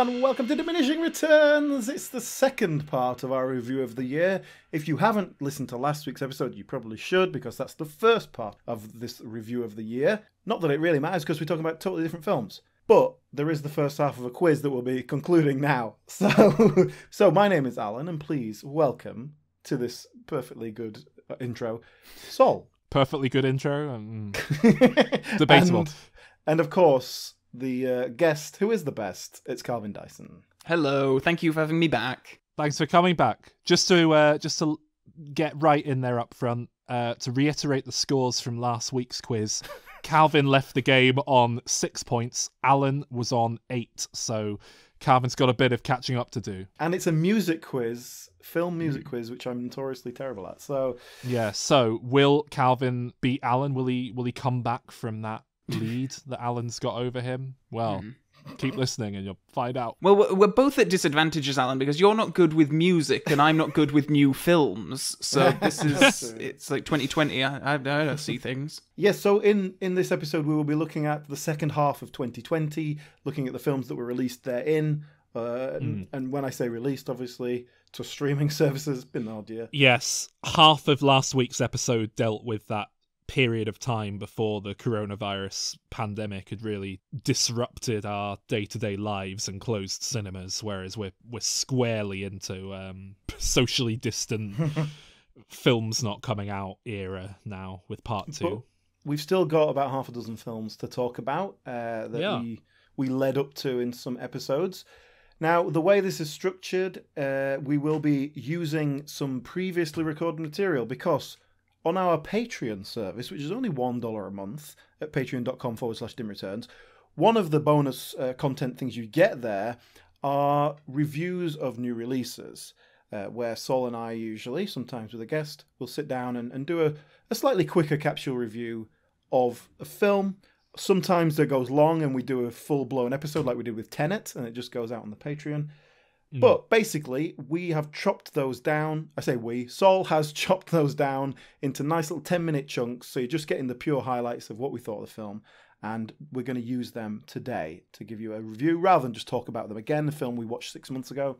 everyone, welcome to Diminishing Returns. It's the second part of our review of the year. If you haven't listened to last week's episode, you probably should, because that's the first part of this review of the year. Not that it really matters, because we're talking about totally different films. But there is the first half of a quiz that we'll be concluding now. So my name is Alan, and please welcome to this perfectly good intro, Sol. Perfectly good intro. Debatable. And of course, the guest who is the best. It's Calvin Dyson. Hello, thank you for having me back. Thanks for coming back. Just to get right in there up front, to reiterate the scores from last week's quiz, Calvin left the game on 6 points. Alan was on 8, so Calvin's got a bit of catching up to do. And it's a music quiz, film music quiz, which I'm notoriously terrible at. So yeah. So will Calvin beat Alan? Will he come back from that lead that Alan's got over him? Well, keep listening and you'll find out. Well, we're both at disadvantages, Alan, because you're not good with music and I'm not good with new films. So this is, it's like 2020. I don't see things. Yes, so in this episode, we will be looking at the second half of 2020, looking at the films that were released therein. And when I say released, obviously, to streaming services, been an odd year. Yes, half of last week's episode dealt with that period of time before the coronavirus pandemic had really disrupted our day-to-day lives and closed cinemas, whereas we're squarely into socially distant films not coming out era now with part 2. But we've still got about half a dozen films to talk about that we led up to in some episodes. Now, the way this is structured, we will be using some previously recorded material, because on our Patreon service, which is only $1 a month at patreon.com/dimreturns, one of the bonus content things you get there are reviews of new releases, where Sol and I usually, sometimes with a guest, will sit down and do a slightly quicker capsule review of a film. Sometimes it goes long and we do a full-blown episode like we did with Tenet, and it just goes out on the Patreon. But basically, we have chopped those down. I say we. Sol has chopped those down into nice little 10-minute chunks, so you're just getting the pure highlights of what we thought of the film. And we're going to use them today to give you a review, rather than just talk about them again. The film we watched 6 months ago,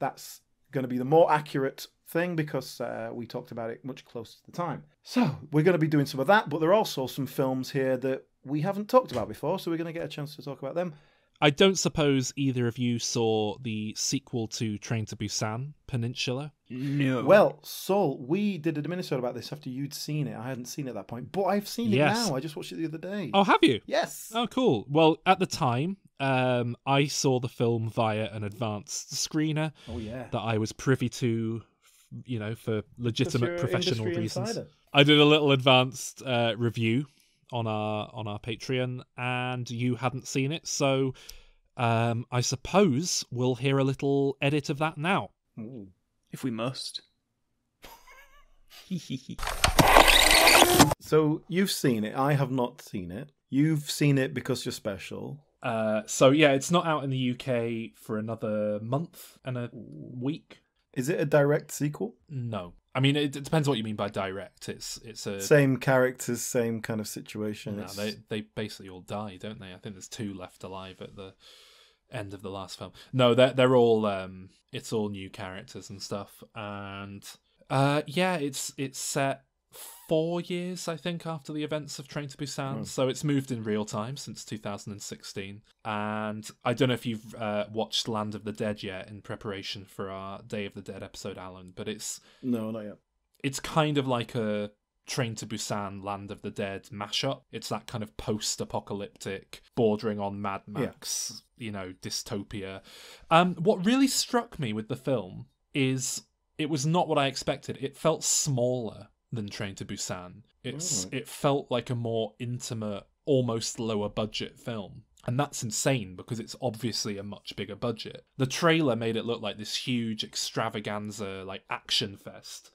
that's going to be the more accurate thing, because we talked about it much closer to the time. So we're going to be doing some of that, but there are also some films here that we haven't talked about before, so we're going to get a chance to talk about them. I don't suppose either of you saw the sequel to Train to Busan, Peninsula? No. Well, Sol, we did a mini-sode about this after you'd seen it. I hadn't seen it at that point, but I've seen it now. I just watched it the other day. Oh, have you? Yes. Oh, cool. Well, at the time, I saw the film via an advanced screener that I was privy to, for legitimate professional reasons. Insider. I did a little advanced review on our Patreon, and you hadn't seen it, so I suppose we'll hear a little edit of that now. Ooh. If we must. So you've seen it. I have not seen it. You've seen it because you're special. So yeah, it's not out in the UK for another month and a week. Is it a direct sequel? No. I mean, it depends what you mean by direct. It's a same characters, same kind of situation. No, they basically all die, don't they? I think there's 2 left alive at the end of the last film. No, they're all it's all new characters and stuff. And it's set 4 years, I think, after the events of Train to Busan. So it's moved in real time since 2016. And I don't know if you've watched Land of the Dead yet in preparation for our Day of the Dead episode, Alan, but No, not yet. It's kind of like a Train to Busan, Land of the Dead mashup. It's that kind of post-apocalyptic, bordering on Mad Max, dystopia. What really struck me with the film is it was not what I expected. It felt smaller than Train to Busan. It felt like a more intimate, almost lower budget film. And that's insane because it's obviously a much bigger budget. The trailer made it look like this huge extravaganza, like action fest.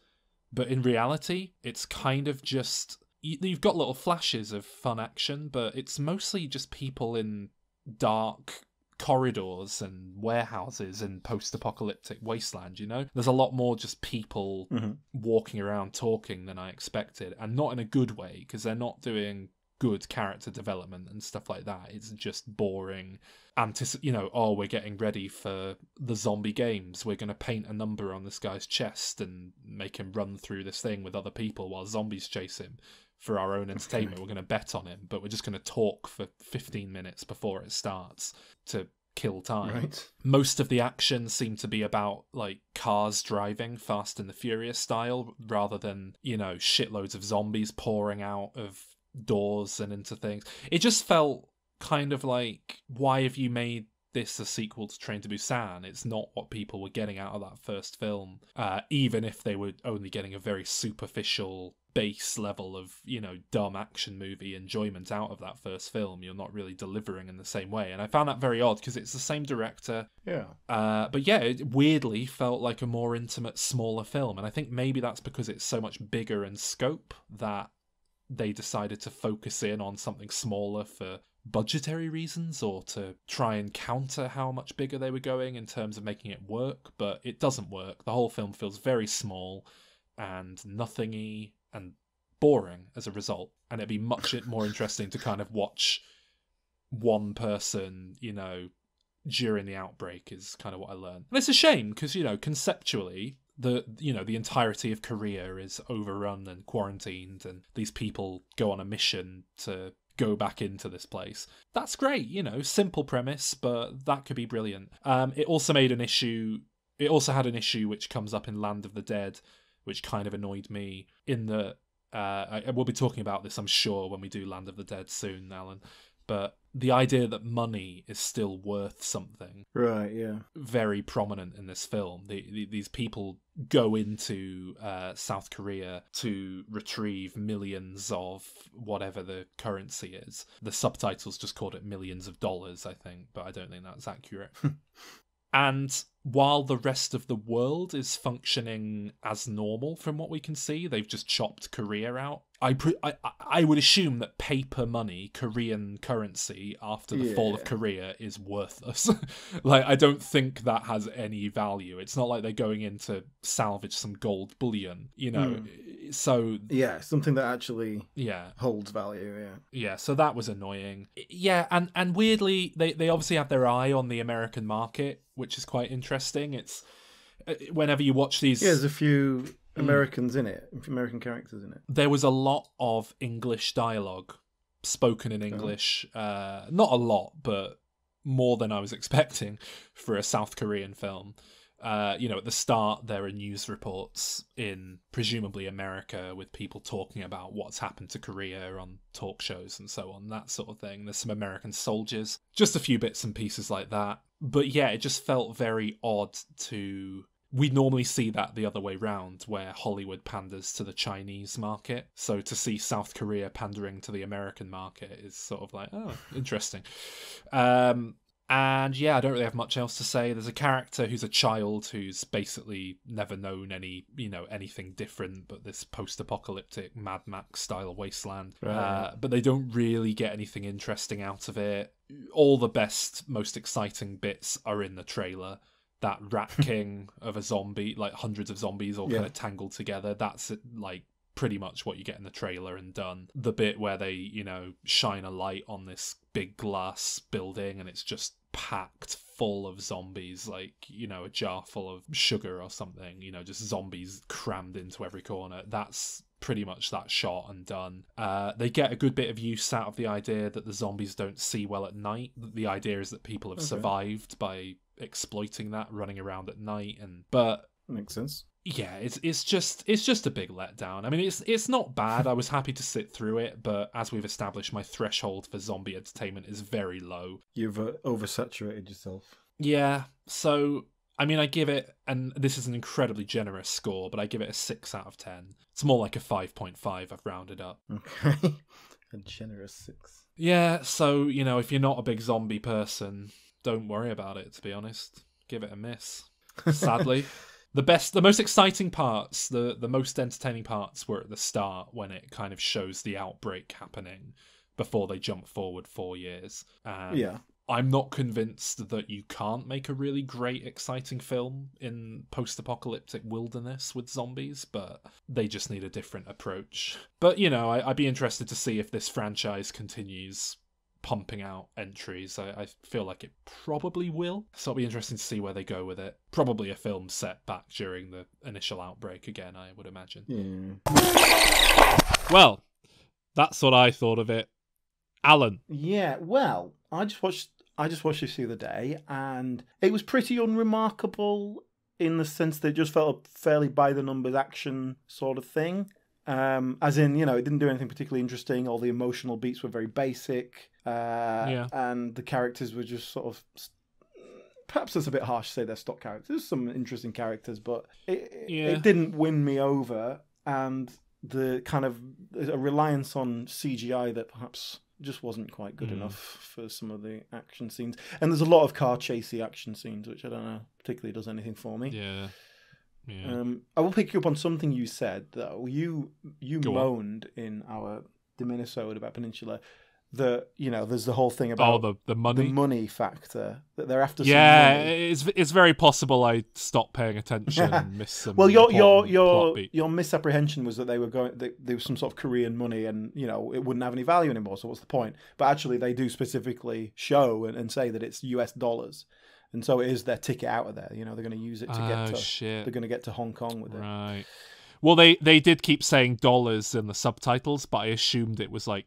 But in reality, it's kind of just... You've got little flashes of fun action, but it's mostly just people in dark corridors and warehouses in post-apocalyptic wasteland, There's a lot more just people walking around talking than I expected, and not in a good way, because they're not doing good character development and stuff like that. It's just boring. We're getting ready for the zombie games. We're going to paint a number on this guy's chest and make him run through this thing with other people while zombies chase him for our own entertainment. We're going to bet on him, but we're just going to talk for 15 minutes before it starts to kill time. Right. Most of the action seemed to be about like cars driving Fast and the Furious style, rather than, shitloads of zombies pouring out of doors and into things. It just felt kind of like, why have you made this a sequel to Train to Busan? It's not what people were getting out of that first film, even if they were only getting a very superficial base level of, dumb action movie enjoyment out of that first film. You're not really delivering in the same way, and I found that very odd because it's the same director. But yeah, it weirdly felt like a more intimate, smaller film, and I think maybe that's because it's so much bigger in scope that they decided to focus in on something smaller for budgetary reasons, or to try and counter how much bigger they were going in terms of making it work. But it doesn't work. The whole film feels very small and nothingy and boring as a result, and it'd be much more interesting to kind of watch one person, during the outbreak, is kind of what I learned. And it's a shame because, conceptually, the entirety of Korea is overrun and quarantined, and these people go on a mission to go back into this place. That's great, simple premise, but that could be brilliant. It also had an issue which comes up in Land of the Dead, which kind of annoyed me, in the we'll be talking about this, I'm sure, when we do Land of the Dead soon, Alan, but the idea that money is still worth something, right? Yeah, very prominent in this film. These people go into South Korea to retrieve millions of whatever the currency is. The subtitles just called it millions of dollars, I think, but I don't think that's accurate. And while the rest of the world is functioning as normal from what we can see, they've just chopped Korea out. I would assume that paper money, Korean currency, after the fall of Korea is worthless. Like, I don't think that has any value. It's not like they're going in to salvage some gold bullion, So yeah, something that actually holds value. Yeah, so that was annoying. Yeah, and weirdly, they obviously have their eye on the American market, which is quite interesting. It's whenever you watch these, there's a few Americans in it, American characters in it. There was a lot of English dialogue spoken in English. Not a lot, but more than I was expecting for a South Korean film. At the start, there are news reports in presumably America with people talking about what's happened to Korea on talk shows and so on, that sort of thing. There's some American soldiers, just a few bits and pieces like that. But yeah, it just felt very odd to... We normally see that the other way round, where Hollywood panders to the Chinese market. So to see South Korea pandering to the American market is sort of like, oh, interesting. And yeah, I don't really have much else to say. There's a character who's a child who's basically never known anything different but this post-apocalyptic Mad Max style wasteland. Right. But they don't really get anything interesting out of it. All the best, most exciting bits are in the trailer. That rat king of a zombie, like hundreds of zombies all kind of tangled together. That's like pretty much what you get in the trailer and done. The bit where they, shine a light on this big glass building and it's just packed full of zombies, like, a jar full of sugar or something, just zombies crammed into every corner. That's pretty much that shot and done. They get a good bit of use out of the idea that the zombies don't see well at night. The idea is that people have survived by exploiting that, running around at night, but makes sense. Yeah, it's just a big letdown. I mean, it's not bad. I was happy to sit through it, but as we've established, my threshold for zombie entertainment is very low. You've oversaturated yourself. Yeah, so I mean, I give it, and this is an incredibly generous score, but I give it a 6 out of 10. It's more like a 5.5. I've rounded up. Okay, a generous 6. Yeah, so if you're not a big zombie person, don't worry about it. To be honest, give it a miss. Sadly. The most exciting parts, the most entertaining parts were at the start, when it kind of shows the outbreak happening before they jump forward 4 years. I'm not convinced that you can't make a really great, exciting film in post-apocalyptic wilderness with zombies, but they just need a different approach. But, you know, I'd be interested to see if this franchise continues pumping out entries. I feel like it probably will, so it'll be interesting to see where they go with it. Probably a film set back during the initial outbreak again, I would imagine. Yeah. Well, that's what I thought of it. Alan. Yeah, well, I just watched this the other day, and it was pretty unremarkable in the sense that it just felt a fairly by-the-numbers action sort of thing. As in, you know, it didn't do anything particularly interesting. All the emotional beats were very basic. And the characters were just sort of... Perhaps it's a bit harsh to say they're stock characters. There's some interesting characters, but it didn't win me over. And the kind of a reliance on CGI that perhaps just wasn't quite good enough for some of the action scenes. And there's a lot of car chasey action scenes, which I don't know particularly does anything for me. Yeah. I will pick you up on something you said, though. You moaned in our Diminishing about Peninsula that, you know, there's the whole thing about the money factor, that they're after some money. It's very possible I stopped paying attention and missed some well, plot beat. your misapprehension was that they were there was some sort of Korean money and, you know, it wouldn't have any value anymore, so what's the point? But actually they do specifically show and say that it's US dollars. And so it is their ticket out of there. You know, they're going to use it to get to... They're going to get to Hong Kong with it. Right. Well, they did keep saying dollars in the subtitles, but I assumed it was like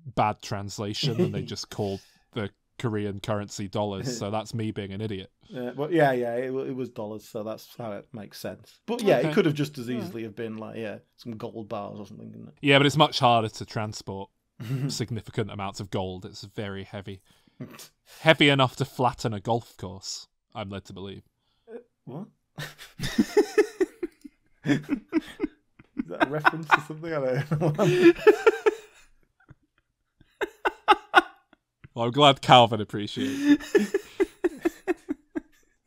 bad translation and they just called the Korean currency dollars. So that's me being an idiot. It was dollars, so that's how it makes sense. But yeah, it could have just as easily have been like, some gold bars or something, didn't it? Yeah, but it's much harder to transport significant amounts of gold. It's very heavy. Heavy enough to flatten a golf course, I'm led to believe. What? Is that a reference to something? I don't know. Well, I'm glad Calvin appreciates it.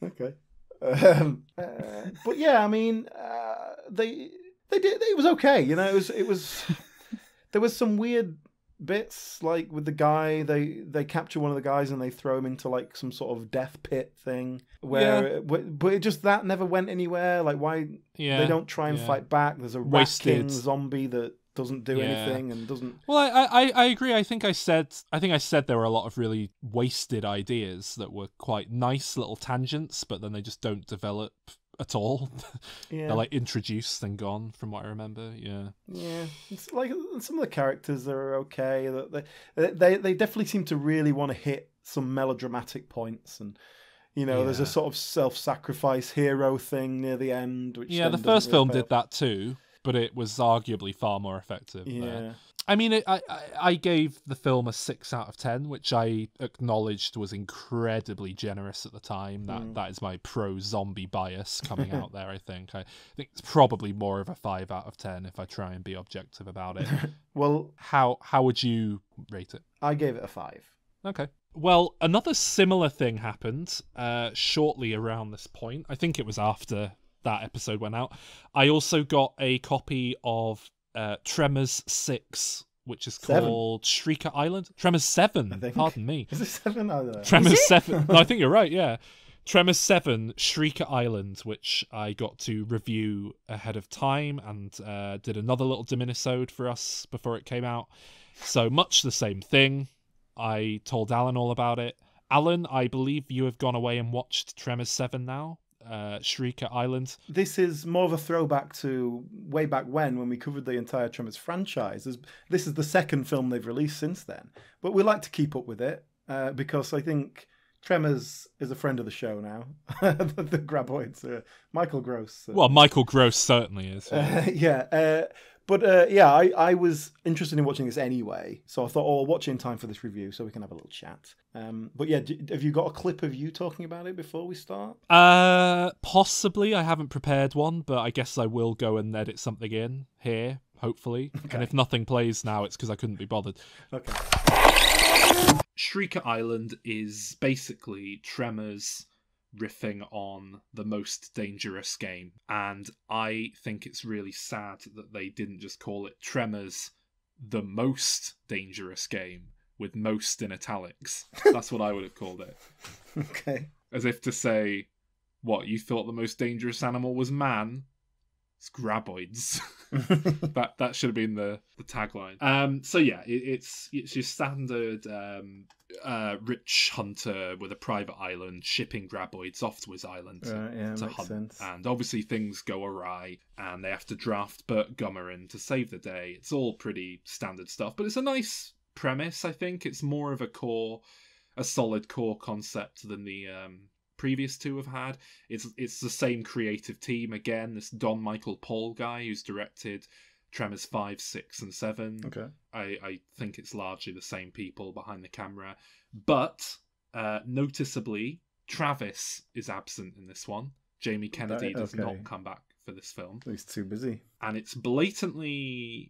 Okay. But yeah, I mean, they did. It was okay. You know, it was. There was some weird bits, like with the guy, they capture one of the guys and they throw him into like some sort of death pit thing but it just that never went anywhere. Like, why they don't try and fight back? There's a rat king zombie that doesn't do anything and doesn't... Well, I agree. I think I said there were a lot of really wasted ideas that were quite nice little tangents, but then they just don't develop at all. They're like introduced and gone, from what I remember. It's like some of the characters are okay. They definitely seem to really want to hit some melodramatic points, and you know, there's a sort of self-sacrifice hero thing near the end, which the first film did that too, but it was arguably far more effective there. I mean, I gave the film a 6 out of 10, which I acknowledged was incredibly generous at the time. That is my pro-zombie bias coming out there, I think. I think it's probably more of a 5 out of 10 if I try and be objective about it. Well, how would you rate it? I gave it a 5. Okay. Well, another similar thing happened shortly around this point. I think it was after that episode went out. I also got a copy of Tremors 6, which is called Shrieker Island. Tremors 7, pardon me. Is it 7? I don't know. Tremors 7. No, I think you're right, yeah. Tremors 7, Shrieker Island, which I got to review ahead of time and did another little Diminisode for us before it came out. So much the same thing. I told Alan all about it. Alan, I believe you have gone away and watched Tremors 7 now. Shrieker Island. This is more of a throwback to way back when we covered the entire Tremors franchise. This is the second film they've released since then. But we like to keep up with it because I think Tremors is a friend of the show now. The Graboids. Michael Gross. Well, Michael Gross certainly is. But I was interested in watching this anyway, so I thought, I'll watch it in time for this review so we can have a little chat. But yeah, have you got a clip of you talking about it before we start? Possibly. I haven't prepared one, but I guess I will go and edit something in here, hopefully. Okay. And if nothing plays now, it's because I couldn't be bothered. Okay. Shrieker Island is basically Tremors riffing on the most dangerous game, and I think it's really sad that they didn't just call it Tremors the most dangerous game, with most in italics. That's what I would have called it. Okay. As if to say, what, you thought the most dangerous animal was man? It's graboids. that should have been the tagline. So yeah, it's your standard rich hunter with a private island shipping graboids off to his island to hunt. Sense. And obviously things go awry and they have to draft Burt Gummer in to save the day. It's all pretty standard stuff, but it's a nice premise. I think it's more of a solid core concept than the previous two have had. It's the same creative team again. This Don Michael Paul guy who's directed Tremors 5, 6, and 7. Okay. I think it's largely the same people behind the camera, but noticeably Travis is absent in this one. Jamie Kennedy does not come back for this film. He's too busy, and it's blatantly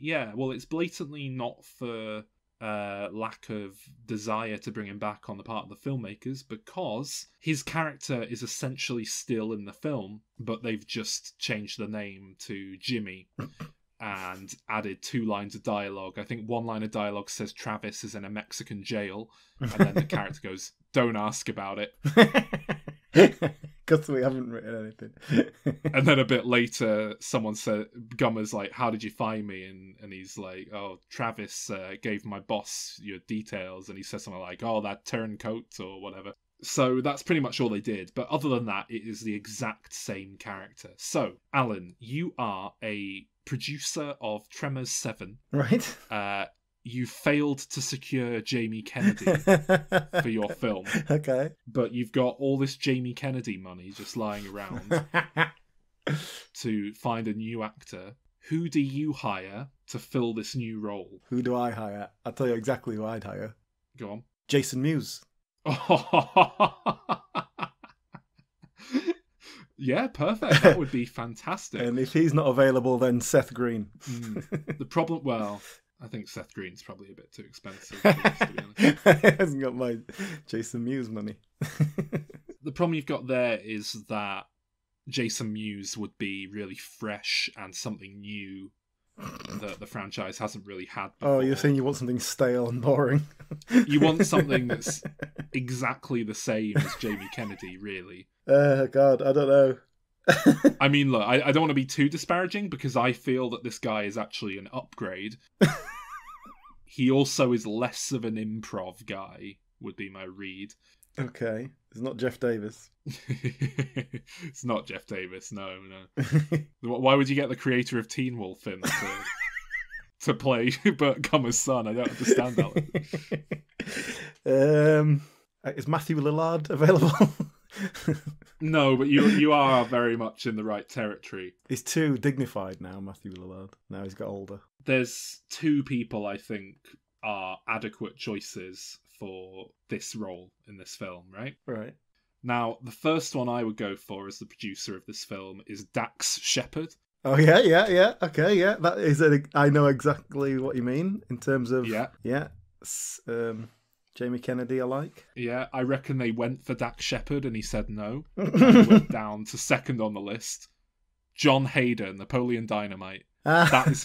not for lack of desire to bring him back on the part of the filmmakers, because his character is essentially still in the film, but they've just changed the name to Jimmy and added 2 lines of dialogue. I think 1 line of dialogue says Travis is in a Mexican jail, and then the character goes, "Don't ask about it." Because we haven't written anything. And then a bit later, someone said, Gummer's like, "How did you find me?" And he's like, "Oh, Travis gave my boss your details." And he says something like, "Oh, that turncoat," or whatever. So that's pretty much all they did. But other than that, it is the exact same character. So, Alan, you are a producer of Tremors 7. Right. You failed to secure Jamie Kennedy for your film. Okay. But you've got all this Jamie Kennedy money just lying around to find a new actor. Who do you hire to fill this new role? Who do I hire? I'll tell you exactly who I'd hire. Go on. Jason Mewes. Yeah, perfect. That would be fantastic. And if he's not available, then Seth Green. The problem, well, I think Seth Green's probably a bit too expensive, to be honest. He hasn't got my Jason Mewes money. The problem you've got there is that Jason Mewes would be really fresh and something new that the franchise hasn't really had before. Oh, you're saying you want something stale and boring? You want something that's exactly the same as Jamie Kennedy, really. God, I don't know. I mean, look, I don't want to be too disparaging because I feel that this guy is actually an upgrade. He also is less of an improv guy, would be my read. Okay. It's not Jeff Davis. It's not Jeff Davis, no. Why would you get the creator of Teen Wolf in to play Burt Gummer's son? I don't understand that. Is Matthew Lillard available? No, but you are very much in the right territory. He's too dignified now, Matthew Lillard. Now he's got older. There's 2 people I think are adequate choices for this role in this film, right? Right. Now, the first one I would go for as the producer of this film is Dax Shepard. Oh, yeah. Okay, yeah. That is I know exactly what you mean in terms of... Yeah. Jamie Kennedy alike. Yeah, I reckon they went for Dax Shepard and he said no. And went down to second on the list. John Hayden, Napoleon Dynamite. That is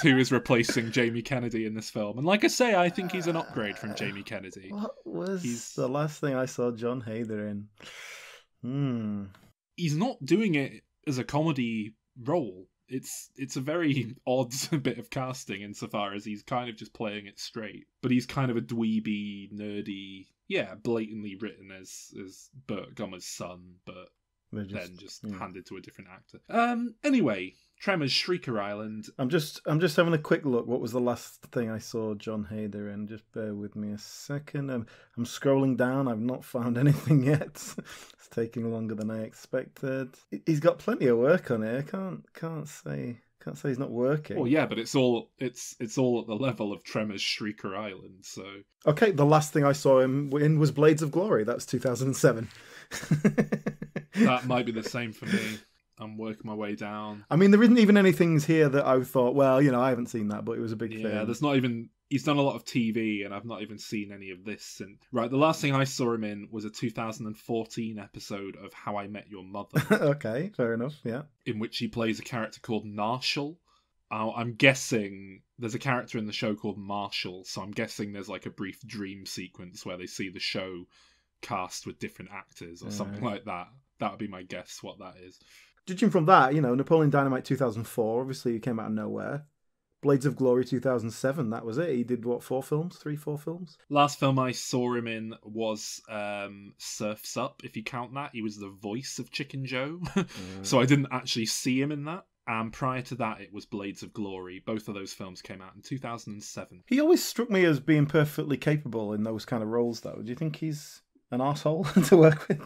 who is replacing Jamie Kennedy in this film. And like I say, I think he's an upgrade from Jamie Kennedy. What was the last thing I saw John Hayden in? He's not doing it as a comedy role. It's a very odd bit of casting insofar as he's kind of just playing it straight. But he's kind of a dweeby, nerdy, blatantly written as Burt Gummer's son, but then just handed to a different actor. Anyway, Tremors, Shrieker Island. I'm just having a quick look. What was the last thing I saw John Hayden in? Just bear with me a second. I'm scrolling down. I've not found anything yet. It's taking longer than I expected. He's got plenty of work on it. I can't say he's not working. Well, yeah, but it's all at the level of Tremors, Shrieker Island. So okay, the last thing I saw him in was Blades of Glory. That's 2007. That might be the same for me. I'm working my way down. I mean, there isn't even any things here that I thought, well, I haven't seen that, but it was a big thing. Yeah, there's not even... He's done a lot of TV, and I've not even seen any of this. And right, the last thing I saw him in was a 2014 episode of How I Met Your Mother. Okay, fair enough, yeah. In which he plays a character called Narshall. I'm guessing there's a character in the show called Marshall, so I'm guessing there's like a brief dream sequence where they see the show cast with different actors or something like that. That would be my guess what that is. Judging from that, Napoleon Dynamite 2004, obviously he came out of nowhere. Blades of Glory 2007, that was it. He did, 4 films? 3-4 films? Last film I saw him in was Surf's Up, if you count that. He was the voice of Chicken Joe. So I didn't actually see him in that. And prior to that, it was Blades of Glory. Both of those films came out in 2007. He always struck me as being perfectly capable in those kind of roles, though. Do you think he's an arsehole to work with?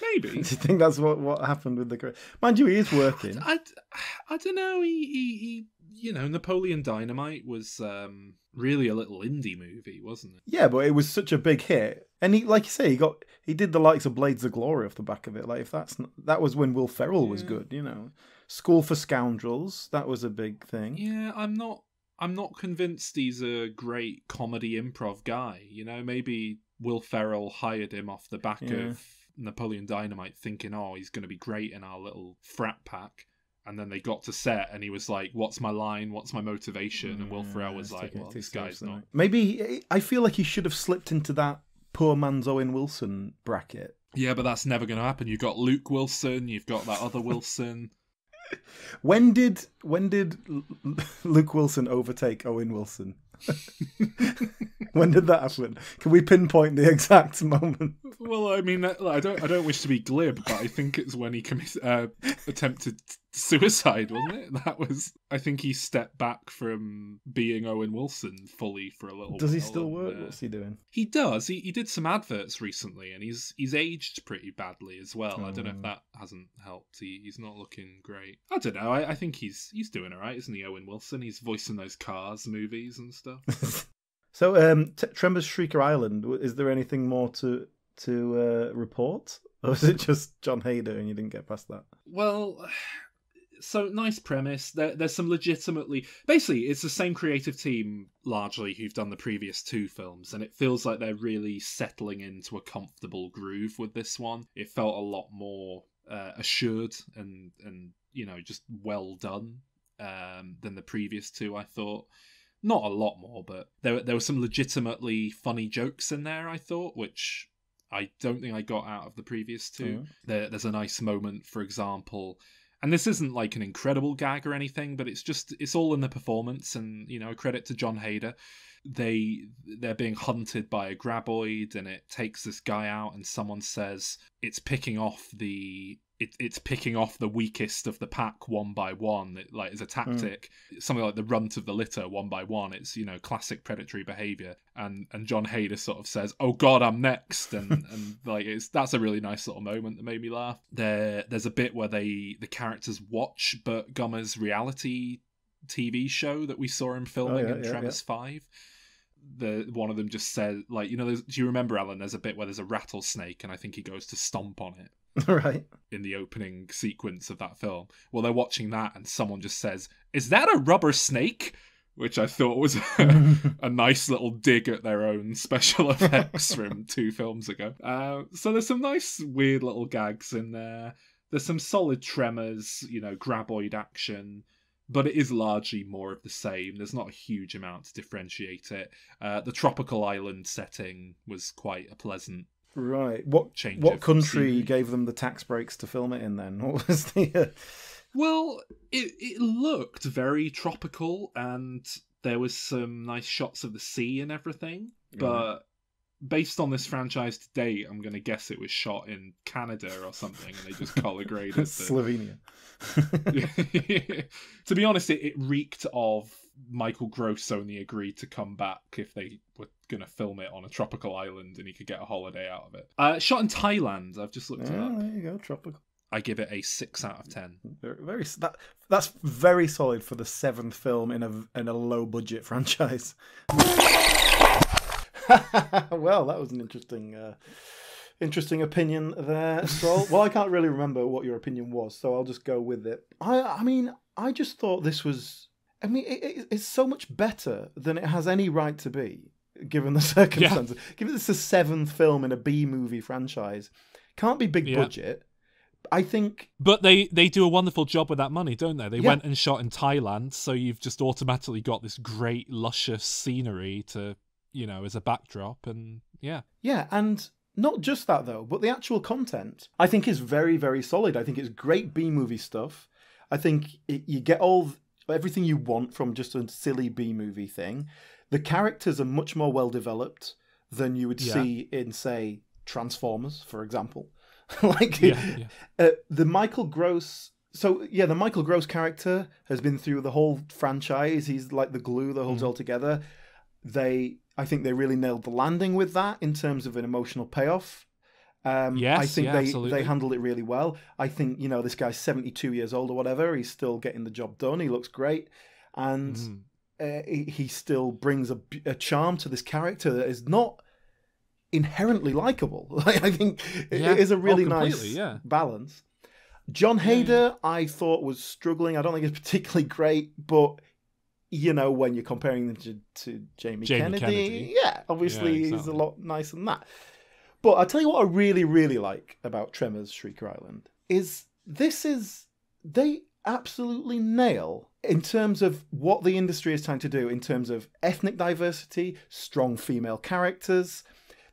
Maybe. Do you think that's what happened with the career? Mind you, he is working. I don't know. He Napoleon Dynamite was really a little indie movie, wasn't it? Yeah, but it was such a big hit, and he, like you say, he did the likes of Blades of Glory off the back of it. Like, if that was when Will Ferrell was good, School for Scoundrels, that was a big thing. Yeah, I'm not convinced he's a great comedy improv guy. Maybe Will Ferrell hired him off the back of Napoleon Dynamite, thinking, oh, he's going to be great in our little frat pack. And then they got to set, and he was like, what's my line? What's my motivation? And Will Ferrell was like, well, this guy's not. Maybe, I feel like he should have slipped into that poor man's Owen Wilson bracket. Yeah, but that's never going to happen. You've got Luke Wilson, you've got that other Wilson. When did Luke Wilson overtake Owen Wilson? When did that happen? Can we pinpoint the exact moment? Well, I mean, I don't wish to be glib, but I think it's when he attempted suicide, wasn't it? I think he stepped back from being Owen Wilson fully for a little while. Does he still work? What's he doing? He does. He did some adverts recently, and he's aged pretty badly as well. I don't know if that hasn't helped. He's not looking great. I don't know. I think he's doing all right, isn't he, Owen Wilson? He's voicing those Cars movies and stuff. So, Tremors Shrieker Island, is there anything more to report? Or is it just John Hader and you didn't get past that? Well, so nice premise. There's some legitimately... Basically, it's the same creative team, largely, who've done the previous 2 films, and it feels like they're really settling into a comfortable groove with this one. It felt a lot more assured and just well done than the previous 2, I thought. Not a lot more, but there were some legitimately funny jokes in there, I thought, which I don't think I got out of the previous 2. There's a nice moment, for example, and this isn't like an incredible gag or anything, but it's all in the performance, and a credit to John Hader. They're being hunted by a graboid, and it takes this guy out, and someone says it's picking off the weakest of the pack one by one, like as a tactic, something like the runt of the litter one by one. It's classic predatory behavior, and John Hader sort of says, "Oh God, I'm next," and like that's a really nice little moment that made me laugh. There's a bit where the characters watch Burt Gummer's reality TV show that we saw him filming in Tremors 5. One of them just said, like, do you remember, Alan? There's a bit where there's a rattlesnake, and I think he goes to stomp on it. Right. In the opening sequence of that film. Well, they're watching that, and someone just says, "Is that a rubber snake?" Which I thought was a nice little dig at their own special effects from 2 films ago. So there's some nice, weird little gags in there. There's some solid Tremors, graboid action. But it is largely more of the same. There's not a huge amount to differentiate it. The tropical island setting was quite a pleasant Right. What country gave them the tax breaks to film it in then? What was the... Well, it looked very tropical, and there was some nice shots of the sea and everything. But based on this franchise to date, I'm going to guess it was shot in Canada or something, and they just colour graded Slovenia. To be honest, it reeked of Michael Gross only agreed to come back if they were going to film it on a tropical island and he could get a holiday out of it. Shot in Thailand. I've just looked it up. There you go, tropical. I give it a 6 out of 10. That's very solid for the 7th film in a low budget franchise. Well, that was an interesting opinion there, Stroll. Well, I can't really remember what your opinion was, so I'll just go with it. I mean, I just thought this was... I mean, it's so much better than it has any right to be, given the circumstances. Given it's the 7th film in a B-movie franchise. Can't be big budget, I think... But they do a wonderful job with that money, don't they? They Yeah. went and shot in Thailand, so you've just automatically got this great, luscious scenery to, as a backdrop, and yeah. Yeah, and not just that, though, but the actual content, I think, is very, very solid. I think it's great B-movie stuff. I think you get everything you want from just a silly B-movie thing. The characters are much more well-developed than you would see in, say, Transformers, for example. The Michael Gross... the Michael Gross character has been through the whole franchise. He's like the glue that holds it all together. I think they really nailed the landing with that in terms of an emotional payoff. I think they handled it really well. I think, this guy's 72 years old or whatever. He's still getting the job done. He looks great. And he still brings a charm to this character that is not inherently likable. I think it is a really nice balance. John Hader, I thought, was struggling. I don't think it's particularly great, but... when you're comparing them to Jamie Kennedy, obviously he's a lot nicer than that. But I'll tell you what I really, really like about Tremors Shrieker Island is they absolutely nail in terms of what the industry is trying to do in terms of ethnic diversity, strong female characters.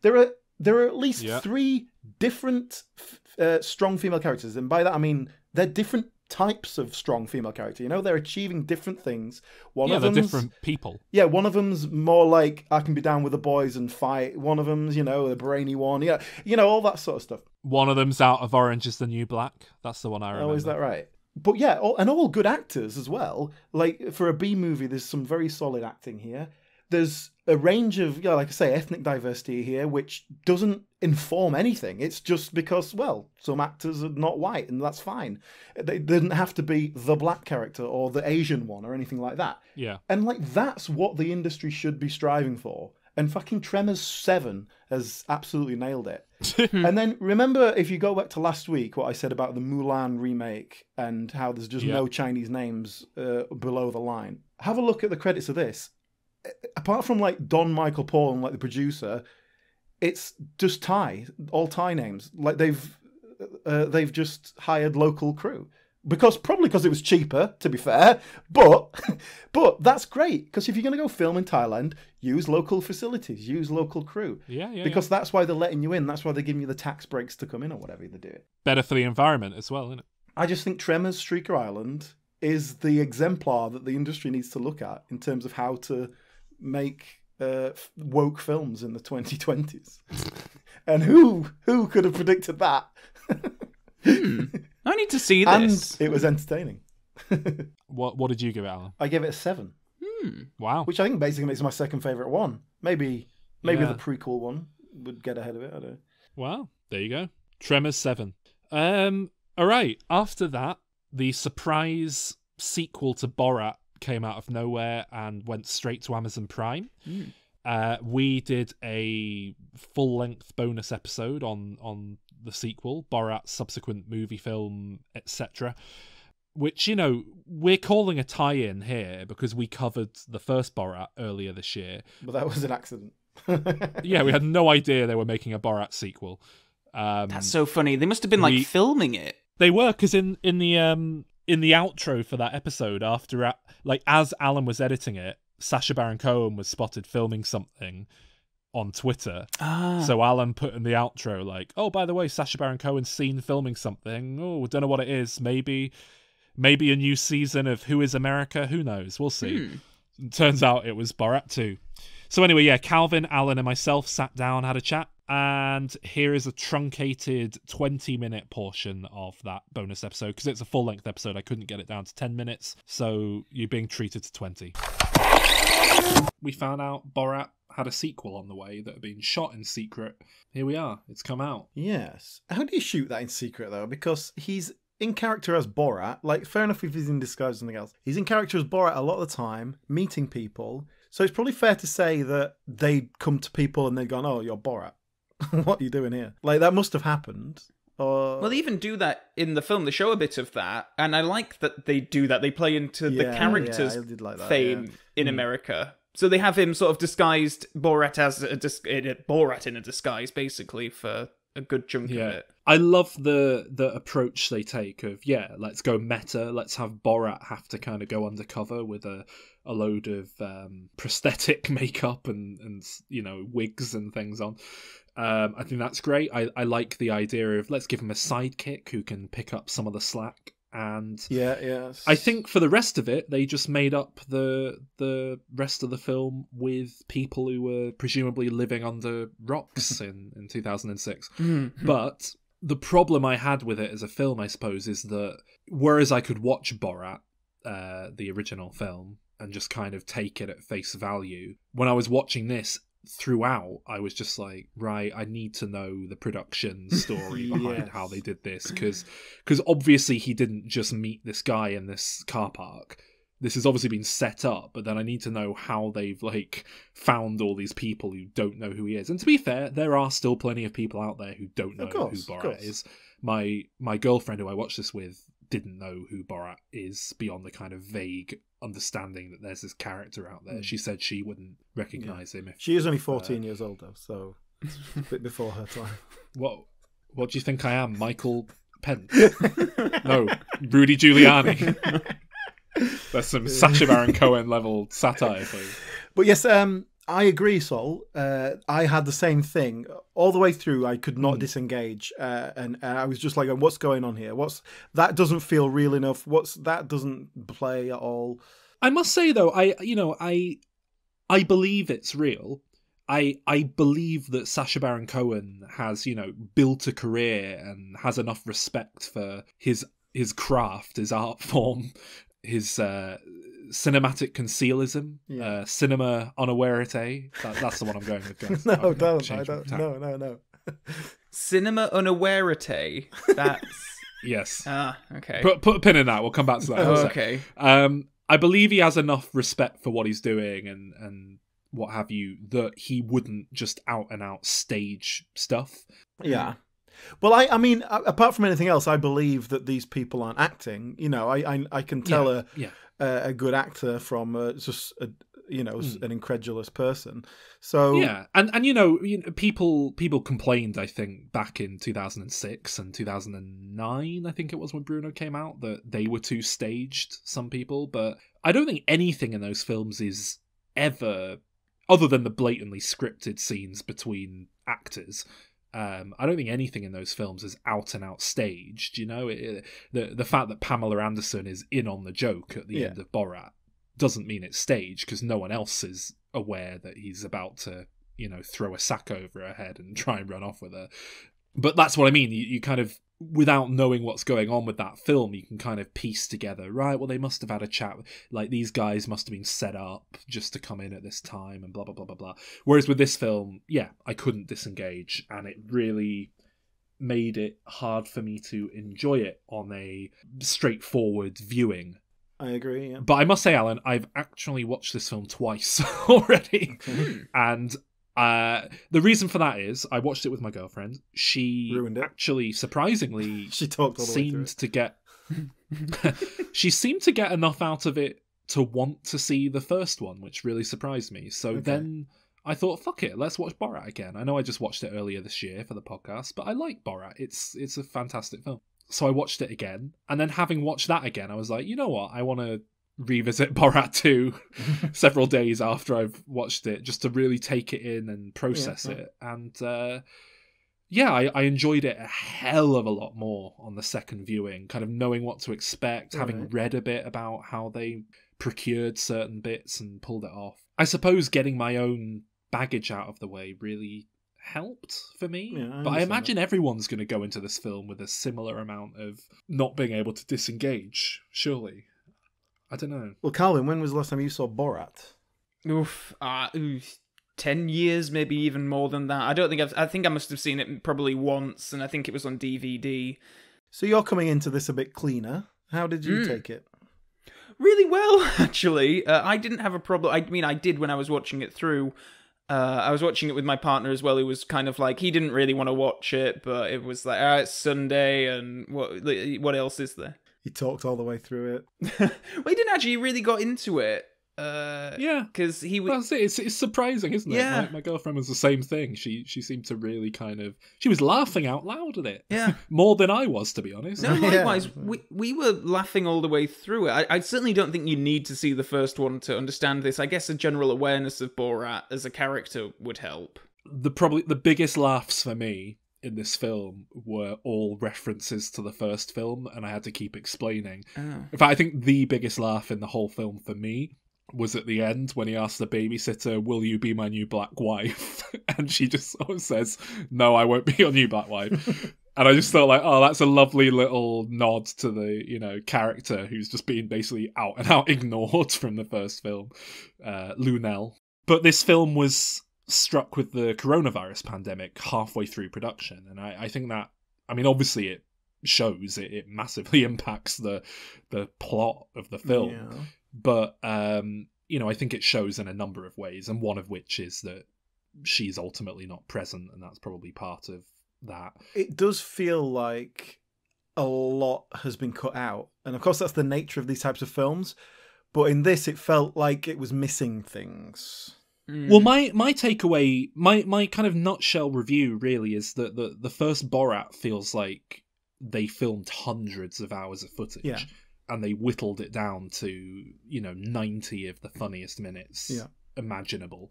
There are at least 3 different strong female characters, and by that I mean they're different types of strong female character. They're achieving different things. They're different people. Yeah, one of them's more like, I can be down with the boys and fight. One of them's, the brainy one. Yeah, all that sort of stuff. One of them's out of Orange is the New Black. That's the one I remember. Oh, is that right? But yeah, all good actors as well. Like, for a B movie, there's some very solid acting here. There's a range of, like I say, ethnic diversity here, which doesn't inform anything. It's just because, some actors are not white, and that's fine. They didn't have to be the black character or the Asian one or anything like that. Yeah. And, that's what the industry should be striving for. And fucking Tremors 7 has absolutely nailed it. And then, remember, if you go back to last week, what I said about the Mulan remake and how there's just no Chinese names below the line. Have a look at the credits of this. Apart from Don Michael Paul and the producer, it's just all Thai names. They've just hired local crew probably because it was cheaper, to be fair. But that's great, because if you're going to go film in Thailand, use local facilities, use local crew. Because that's why they're letting you in. That's why they're giving you the tax breaks to come in or whatever they do. Better for the environment as well, isn't it? I just think Tremors Shrieker Island is the exemplar that the industry needs to look at in terms of how to make woke films in the 2020s. And who could have predicted that? I need to see this. And it was entertaining. What did you give it, Alan? I gave it a 7. Wow. Which I think basically makes my second favourite one. Maybe the prequel one would get ahead of it. I don't know. Wow. There you go. Tremors 7. All right. After that, the surprise sequel to Borat came out of nowhere and went straight to Amazon Prime. We did a full-length bonus episode on the sequel, Borat Subsequent Moviefilm, etc., which, we're calling a tie-in here because we covered the first Borat earlier this year. But that was an accident. Yeah, we had no idea they were making a Borat sequel. That's so funny. They must have been filming it. They were, because in the outro for that episode, after as Alan was editing it, Sacha Baron Cohen was spotted filming something on Twitter. So Alan put in the outro oh, by the way, Sacha Baron Cohen's seen filming something. Oh, don't know what it is. Maybe a new season of Who is America? Who knows? We'll see. Turns out it was Borat 2. So anyway, Calvin, Alan, and myself sat down, had a chat, and here is a truncated 20-minute portion of that bonus episode, because it's a full-length episode. I couldn't get it down to 10 minutes, so you're being treated to 20. We found out Borat had a sequel on the way that had been shot in secret. Here we are. It's come out. Yes. How do you shoot that in secret, though? Because he's in character as Borat. Fair enough if he's in disguise or something else. He's in character as Borat a lot of the time, meeting people. So it's probably fair to say that they come to people and they've gone, oh, you're Borat. What are you doing here? That must have happened. Well, they even do that in the film. They show a bit of that, and I like that they do that. They play into the character's fame in America. So they have him sort of disguised Borat as Borat in a disguise, basically, for a good chunk of it. I love the approach they take of, let's go meta, let's have Borat have to kind of go undercover with a load of prosthetic makeup and wigs and things on. I think that's great. I like the idea of let's give him a sidekick who can pick up some of the slack. And I think for the rest of it, they just made up the rest of the film with people who were presumably living under rocks in 2006. Mm-hmm. But the problem I had with it as a film, I suppose, is that whereas I could watch Borat, the original film, and just kind of take it at face value, when I was watching this, throughout I was just like, right, I need to know the production story behind how they did this, because obviously he didn't just meet this guy in this car park. This has obviously been set up, but then I need to know how they've found all these people who don't know who he is. And to be fair, there are still plenty of people out there who don't know who Borat is. My girlfriend who I watched this with didn't know who Borat is beyond the kind of vague understanding that there's this character out there. She said she wouldn't recognise him. She is only 14 years old though, so it's a bit before her time. What do you think I am, Michael Pence? No, Rudy Giuliani. That's some Sacha Baron Cohen level satire, please. But yes, I agree, Sol. I had the same thing all the way through. I could not disengage, and I was just like, "What's going on here? That doesn't feel real enough. That doesn't play at all." I must say though, I believe it's real. I believe that Sacha Baron Cohen has built a career and has enough respect for his craft, his art form, his cinematic concealism, cinema unawarete. That's the one I'm going with, guys. No, don't. I don't. No. Cinema unawarete. That's yes. Okay. Put a pin in that. We'll come back to that. Okay. I believe he has enough respect for what he's doing and what have you that he wouldn't just out and out stage stuff. Yeah. Well, I mean, apart from anything else, I believe that these people aren't acting. I can tell a good actor from just an incredulous person. So and people complained, I think, back in 2006 and 2009, I think it was when Bruno came out, that they were too staged, some people. But I don't think anything in those films is ever, other than the blatantly scripted scenes between actors, I don't think anything in those films is out and out staged. The fact that Pamela Anderson is in on the joke at the end of Borat doesn't mean it's staged, because no one else is aware that he's about to, throw a sack over her head and try and run off with her. But that's what I mean. You kind of, without knowing what's going on with that film, you can kind of piece together, right, well, they must have had a chat. Like, these guys must have been set up just to come in at this time and blah, blah, blah, blah, blah. Whereas with this film, I couldn't disengage, and it really made it hard for me to enjoy it on a straightforward viewing. I agree, yeah. But I must say, Alan, I've actually watched this film twice already. And the reason for that is I watched it with my girlfriend. She ruined it. Actually, surprisingly, she talked all the way through she seemed to get enough out of it to want to see the first one, which really surprised me. So then I thought, fuck it, let's watch Borat again. I know I just watched it earlier this year for the podcast, but I like Borat. It's a fantastic film. So I watched it again, and then having watched that again, I was like, you know what, I want to revisit Borat 2 several days after I've watched it, just to really take it in and process it. And I enjoyed it a hell of a lot more on the second viewing, kind of knowing what to expect, having read a bit about how they procured certain bits and pulled it off. I suppose getting my own baggage out of the way really helped for me. But I imagine everyone's going to go into this film with a similar amount of not being able to disengage, surely. I don't know. Well, Calvin, when was the last time you saw Borat? 10 years, maybe even more than that. I think I must have seen it probably once, and I think it was on DVD. So you're coming into this a bit cleaner. How did you take it? Really well, actually. I didn't have a problem. I mean, I did when I was watching it through. I was watching it with my partner as well, who was kind of like, he didn't really want to watch it, but it was like, it's Sunday, and what else is there? He talked all the way through it. Well, he didn't actually. He really got into it. Yeah, because he was. It's surprising, isn't it? Yeah. My girlfriend was the same thing. She seemed to really she was laughing out loud at it. Yeah. More than I was, to be honest. No, likewise. We were laughing all the way through it. I certainly don't think you need to see the first one to understand this. I guess a general awareness of Borat as a character would help. Probably the biggest laughs for me in this film were all references to the first film, and I had to keep explaining. Oh. In fact, I think the biggest laugh in the whole film for me was at the end when he asked the babysitter, "Will you be my new black wife?" And she just sort of says, "No, I won't be your new black wife." And I just thought, like, oh, that's a lovely little nod to the, character who's just been basically out and out ignored from the first film, Lunel. But this film was struck with the coronavirus pandemic halfway through production, and I think that, I mean, obviously it shows it massively impacts the plot of the film. Yeah. But, I think it shows in a number of ways, and one of which is that she's ultimately not present, and that's probably part of that. It does feel like a lot has been cut out. And of course, that's the nature of these types of films. But in this, it felt like it was missing things. Well, my takeaway, my kind of nutshell review really is that the first Borat feels like they filmed hundreds of hours of footage. Yeah. And they whittled it down to, 90 of the funniest minutes imaginable.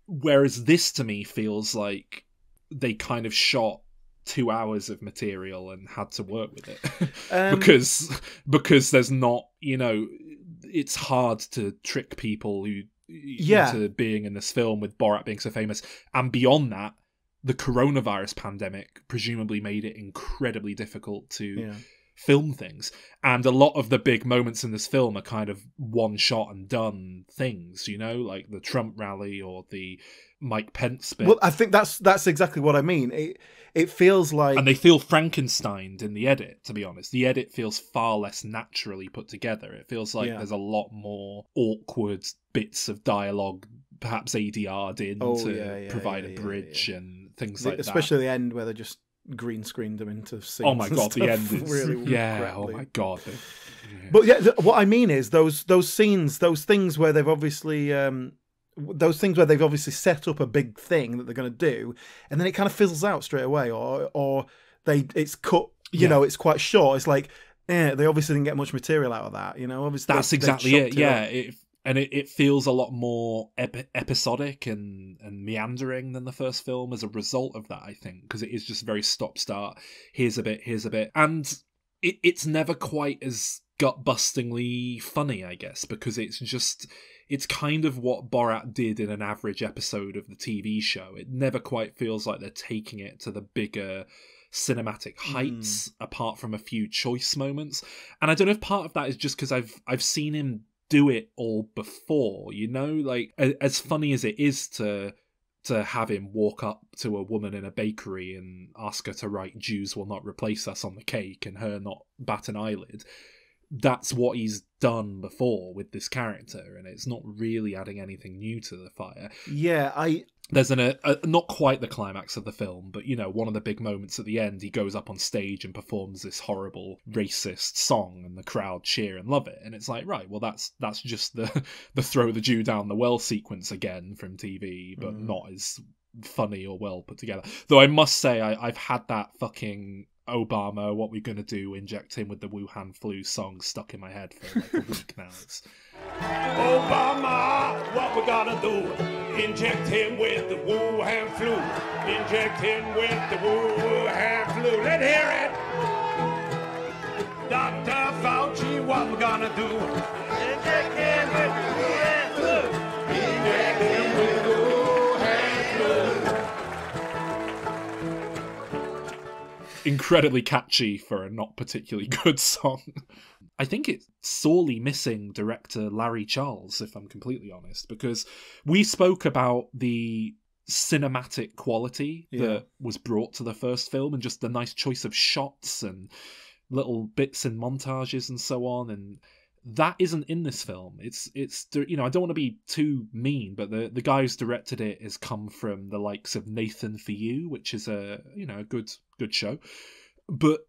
Whereas this, to me, feels like they kind of shot 2 hours of material and had to work with it. because there's not, it's hard to trick people into being in this film with Borat being so famous. And beyond that, the coronavirus pandemic presumably made it incredibly difficult to film things, and a lot of the big moments in this film are kind of one shot and done things, like the Trump rally or the Mike Pence bit. Well, I think that's exactly what I mean. It feels like, and they feel Frankensteined in the edit, to be honest. The edit feels far less naturally put together. It feels like there's a lot more awkward bits of dialogue, perhaps ADR'd in to provide a bridge and things like that. Especially the end where they just green screened them into scenes. Oh my god, the end is really oh my god. But what I mean is those scenes, those things where they've obviously set up a big thing that they're going to do, and then it kind of fizzles out straight away, or it's cut. It's quite short. It's like, they obviously didn't get much material out of that. Obviously that's exactly it. Yeah, it feels a lot more episodic and meandering than the first film as a result of that, I think, because it is just very stop-start. Here's a bit. And it's never quite as gut-bustingly funny, I guess, because it's kind of what Borat did in an average episode of the TV show. It never quite feels like they're taking it to the bigger cinematic heights, apart from a few choice moments. And I don't know if part of that is just because I've seen him do it all before, like as funny as it is to have him walk up to a woman in a bakery and ask her to write "Jews will not replace us" on the cake and her not bat an eyelid. That's what he's done before with this character, and it's not really adding anything new to the fire. There's not quite the climax of the film, but one of the big moments at the end, he goes up on stage and performs this horrible racist song, and the crowd cheer and love it. And it's like, right, well, that's just the throw the Jew down the well sequence again from TV, but not as funny or well put together. Though I must say, I've had that fucking Obama, what we gonna do, inject him with the Wuhan flu song stuck in my head for like a week now. Obama, what we gonna do? Inject him with the Wuhan flu. Inject him with the Wuhan flu. Let's hear it. Dr. Fauci, what we gonna do? Inject him with the Wuhan flu. Inject him with the Wuhan flu. Incredibly catchy for a not particularly good song. I think it's sorely missing director Larry Charles, if I'm completely honest, because we spoke about the cinematic quality that was brought to the first film and just the nice choice of shots and little bits and montages and so on, and that isn't in this film. It's I don't want to be too mean, but the guy who's directed it has come from the likes of Nathan For You, which is a good show, but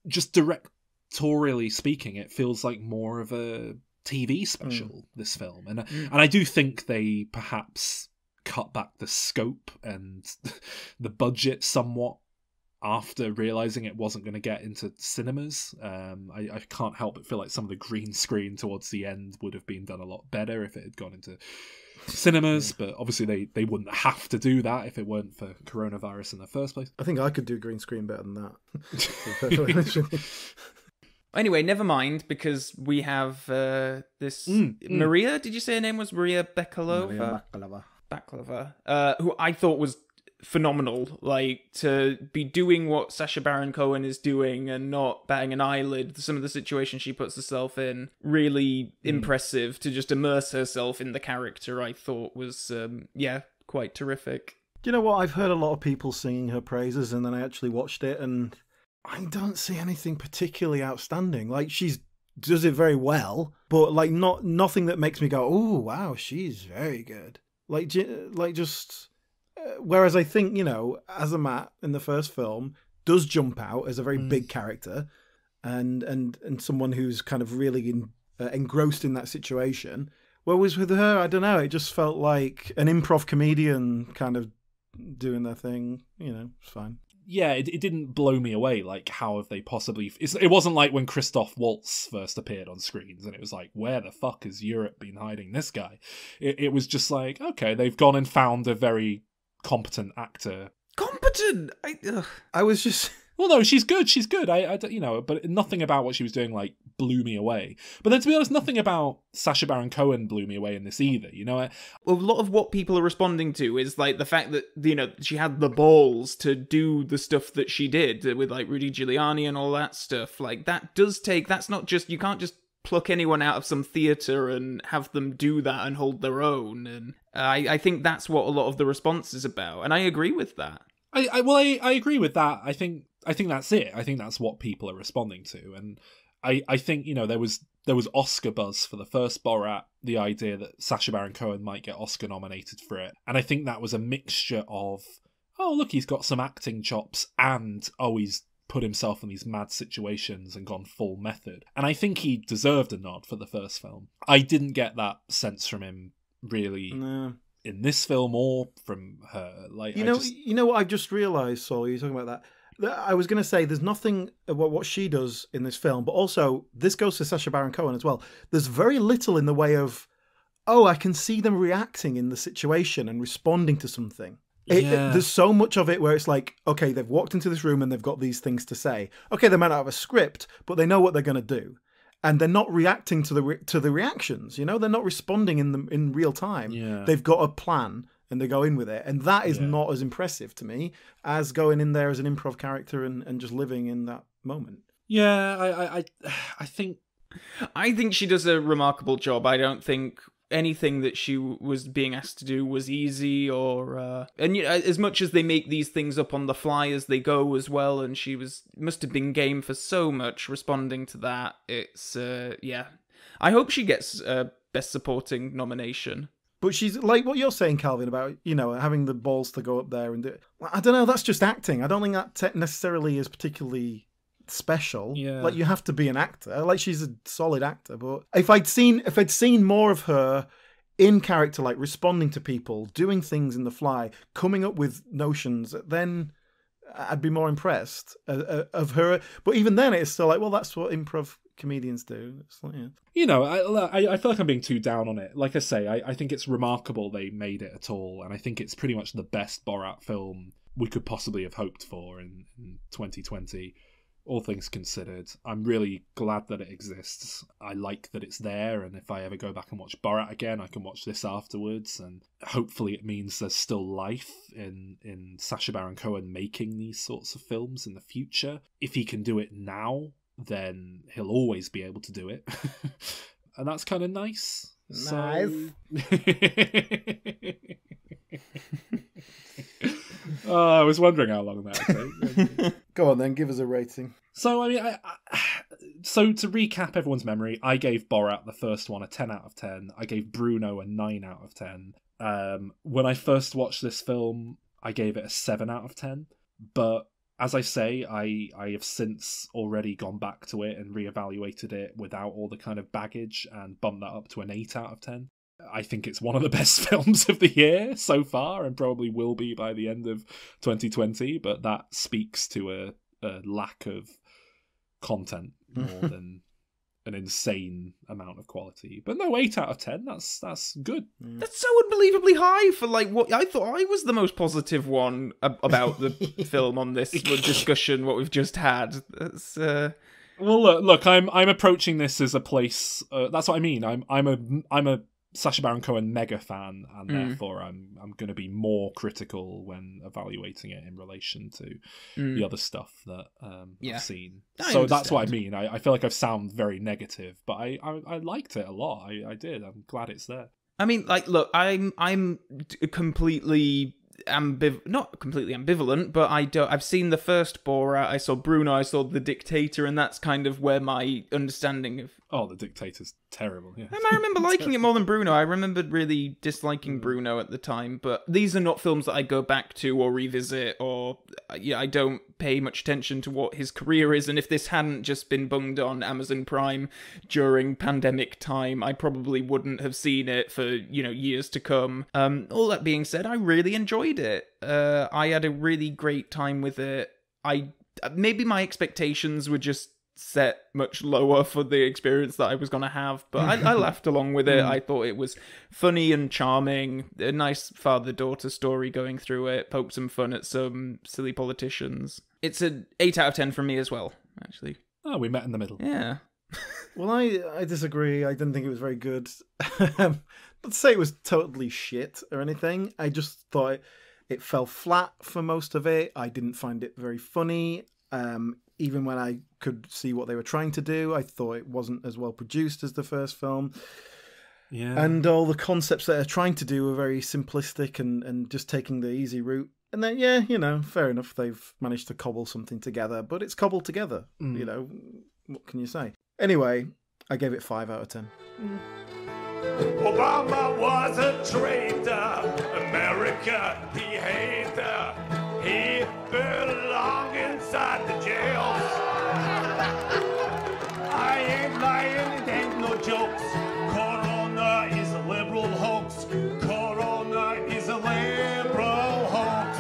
just directorially speaking, it feels like more of a TV special, this film. And I do think they perhaps cut back the scope and the budget somewhat after realising it wasn't going to get into cinemas. I can't help but feel like some of the green screen towards the end would have been done a lot better if it had gone into cinemas, but obviously they wouldn't have to do that if it weren't for coronavirus in the first place. I think I could do green screen better than that. Anyway, never mind, because we have this Maria. Did you say her name was Maria Bakalova? Maria Baklava, who I thought was phenomenal. Like, to be doing what Sacha Baron Cohen is doing and not batting an eyelid. Some of the situations she puts herself in, really impressive. To just immerse herself in the character, I thought was quite terrific. Do you know what? I've heard a lot of people singing her praises, and then I actually watched it, and I don't see anything particularly outstanding. Like, she does it very well, but like nothing that makes me go, "Oh wow, she's very good." Whereas I think, you know, Azamat in the first film does jump out as a very big character, and someone who's kind of really engrossed in that situation. Whereas with her, I don't know, it just felt like an improv comedian kind of doing their thing. You know, it's fine. Yeah, it didn't blow me away. Like, how have they possibly... It wasn't like when Christoph Waltz first appeared on screens, and it was like, where the fuck has Europe been hiding this guy? It was just like, okay, they've gone and found a very competent actor. Competent? I was just... Well, no, she's good. She's good. I you know, but nothing about what she was doing like blew me away. But then, to be honest, nothing about Sacha Baron Cohen blew me away in this either. You know, a lot of what people are responding to is like the fact that, you know, she had the balls to do the stuff that she did with like Rudy Giuliani and all that stuff. Like, that does take. That's not just, you can't just pluck anyone out of some theatre and have them do that and hold their own. And I think that's what a lot of the response is about, and I agree with that. I agree with that. I think that's it. I think that's what people are responding to, and I think, you know, there was Oscar buzz for the first Borat, the idea that Sacha Baron Cohen might get Oscar nominated for it, and I think that was a mixture of, oh look, he's got some acting chops, and oh, he's put himself in these mad situations and gone full method, and I think he deserved a nod for the first film. I didn't get that sense from him really. No. In this film or from her. Like, you know what I just realised, Saul, you're talking about that. I was going to say there's nothing about what she does in this film, but also this goes to Sacha Baron Cohen as well. There's very little in the way of, oh, I can see them reacting in the situation and responding to something. There's so much of it where it's like, okay, they've walked into this room and they've got these things to say. Okay, they might not have a script, but they know what they're going to do. And they're not reacting to the reactions, you know? They're not responding in real time. Yeah. They've got a plan and they go in with it. And that is not as impressive to me as going in there as an improv character and just living in that moment. Yeah, I think she does a remarkable job. I don't think anything that she was being asked to do was easy, or and you know, as much as they make these things up on the fly as they go as well, and she must have been game for so much responding to that. It's I hope she gets Best Supporting nomination. But she's like what you're saying, Calvin, about, you know, having the balls to go up there and do it. I don't know, that's just acting. I don't think that necessarily is particularly special. Yeah. Like, you have to be an actor. Like, she's a solid actor, but if I'd seen more of her in character, like responding to people, doing things in the fly, coming up with notions, then I'd be more impressed of her. But even then, it's still like, well, that's what improv comedians do. It's like, yeah. You know, I feel like I'm being too down on it. Like I say, I think it's remarkable they made it at all, and I think it's pretty much the best Borat film we could possibly have hoped for in 2020. All things considered, I'm really glad that it exists. I like that it's there, and if I ever go back and watch Borat again, I can watch this afterwards, and hopefully it means there's still life in Sacha Baron Cohen making these sorts of films in the future. If he can do it now, then he'll always be able to do it. And that's kind of nice. Nice. I was wondering how long that would take. Go on then, give us a rating. So, I mean, so to recap everyone's memory, I gave Borat, the first one, a 10 out of 10. I gave Bruno a 9 out of 10. When I first watched this film, I gave it a 7 out of 10. But As I say, I have since already gone back to it and reevaluated it without all the kind of baggage and bumped that up to an 8 out of 10. I think it's one of the best films of the year so far, and probably will be by the end of 2020, but that speaks to a lack of content more than an insane amount of quality. But no, 8 out of 10, that's good. That's so unbelievably high for like what I thought I was the most positive one about the film on this discussion, what we've just had. That's Well, look, I'm approaching this as a place. That's what I mean. I'm a Sacha Baron Cohen mega fan, and therefore I'm going to be more critical when evaluating it in relation to the other stuff that I've seen. So that's what I mean. I feel like I've sound very negative, but I liked it a lot. I did. I'm glad it's there. I mean, like, look, I'm completely not completely ambivalent, but I've seen the first Borat, I saw Bruno, I saw The Dictator, and that's kind of where my understanding of... Oh, The Dictator's terrible, yeah. I remember liking it more than Bruno. I remembered really disliking Bruno at the time, but these are not films that I go back to or revisit, or I don't pay much attention to what his career is, and if this hadn't just been bunged on Amazon Prime during pandemic time, I probably wouldn't have seen it for, years to come. All that being said, I really enjoyed it. I had a really great time with it. Maybe my expectations were just set much lower for the experience that I was going to have, but I laughed along with it. I thought it was funny and charming, a nice father-daughter story going through it, poked some fun at some silly politicians. It's an 8 out of 10 from me as well, actually. Oh, we met in the middle. Yeah. Well, I disagree. I didn't think it was very good. Not to say it was totally shit or anything. I just thought it fell flat for most of it. I didn't find it very funny. Even when I could see what they were trying to do, I thought it wasn't as well produced as the first film. Yeah. And all the concepts that they're trying to do are very simplistic and just taking the easy route. And then, fair enough, they've managed to cobble something together, but it's cobbled together. What can you say? Anyway, I gave it 5 out of 10. Obama was a traitor. America, he hated. He belonged inside the jails. I ain't lying, it ain't no jokes. Corona is a liberal hoax. Corona is a liberal hoax.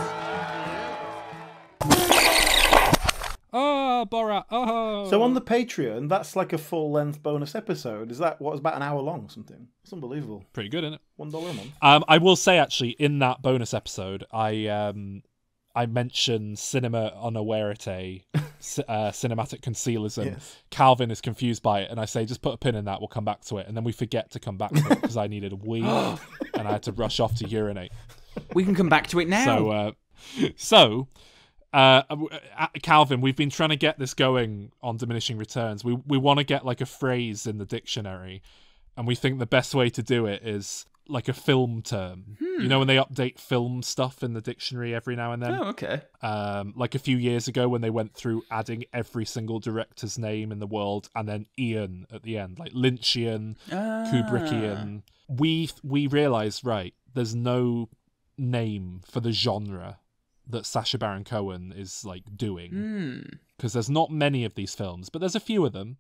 Oh, Borat. Oh. So on the Patreon, that's like a full-length bonus episode. Is that what, about an hour long or something? It's unbelievable. Pretty good, isn't it? $1 a month. I will say, actually, in that bonus episode, I mentioned cinema unawarete, cinematic concealism. Yes. Calvin is confused by it, and I say, just put a pin in that, we'll come back to it. And then we forget to come back to it because I needed a wee, and I had to rush off to urinate. We can come back to it now. Calvin, we've been trying to get this going on Diminishing Returns. We want to get like a phrase in the dictionary, and we think the best way to do it is like a film term. You know when they update film stuff in the dictionary every now and then? Oh, okay. Like a few years ago when they went through adding every single director's name in the world and then Ian at the end, like Lynchian, Kubrickian. We realised, right, there's no name for the genre that Sacha Baron Cohen is like doing. Because there's not many of these films, but there's a few of them.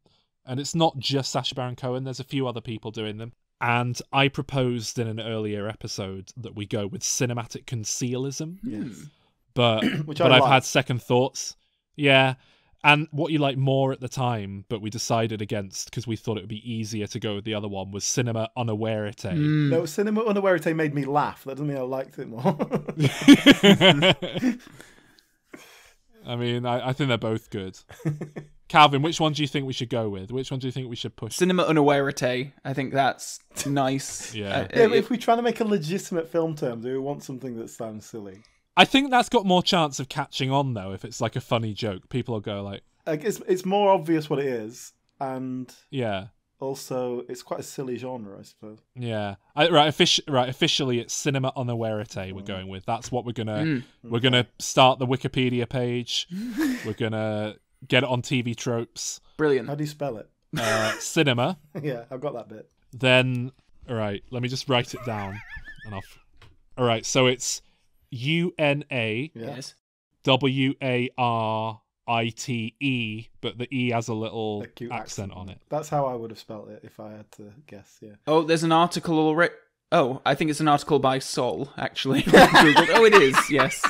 And it's not just Sacha Baron Cohen, there's a few other people doing them. And I proposed in an earlier episode that we go with cinematic concealism. Yes. But I've had second thoughts. Yeah. And what you like more at the time, but we decided against because we thought it would be easier to go with the other one, was cinema unawarete. No, cinema unawarete made me laugh. That doesn't mean I liked it more. I mean, I think they're both good. Calvin, which one do you think we should go with? Which one do you think we should push? Cinema unawarete. I think that's nice. Yeah. But if we're trying to make a legitimate film term, do we want something that sounds silly? I think that's got more chance of catching on, though, if it's like a funny joke. People will go like... It's more obvious what it is, and yeah, also it's quite a silly genre, I suppose. Yeah. Officially, it's cinema unawarete we're going with. That's what we're gonna start the Wikipedia page. We're gonna get it on TV Tropes. Brilliant. How do you spell it? Cinema. Yeah, I've got that bit. Then, all right, let me just write it down. All right, so it's UNA. Yes. Warite, but the E has a little cute accent on it. That's how I would have spelt it if I had to guess, yeah. Oh, there's an article already. Oh, I think it's an article by Sol, actually. Oh, it is, yes.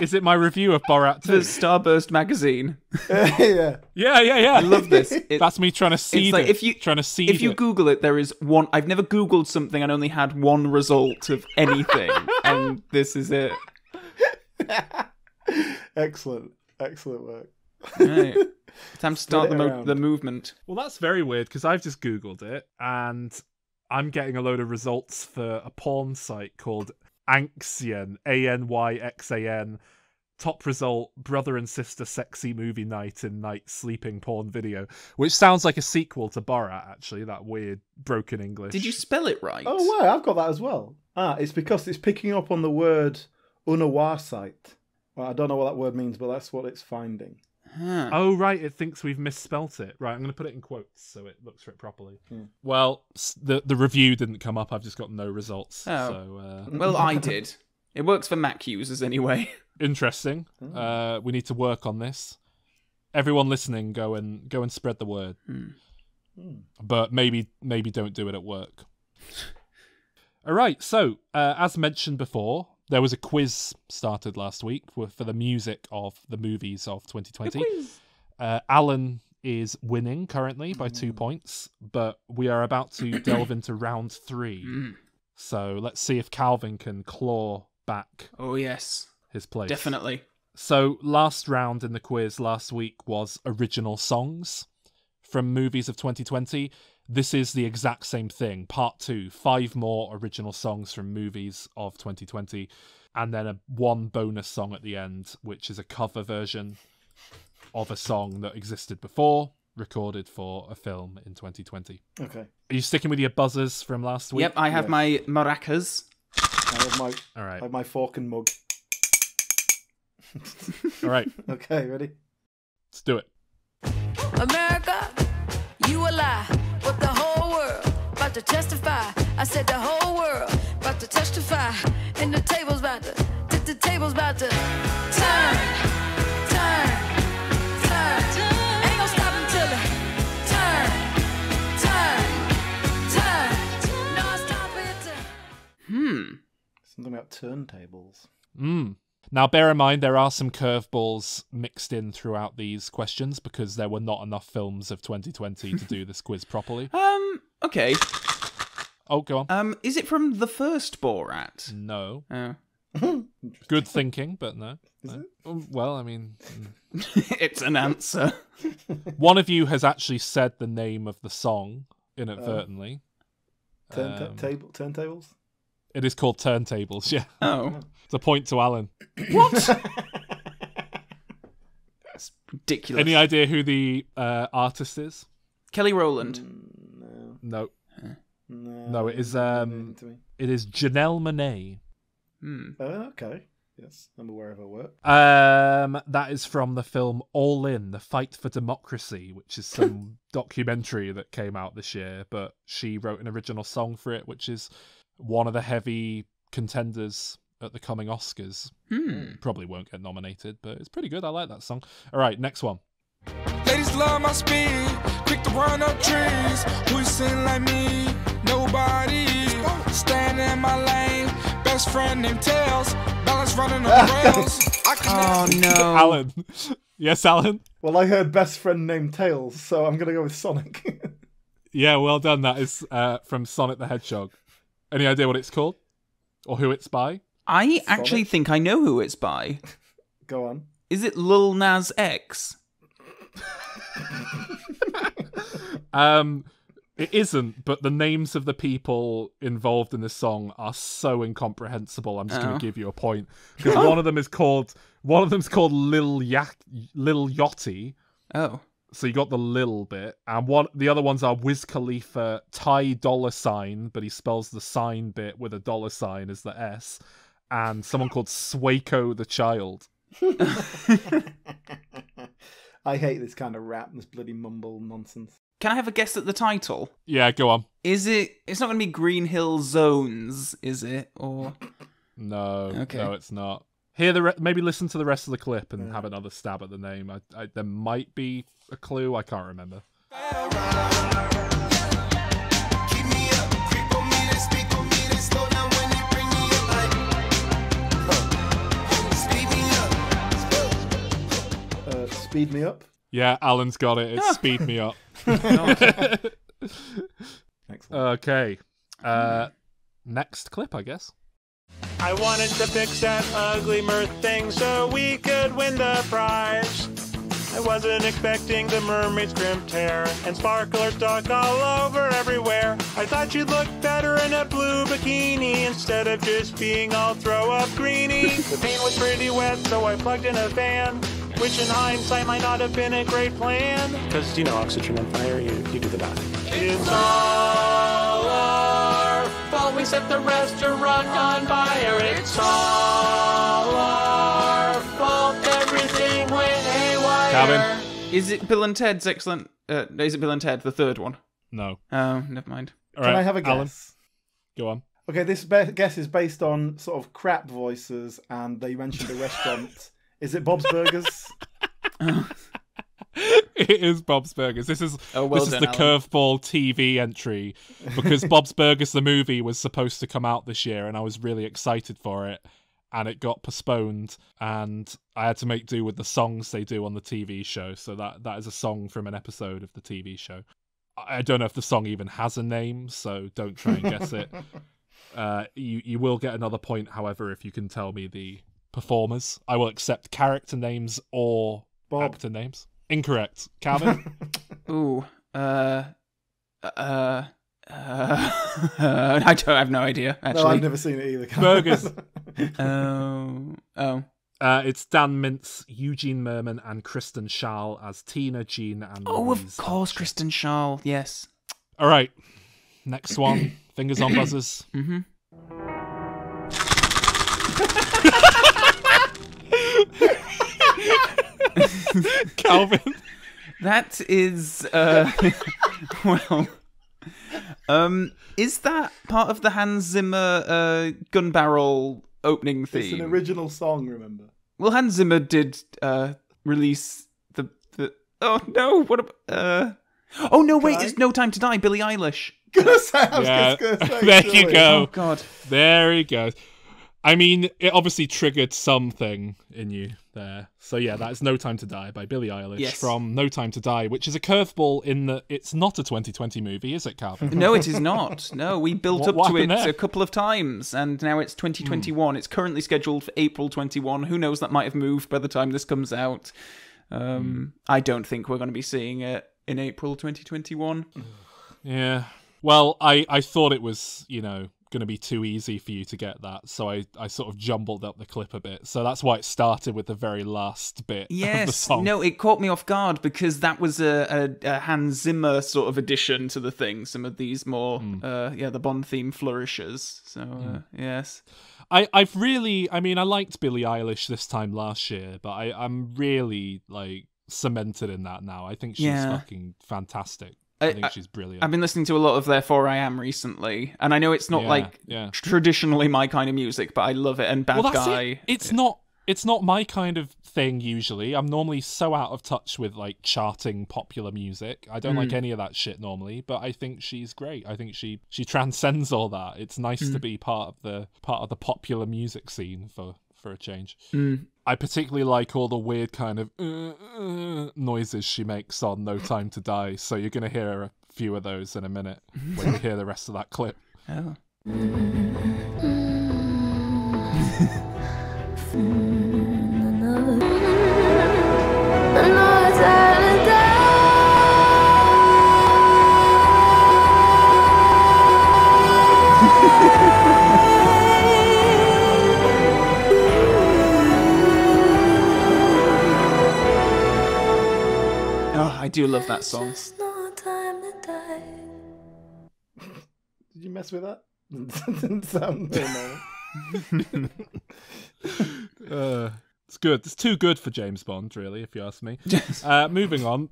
Is it my review of Borat 2? The Starburst magazine. Yeah. Yeah. I love this. That's me trying to seed like it. If you Google it, there is one. I've never Googled something and only had one result of anything, and this is it. Excellent work. Right. Time to start the movement. Well, that's very weird because I've just Googled it and I'm getting a load of results for a porn site called Anxan, Anyxan. Top result, brother and sister sexy movie night in night sleeping porn video, which sounds like a sequel to Borat, actually, that weird broken English. Did you spell it right? Oh, wow, I've got that as well. It's because it's picking up on the word unawasite. Well, I don't know what that word means, but that's what it's finding. Huh. Oh, right, it thinks we've misspelt it. Right, I'm going to put it in quotes so it looks for it properly. Hmm. Well, the review didn't come up. I've just got no results. Oh. So, Well, I did. It works for Mac users anyway. Interesting. We need to work on this. Everyone listening, go and spread the word. But maybe don't do it at work. All right. So, as mentioned before, there was a quiz started last week for the music of the movies of 2020. Alan is winning currently by 2 points, but we are about to delve into round 3. So let's see if Calvin can claw back. Oh, yes. His place. Definitely. So last round in the quiz last week was original songs from movies of 2020. This is the exact same thing. Part 2, 5 more original songs from movies of 2020, and then one bonus song at the end, which is a cover version of a song that existed before, recorded for a film in 2020. Okay. Are you sticking with your buzzers from last week? Yep, I have my maracas. I All right. have my fork and mug. All right. Okay, ready? Let's do it. America, you a lie, but the whole world about to testify. I said the whole world about to testify, and the table's about to turn. Ain't gonna stop until it turn. No, stop it. Something about turntables. Now, bear in mind, there are some curveballs mixed in throughout these questions because there were not enough films of 2020 to do this quiz properly. Okay. Oh, go on. Is it from the first Borat? No. Oh. Good thinking, but no. Is it? Well, I mean... It's an answer. One of you has actually said the name of the song inadvertently. Turntables? It is called Turntables, yeah. Oh. It's a point to Alan. What? That's ridiculous. Any idea who the artist is? Kelly Rowland. No. No. No, it is Janelle Monáe. Okay. Yes, I'm aware of her work. That is from the film All In, The Fight for Democracy, which is some documentary that came out this year, but she wrote an original song for it, which is one of the heavy contenders at the coming Oscars. Probably won't get nominated, but it's pretty good. I like that song. All right, next one. Ladies love my speed, quick to run up trees. Who sing like me? Nobody. Standing in my lane, best friend named Tails. Balance running on rails. Oh no. Alan. Yes, Alan? Well, I heard best friend named Tails, so I'm going to go with Sonic. Yeah, well done. That is from Sonic the Hedgehog. Any idea what it's called? Or who it's by? I actually think I know who it's by. Go on. Is it Lil Nas X? It isn't, but the names of the people involved in this song are so incomprehensible. I'm just going to give you a point because one of them is called Lil Yachty. Oh, so you got the Lil bit, and the other ones are Wiz Khalifa, Ty Dolla $, but he spells the sign bit with a $sign as the S, and someone called Swaco the Child. I hate this kind of rap, this bloody mumble nonsense. can I have a guess at the title? Yeah, go on. Is it? It's not going to be Green Hill Zones, is it? Or No, Okay. no, it's not. Hear maybe listen to the rest of the clip and have another stab at the name. There might be a clue. I can't remember. Speed Me Up. Yeah, Alan's got it. It's Speed Me Up. Excellent. Okay. Next clip, I guess. I wanted to fix that ugly mirth thing so we could win the prize. I wasn't expecting the mermaid's crimped hair and sparkler stuck all over everywhere. I thought you'd look better in a blue bikini instead of just being all throw up greeny. The paint was pretty wet, so I plugged in a fan, which in hindsight might not have been a great plan. Because, oxygen and fire, you do the math. It's all our fault. We set the restaurant on fire. It's all our fault. Everything went haywire. Calvin? Is it Bill and Ted's excellent... is it Bill and Ted, the third one? No. Oh, never mind. All Can right, I have a guess? Alan, go on. Okay, this guess is based on sort of crap voices, and they mentioned a restaurant. Is it Bob's Burgers? It is Bob's Burgers. This is Oh, well this is done, the Alan. curveball TV entry because Bob's Burgers the movie was supposed to come out this year, and I was really excited for it, and it got postponed, and I had to make do with the songs they do on the TV show. So that is a song from an episode of the TV show. I don't know if the song even has a name, so don't try and guess it. You will get another point, however, if you can tell me the performers. I will accept character names or actor names. Incorrect. Calvin? Ooh. I have no idea, actually. No, I've never seen it either. Burgers. Oh. It's Dan Mintz, Eugene Merman, and Kristen Schaal as Tina, Jean, and Oh, Louise. of course, Kristen Schaal. Yes. All right. Next one. Fingers on buzzers. Mm-hmm. Calvin. That is, well, is that part of the Hans Zimmer gun barrel opening theme? It's an original song, remember? Well, Hans Zimmer did release the. Oh no! What? Oh no! Wait, it's No Time to Die. Billie Eilish. Yeah. There you go. Oh god. There he goes. I mean, it obviously triggered something in you there. So yeah, that is No Time to Die by Billie Eilish from No Time to Die, which is a curveball in that it's not a 2020 movie, is it, Calvin? No, it is not. No, we built up What to it happened there? a couple of times, and now it's 2021. It's currently scheduled for April 21. Who knows, that might have moved by the time this comes out. I don't think we're going to be seeing it in April 2021. Yeah. Well, I thought it was, going to be too easy for you to get that, so I sort of jumbled up the clip a bit. So that's why it started with the very last bit of the Yes, song. no, it caught me off guard because that was a Hans Zimmer sort of addition to the thing. Some of these more, the Bond theme flourishes. So, yes. I liked Billie Eilish this time last year, but I'm really, cemented in that now. I think she's fucking fantastic. I think she's brilliant. I've been listening to a lot of Therefore I Am recently, and I know it's not traditionally my kind of music, but I love it. And Bad Guy. It's not my kind of thing usually. I'm normally so out of touch with charting popular music. I don't like any of that shit normally, but I think she's great. I think she transcends all that. It's nice to be part of the popular music scene for a change. I particularly like all the weird kind of noises she makes on No Time to Die, so you're going to hear a few of those in a minute when you hear the rest of that clip. Oh. I do love that song. Did you mess with that? Didn't sound normal. It's good. It's too good for James Bond, really, if you ask me. Moving on.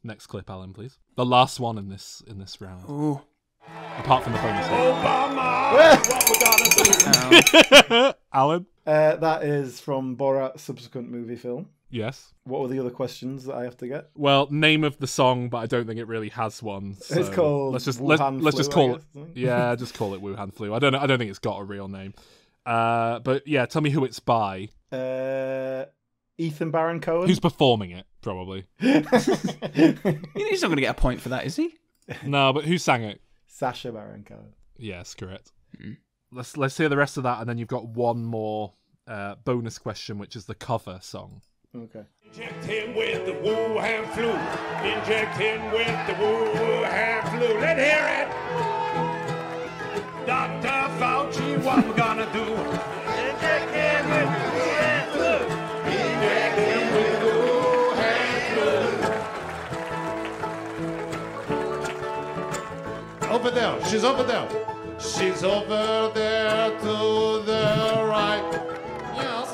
Next clip, Alan, please. The last one in this round. Ooh. Apart from the bonus. Obama! Alan? That is from Borat Subsequent Movie-Film. Yes. What were the other questions that I have to get? Well, name of the song, but I don't think it really has one. So it's called let's just Wuhan call Flu, it. Yeah, just call it Wuhan Flu. I don't think it's got a real name. But yeah, tell me who it's by. Ethan Baron Cohen. Who's performing it? Probably. He's not going to get a point for that, is he? No, but who sang it? Sacha Baron Cohen. Yes, correct. Let's hear the rest of that, and then you've got one more bonus question, which is the cover song. Okay. Inject him with the Wuhan flu. Inject him with the Wuhan flu. Let's hear it. Dr. Fauci, what we gonna do? Inject him with the Wuhan flu. Inject him with the Wuhan flu. Over there. She's over there. She's over there to the right. Yes.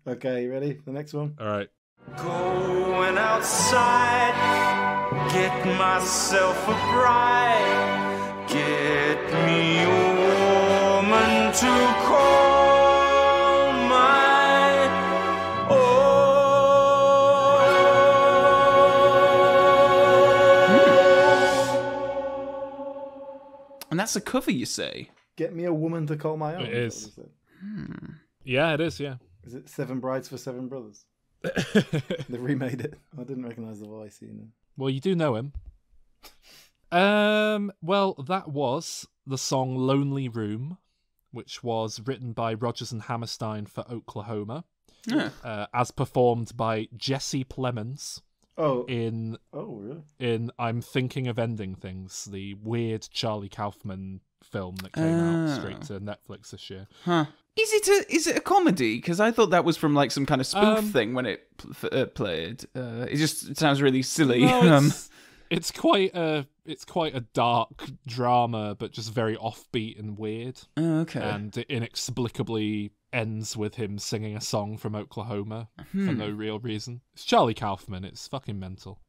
Okay, you ready? The next one? All right. Going outside, get myself a bride, get me a woman to call my Oh. And that's a cover, you say? Get me a woman to call my own. It is. Yeah, it is, yeah. Is it Seven Brides for Seven Brothers? They remade it. I didn't recognise the voice, you know. Well, you do know him. Well, that was the song Lonely Room, which was written by Rodgers and Hammerstein for Oklahoma, as performed by Jesse Plemons in I'm Thinking of Ending Things, the weird Charlie Kaufman film that came out straight to Netflix this year. Huh. Is it a comedy? Because I thought that was from like some kind of spoof thing when it played. It sounds really silly. No, it's quite a dark drama, but just very offbeat and weird. Oh, okay. And it inexplicably ends with him singing a song from Oklahoma for no real reason. It's Charlie Kaufman. It's fucking mental.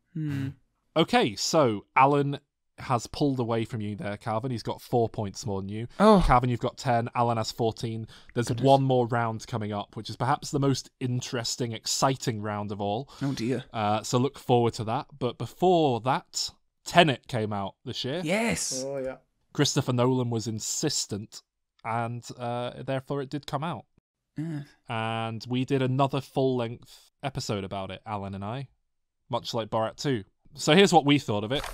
Okay, so Alan has pulled away from you there, Calvin. He's got 4 points more than you. Calvin, you've got 10. Alan has 14. There's one more round coming up, which is perhaps the most interesting, exciting round of all. Oh, dear. So look forward to that. But before that, Tenet came out this year. Yes. Oh, yeah. Christopher Nolan was insistent, and therefore it did come out. And we did another full-length episode about it, Alan and I, much like Borat 2. So here's what we thought of it.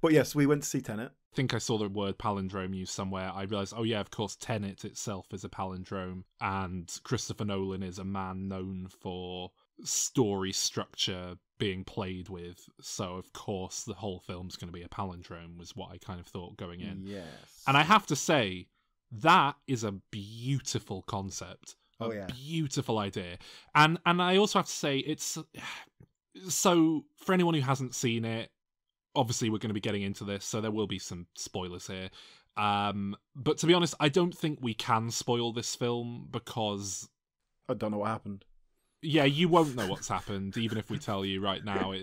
But yes, we went to see Tenet. I think I saw the word palindrome used somewhere. I realised, oh yeah, of course, Tenet itself is a palindrome, and Christopher Nolan is a man known for story structure being played with, so of course the whole film's going to be a palindrome, was what I kind of thought going in. Yes. And I have to say, that is a beautiful concept. Oh, yeah. Beautiful idea. And I also have to say, it's... So, for anyone who hasn't seen it, obviously we're going to be getting into this, so there will be some spoilers here. But to be honest, I don't think we can spoil this film, because... I don't know what happened. Yeah, you won't know what's happened, even if we tell you right now.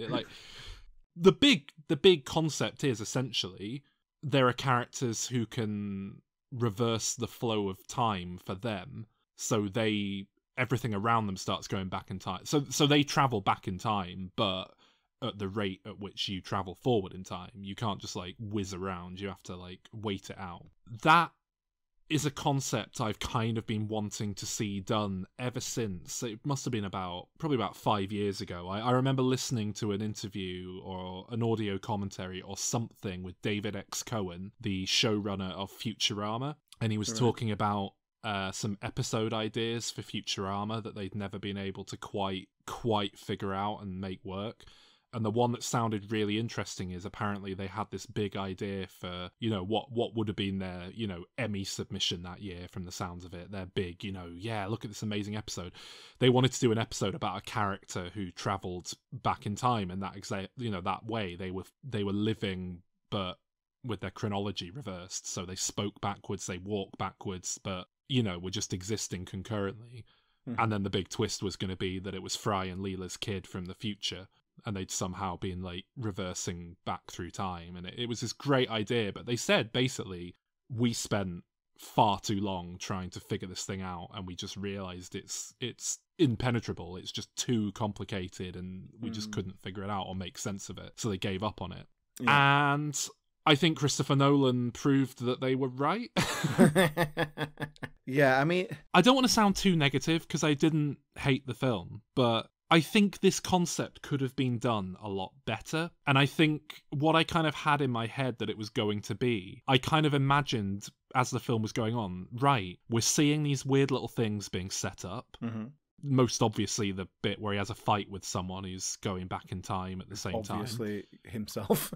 The big concept is, essentially, there are characters who can reverse the flow of time for them, so everything around them starts going back in time. So they travel back in time, but at the rate at which you travel forward in time. You can't just whiz around. You have to wait it out. That is a concept I've kind of been wanting to see done ever since. It must have been probably about 5 years ago. I remember listening to an interview or an audio commentary or something with David X. Cohen, the showrunner of Futurama, and he was talking about some episode ideas for Futurama that they'd never been able to quite figure out and make work. And the one that sounded really interesting is apparently they had this big idea for, what would have been their, Emmy submission that year from the sounds of it. Their big, look at this amazing episode. They wanted to do an episode about a character who travelled back in time, and that way they were living, but with their chronology reversed. So they spoke backwards, they walked backwards, but, were just existing concurrently. And then the big twist was going to be that it was Fry and Leela's kid from the future, and they'd somehow been like reversing back through time. And it was this great idea, but they said basically, we spent far too long trying to figure this thing out, and we just realized it's impenetrable. It's just too complicated, and we just couldn't figure it out or make sense of it. So they gave up on it. Yeah. And I think Christopher Nolan proved that they were right. Yeah, I mean, I don't want to sound too negative because I didn't hate the film, but I think this concept could have been done a lot better. And I think what I kind of had in my head that it was going to be, I kind of imagined as the film was going on, right, we're seeing these weird little things being set up. Most obviously the bit where he has a fight with someone who's going back in time at the same time. Obviously himself.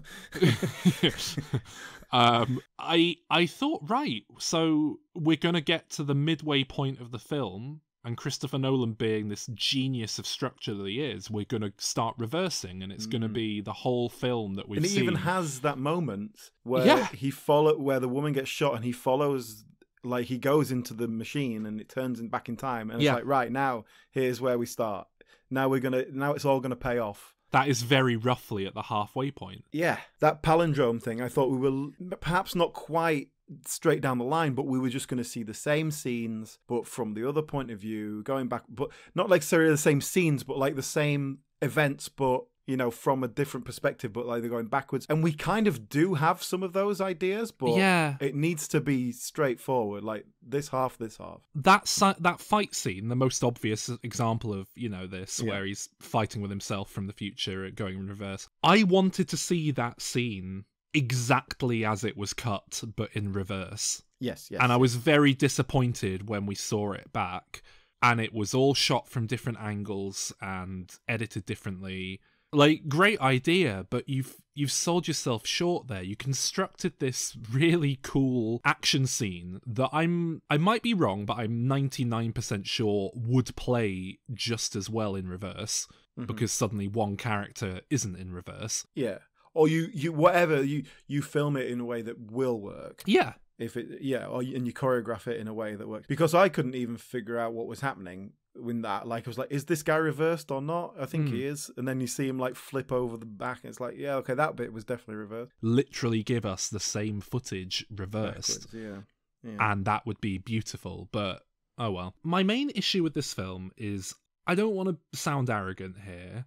I thought, right, so we're going to get to the midway point of the film, and Christopher Nolan being this genius of structure that he is, we're going to start reversing, and it's going to be the whole film that we've seen. And he even has that moment where where the woman gets shot, and he follows, like, he goes into the machine and it turns back in time, and it's like, right, now here's where we start. Now it's all gonna pay off. That is very roughly at the halfway point. Yeah, that palindrome thing, I thought we were perhaps not quite straight down the line, but we were just going to see the same scenes, but from the other point of view, going back, but not like necessarily the same scenes, but like the same events, but you know, from a different perspective, but like they're going backwards. And we kind of do have some of those ideas, but it needs to be straightforward, like this half. That fight scene, the most obvious example of, you know, this, where he's fighting with himself from the future, going in reverse. I wanted to see that scene exactly as it was cut, but in reverse. Yes. And I was very disappointed when we saw it back, and it was all shot from different angles and edited differently. Like, great idea, but you've sold yourself short there. You constructed this really cool action scene that I might be wrong, but I'm 99% sure would play just as well in reverse, because suddenly one character isn't in reverse. Yeah. Or you film it in a way that will work. Yeah. And you choreograph it in a way that works. Because I couldn't even figure out what was happening when that, like, I was like, is this guy reversed or not? I think he is. And then you see him like flip over the back, and it's like, yeah, okay, that bit was definitely reversed. Literally give us the same footage reversed. Backwards, yeah. And that would be beautiful, but oh well. My main issue with this film is, I don't want to sound arrogant here,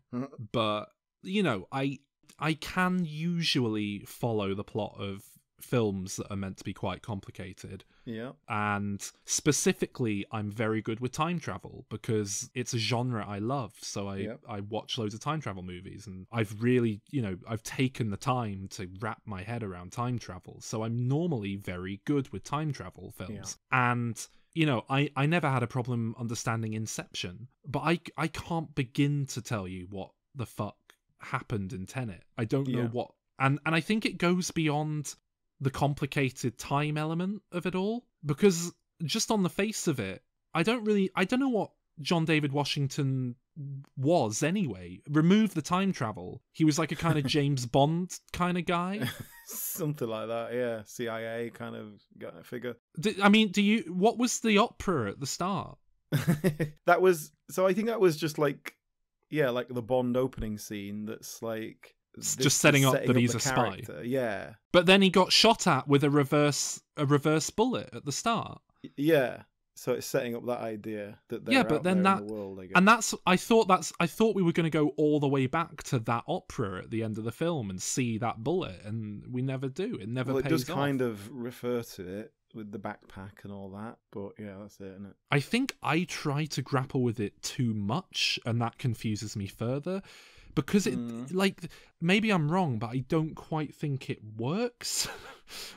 but, you know, I can usually follow the plot of films that are meant to be quite complicated. Yeah. And specifically, I'm very good with time travel because it's a genre I love. So I watch loads of time travel movies, and I've really, you know, I've taken the time to wrap my head around time travel. So I'm normally very good with time travel films. Yeah. And, you know, I never had a problem understanding Inception, but I can't begin to tell you what the fuck happened in Tenet. I don't know what, and I think it goes beyond the complicated time element of it all, because just on the face of it, I don't know what John David Washington was anyway. Remove the time travel, he was like a kind of James Bond kind of guy. Something like that, yeah. CIA kind of figure. What was the opera at the start? I think that was just like, like the Bond opening scene that's like, just setting up that he's a spy. Yeah. But then he got shot at with a reverse bullet at the start. Yeah. So it's setting up that idea that they're out there in the world, I guess. And I thought we were going to go all the way back to that opera at the end of the film and see that bullet, and we never do. It never pays off. It does kind of refer to it with the backpack and all that, but yeah, that's it, isn't it? I think I try to grapple with it too much, and that confuses me further. Because maybe I'm wrong, but I don't quite think it works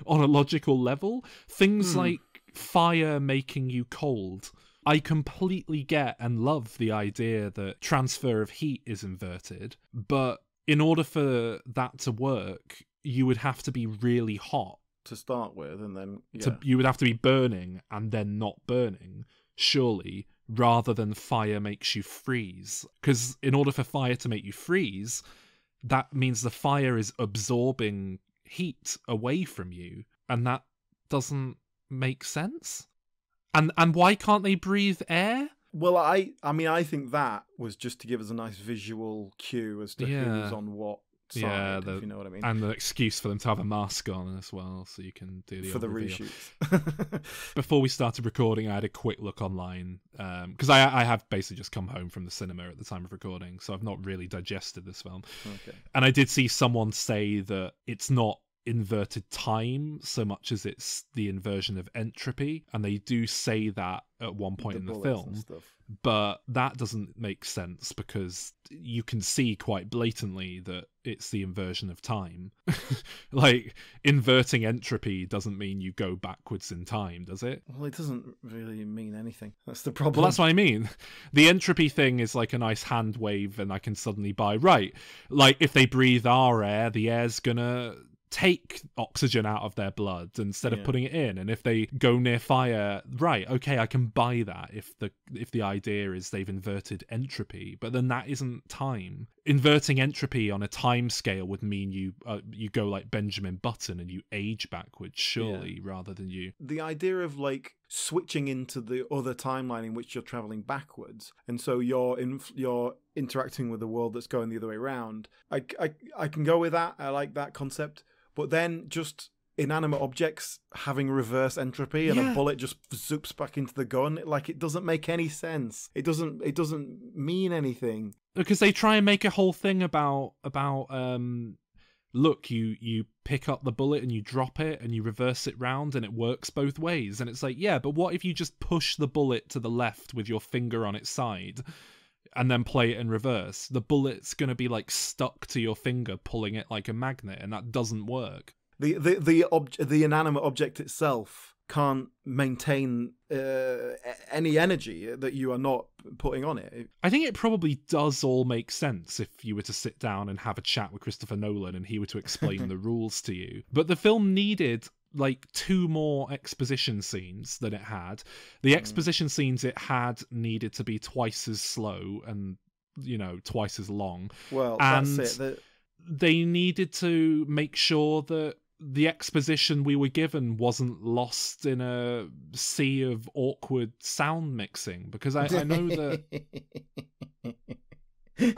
on a logical level. Things like fire making you cold, I completely get and love the idea that transfer of heat is inverted. But in order for that to work, you would have to be really hot to start with, and then you would have to be burning and then not burning, surely, rather than fire makes you freeze. Because in order for fire to make you freeze, that means the fire is absorbing heat away from you, and that doesn't make sense. And why can't they breathe air? Well, I mean, I think that was just to give us a nice visual cue as to who's on what side, if you know what I mean. And the excuse for them to have a mask on as well, so you can do the reveal. Reshoots. Before we started recording, I had a quick look online, because I have basically just come home from the cinema at the time of recording, so I've not really digested this film. Okay. And I did see someone say that it's not inverted time so much as it's the inversion of entropy, and they do say that at one point in the film, but that doesn't make sense because you can see quite blatantly that it's the inversion of time. Like, inverting entropy doesn't mean you go backwards in time, does it? Well, it doesn't really mean anything. That's the problem. Well, that's what I mean. The entropy thing is like a nice hand wave, and I can suddenly buy, right, like if they breathe our air, the air's gonna take oxygen out of their blood instead of putting it in, and if they go near fire, right, okay, I can buy that if the idea is they've inverted entropy, but then that isn't time. Inverting entropy on a time scale would mean you go like Benjamin Button and you age backwards, surely, rather than you. The idea of like switching into the other timeline in which you're traveling backwards, and so you're interacting with a world that's going the other way around. I can go with that. I like that concept. But then just inanimate objects having reverse entropy and a bullet just zoops back into the gun, like, it doesn't make any sense. It doesn't mean anything. Because they try and make a whole thing about look, you pick up the bullet and you drop it and you reverse it round and it works both ways. And it's like, yeah, but what if you just push the bullet to the left with your finger on its side and then play it in reverse? The bullet's going to be like stuck to your finger, pulling it like a magnet, and that doesn't work. The inanimate object itself can't maintain any energy that you are not putting on it. I think it probably does all make sense if you were to sit down and have a chat with Christopher Nolan and he were to explain the rules to you. But the film needed like 2 more exposition scenes than it had. The exposition scenes it had needed to be twice as slow and, you know, twice as long. Well, and that's it. They needed to make sure that the exposition we were given wasn't lost in a sea of awkward sound mixing, because I know that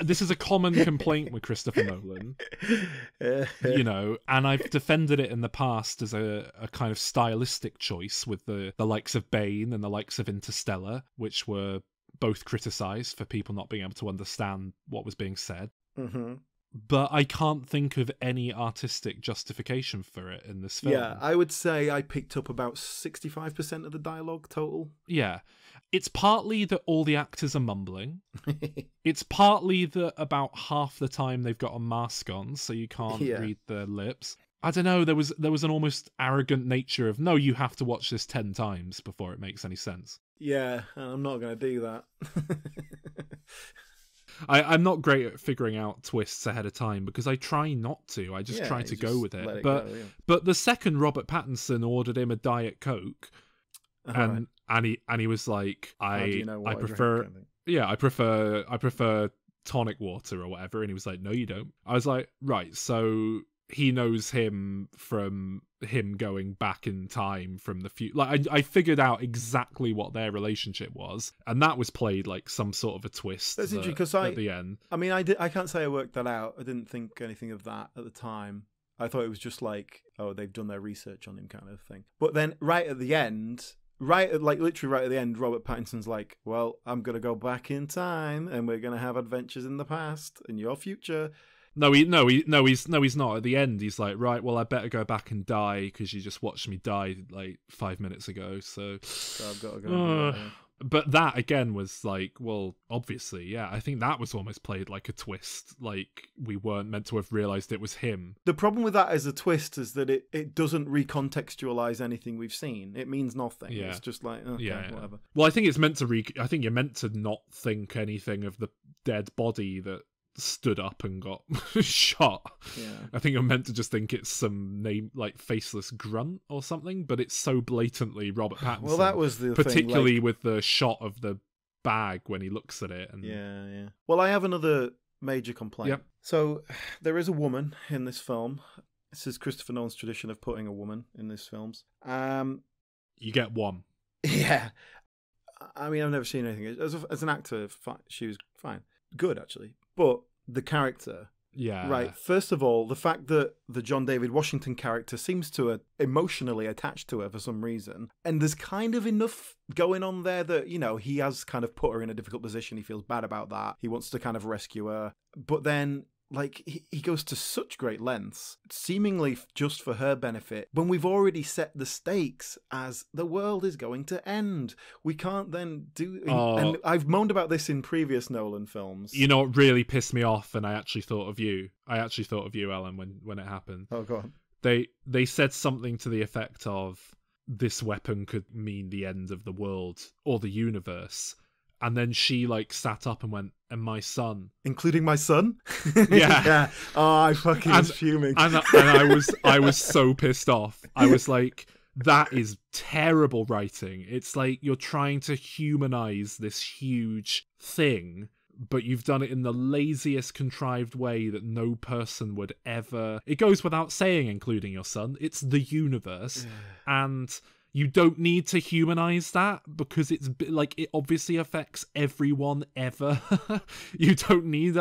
this is a common complaint with Christopher Nolan, you know, and I've defended it in the past as a kind of stylistic choice with the likes of Bane and the likes of Interstellar, which were both criticised for people not being able to understand what was being said. Mm-hmm. But I can't think of any artistic justification for it in this film. Yeah, I would say I picked up about 65% of the dialogue total. Yeah. It's partly that all the actors are mumbling. It's partly that about half the time they've got a mask on, so you can't read their lips. I don't know, there was an almost arrogant nature of, no, you have to watch this 10 times before it makes any sense. Yeah, I'm not going to do that. I'm not great at figuring out twists ahead of time because I try not to. I just try to go with it. But the second Robert Pattinson ordered him a Diet Coke, and he was like, I prefer tonic water or whatever, and he was like, no, you don't. I was like, right, so he knows him from him going back in time from the future. Like, I figured out exactly what their relationship was, and that was played like some sort of a twist. That's interesting because at the end. I mean, I can't say I worked that out. I didn't think anything of that at the time. I thought it was just like, oh, they've done their research on him kind of thing. But then right at the end, literally right at the end, Robert Pattinson's like, well, I'm going to go back in time and we're going to have adventures in the past and your future. No, he's not. At the end, he's like, right, well, I better go back and die because you just watched me die like 5 minutes ago. So I've got to go. But that again was like, well, obviously, yeah. I think that was almost played like a twist. Like we weren't meant to have realized it was him. The problem with that as a twist is that it doesn't recontextualize anything we've seen. It means nothing. Yeah. It's just like, okay, whatever. Well, I think it's meant to I think you're meant to not think anything of the dead body that stood up and got shot. Yeah. I think you're meant to just think it's some name like faceless grunt or something, but it's so blatantly Robert Pattinson. Well, that was the particularly thing, with the shot of the bag when he looks at it. And yeah. Well, I have another major complaint. Yep. So there is a woman in this film. This is Christopher Nolan's tradition of putting a woman in his films. You get one. Yeah. I mean, I've never seen anything. As an actor, she was fine. Good, actually. But the character... Yeah. Right. First of all, the fact that the John David Washington character seems to emotionally attached to her for some reason. And there's kind of enough going on there that, you know, he has kind of put her in a difficult position. He feels bad about that. He wants to kind of rescue her. But then... like, he goes to such great lengths, seemingly just for her benefit, when we've already set the stakes as the world is going to end. We can't then do... And I've moaned about this in previous Nolan films. You know what really pissed me off, and I actually thought of you, Alan, when it happened. Oh, go on. They said something to the effect of, this weapon could mean the end of the world or the universe. And then she, like, sat up and went, and my son. Including my son? Yeah. Yeah. Oh, I fucking was fuming. And I was so pissed off. I was like, that is terrible writing. It's like you're trying to humanize this huge thing, but you've done it in the laziest contrived way that no person would ever... It goes without saying, including your son. It's the universe. And... you don't need to humanize that because it's like it obviously affects everyone ever. You don't need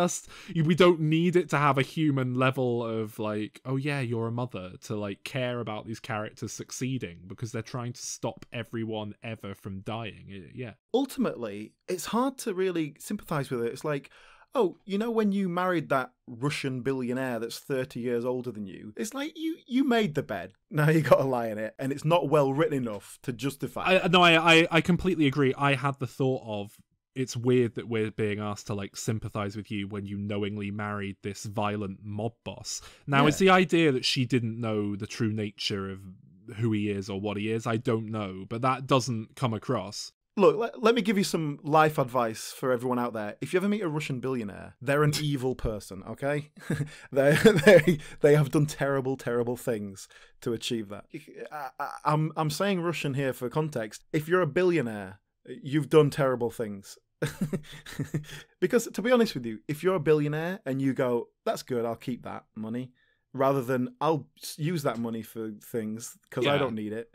we don't need it to have a human level of like, oh yeah, you're a mother, to like care about these characters succeeding because they're trying to stop everyone ever from dying. Yeah. Ultimately, it's hard to really sympathize with it. It's like, oh, you know when you married that Russian billionaire that's 30 years older than you? It's like you made the bed. Now you got to lie in it, and it's not well written enough to justify it. I completely agree. I had the thought of, it's weird that we're being asked to like sympathize with you when you knowingly married this violent mob boss. Now, is the idea that she didn't know the true nature of who he is or what he is? I don't know, but that doesn't come across. Look, let me give you some life advice for everyone out there. If you ever meet a Russian billionaire, they're an evil person, okay? They have done terrible, terrible things to achieve that. I'm saying Russian here for context. If you're a billionaire, you've done terrible things. Because, to be honest with you, if you're a billionaire and you go, that's good, I'll keep that money, rather than I'll use that money for things because I don't need it.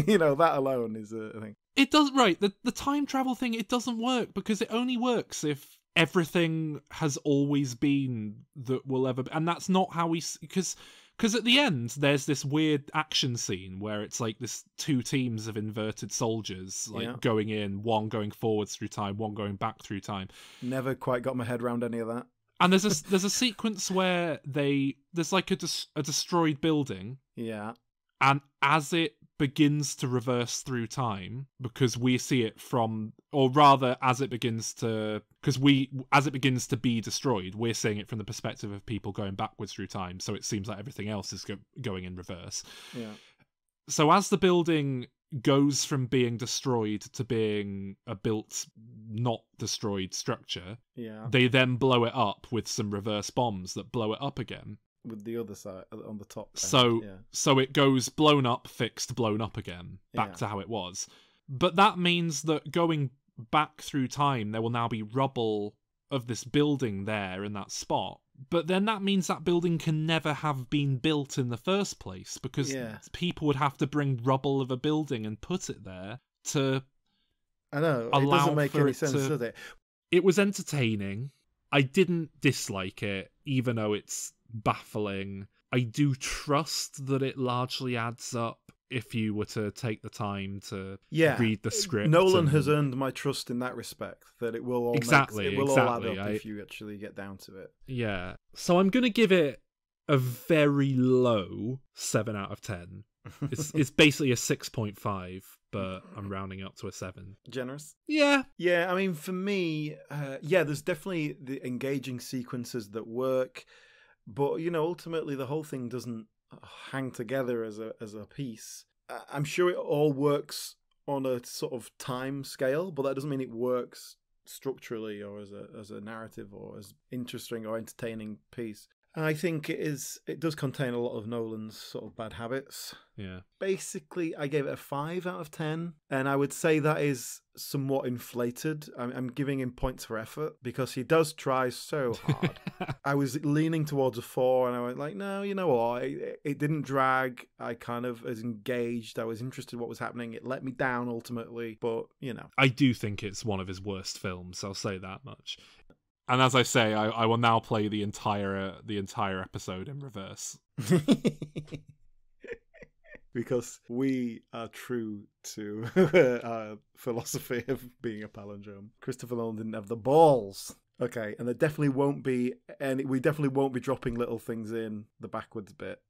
You know, that alone is a thing. It does, right. The time travel thing, it doesn't work because it only works if everything has always been that will ever be. And that's not how we... Because at the end, there's this weird action scene where it's like this two teams of inverted soldiers going in, one going forwards through time, one going back through time. Never quite got my head around any of that. And there's a sequence where there's like a destroyed building. Yeah. And as it begins to reverse through time, because we see it from, or rather as it begins to be destroyed, we're seeing it from the perspective of people going backwards through time, so it seems like everything else is going in reverse. Yeah. So as the building goes from being destroyed to being a built, not destroyed structure, they then blow it up with some reverse bombs that blow it up again. With the other side on the top. So it goes blown up, fixed, blown up again, back to how it was. But that means that going back through time, there will now be rubble of this building there in that spot. But then that means that building can never have been built in the first place because people would have to bring rubble of a building and put it there to... I know, it doesn't make any sense, does it? It was entertaining. I didn't dislike it, even though it's baffling. I do trust that it largely adds up if you were to take the time to read the script. Nolan has earned my trust in that respect, that it will all all add up if you actually get down to it. Yeah. So I'm going to give it a very low 7 out of 10. It's basically a 6.5, but I'm rounding up to a 7. Generous? Yeah. Yeah, I mean, for me, there's definitely the engaging sequences that work, but, you know, ultimately the whole thing doesn't hang together as a piece. I'm sure it all works on a sort of time scale, but that doesn't mean it works structurally or as a narrative or as interesting or entertaining piece. I think it does contain a lot of Nolan's sort of bad habits. Yeah. Basically, I gave it a 5 out of 10, and I would say that is somewhat inflated. I'm giving him points for effort because he does try so hard. I was leaning towards a 4, and I went like, no, you know what? It didn't drag. I kind of was engaged. I was interested in what was happening. It let me down ultimately, but you know. I do think it's one of his worst films. I'll say that much. And as I say, I will now play the entire episode in reverse. Because we are true to our philosophy of being a palindrome. Christopher Nolan didn't have the balls. Okay, and there definitely won't be we definitely won't be dropping little things in the backwards bit.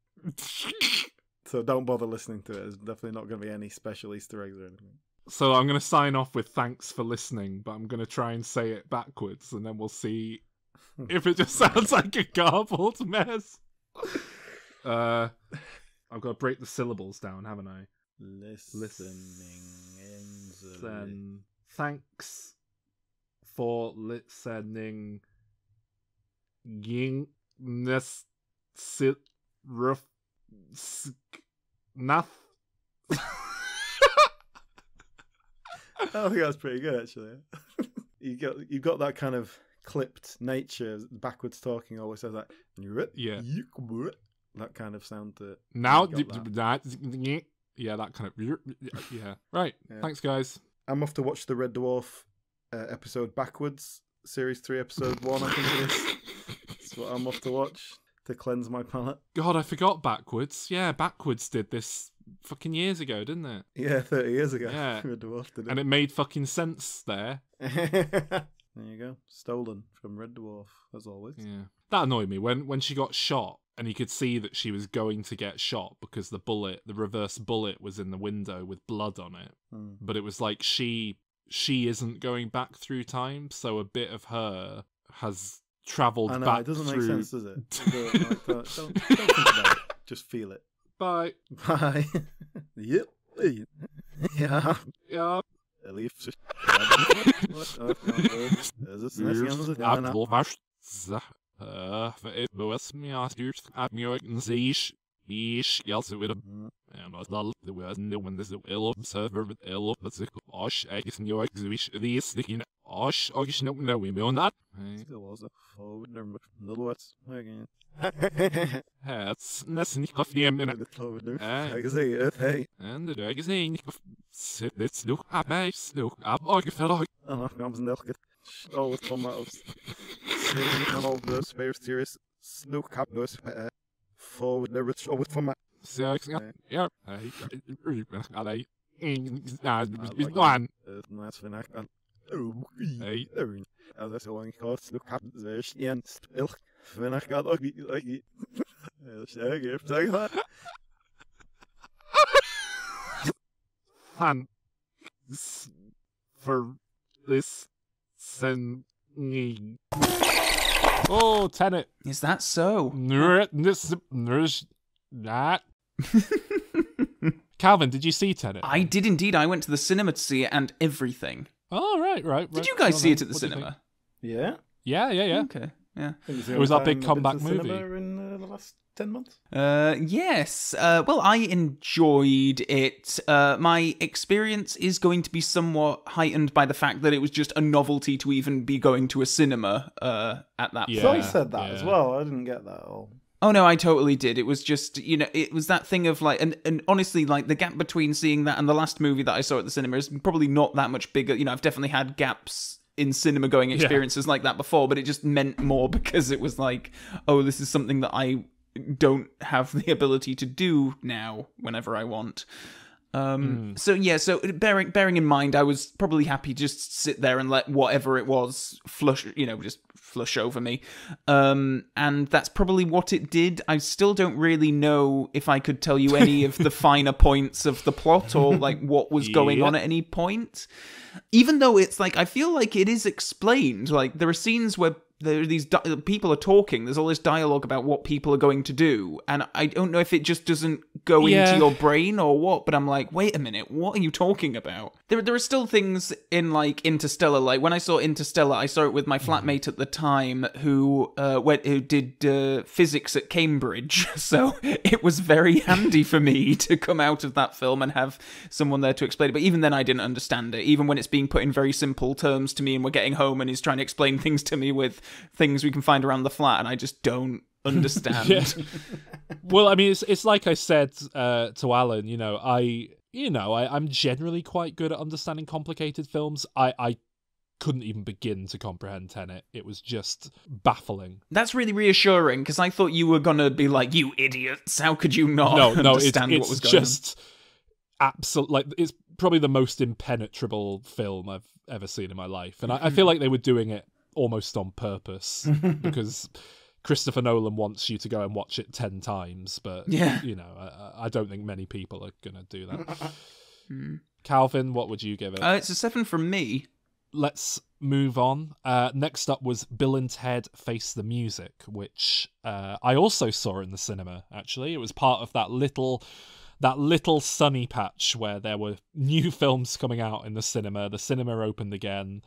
So don't bother listening to it. There's definitely not going to be any special Easter eggs or anything. So I'm going to sign off with thanks for listening, but I'm going to try and say it backwards, and then we'll see if it just sounds like a garbled mess. I've got to break the syllables down, haven't I? Listening. Thanks for listening. I think that's pretty good, actually. You got that kind of clipped nature. Backwards talking always says that. Yeah. That kind of sound to it. Now, yeah, that kind of yeah. Right. Yeah. Thanks, guys. I'm off to watch the Red Dwarf episode backwards, series 3, episode 1. I think it is. That's what I'm off to watch to cleanse my palate. God, I forgot Backwards. Yeah, Backwards did this fucking years ago, didn't it? Yeah, 30 years ago. Yeah. Red Dwarf did it. And it made fucking sense there. There you go. Stolen from Red Dwarf, as always. Yeah. That annoyed me when she got shot and you could see that she was going to get shot because the reverse bullet was in the window with blood on it. But it was like she isn't going back through time, so a bit of her has travelled back through. It doesn't make sense, does it? Don't think about it. Just feel it. Bye. Bye. Yep. Yeah. Ja. Was mir stürzt ab mir sich ich also wieder and was all the was no one this will server with elo but osh I guess new exhibition this thing osh I guess no we know that still was a forward number little what's again hats nästan coffee a minute I can say it hey and the magazine let's look up och gefällt och comes nelket oh it's from mouse all the space series snook up those forward never show it from my yeah I one that's when I can hey as I saw in course look up the and still when I got like fun for this sending. Oh, Tenet. Is that so? That. Calvin, did you see Tenet? I did indeed. I went to the cinema to see it and everything. Oh, right. Did you guys see it at the cinema? Yeah. Yeah. Okay, yeah. It was our big comeback movie. In the last 10 months? Yes. Well, I enjoyed it. My experience is going to be somewhat heightened by the fact that it was just a novelty to even be going to a cinema at that point. So I said that as well. I didn't get that at all. Oh, no, I totally did. It was just, it was that thing of like, and honestly, like the gap between seeing that and the last movie that I saw at the cinema is probably not that much bigger. I've definitely had gaps in cinema going experiences like that before, but it just meant more because it was like, oh, this is something that I don't have the ability to do now whenever I want. So bearing in mind, I was probably happy to just sit there and let whatever it was just flush over me. And that's probably what it did. I still don't really know if I could tell you any of the finer points of the plot or like what was going on at any point. Even though it's like, I feel like it is explained. Like there are scenes where these people are talking. There's all this dialogue about what people are going to do, and I don't know if it just doesn't go into your brain or what, but I'm like, wait a minute, what are you talking about? There are still things in, like, Interstellar. Like, when I saw Interstellar, I saw it with my flatmate at the time who did physics at Cambridge, so it was very handy for me to come out of that film and have someone there to explain it. But even then, I didn't understand it, even when it's being put in very simple terms to me and we're getting home and he's trying to explain things to me with things we can find around the flat, and I just don't understand. Well, I mean, it's like I said to Alan, I'm generally quite good at understanding complicated films. I couldn't even begin to comprehend Tenet. It was just baffling. That's really reassuring, because I thought you were going to be like, you idiots, how could you not understand what was going on? It's just absolute, like, it's probably the most impenetrable film I've ever seen in my life. And I feel like they were doing it almost on purpose, because Christopher Nolan wants you to go and watch it 10 times, but, I don't think many people are going to do that. Calvin, what would you give it? It's a 7 from me. Let's move on. Next up was Bill and Ted Face the Music, which I also saw in the cinema, actually. It was part of that little sunny patch where there were new films coming out in the cinema. The cinema opened again,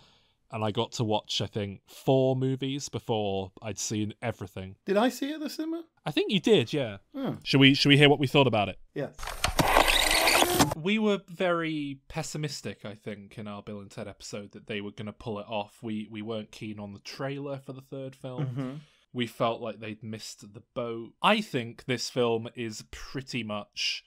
and I got to watch, I think, 4 movies before I'd seen everything. Did I see it at the cinema? I think you did, yeah. Oh. Should we hear what we thought about it? Yes. We were very pessimistic, I think, in our Bill and Ted episode that they were going to pull it off. We weren't keen on the trailer for the third film. Mm-hmm. We felt like they'd missed the boat. I think this film is pretty much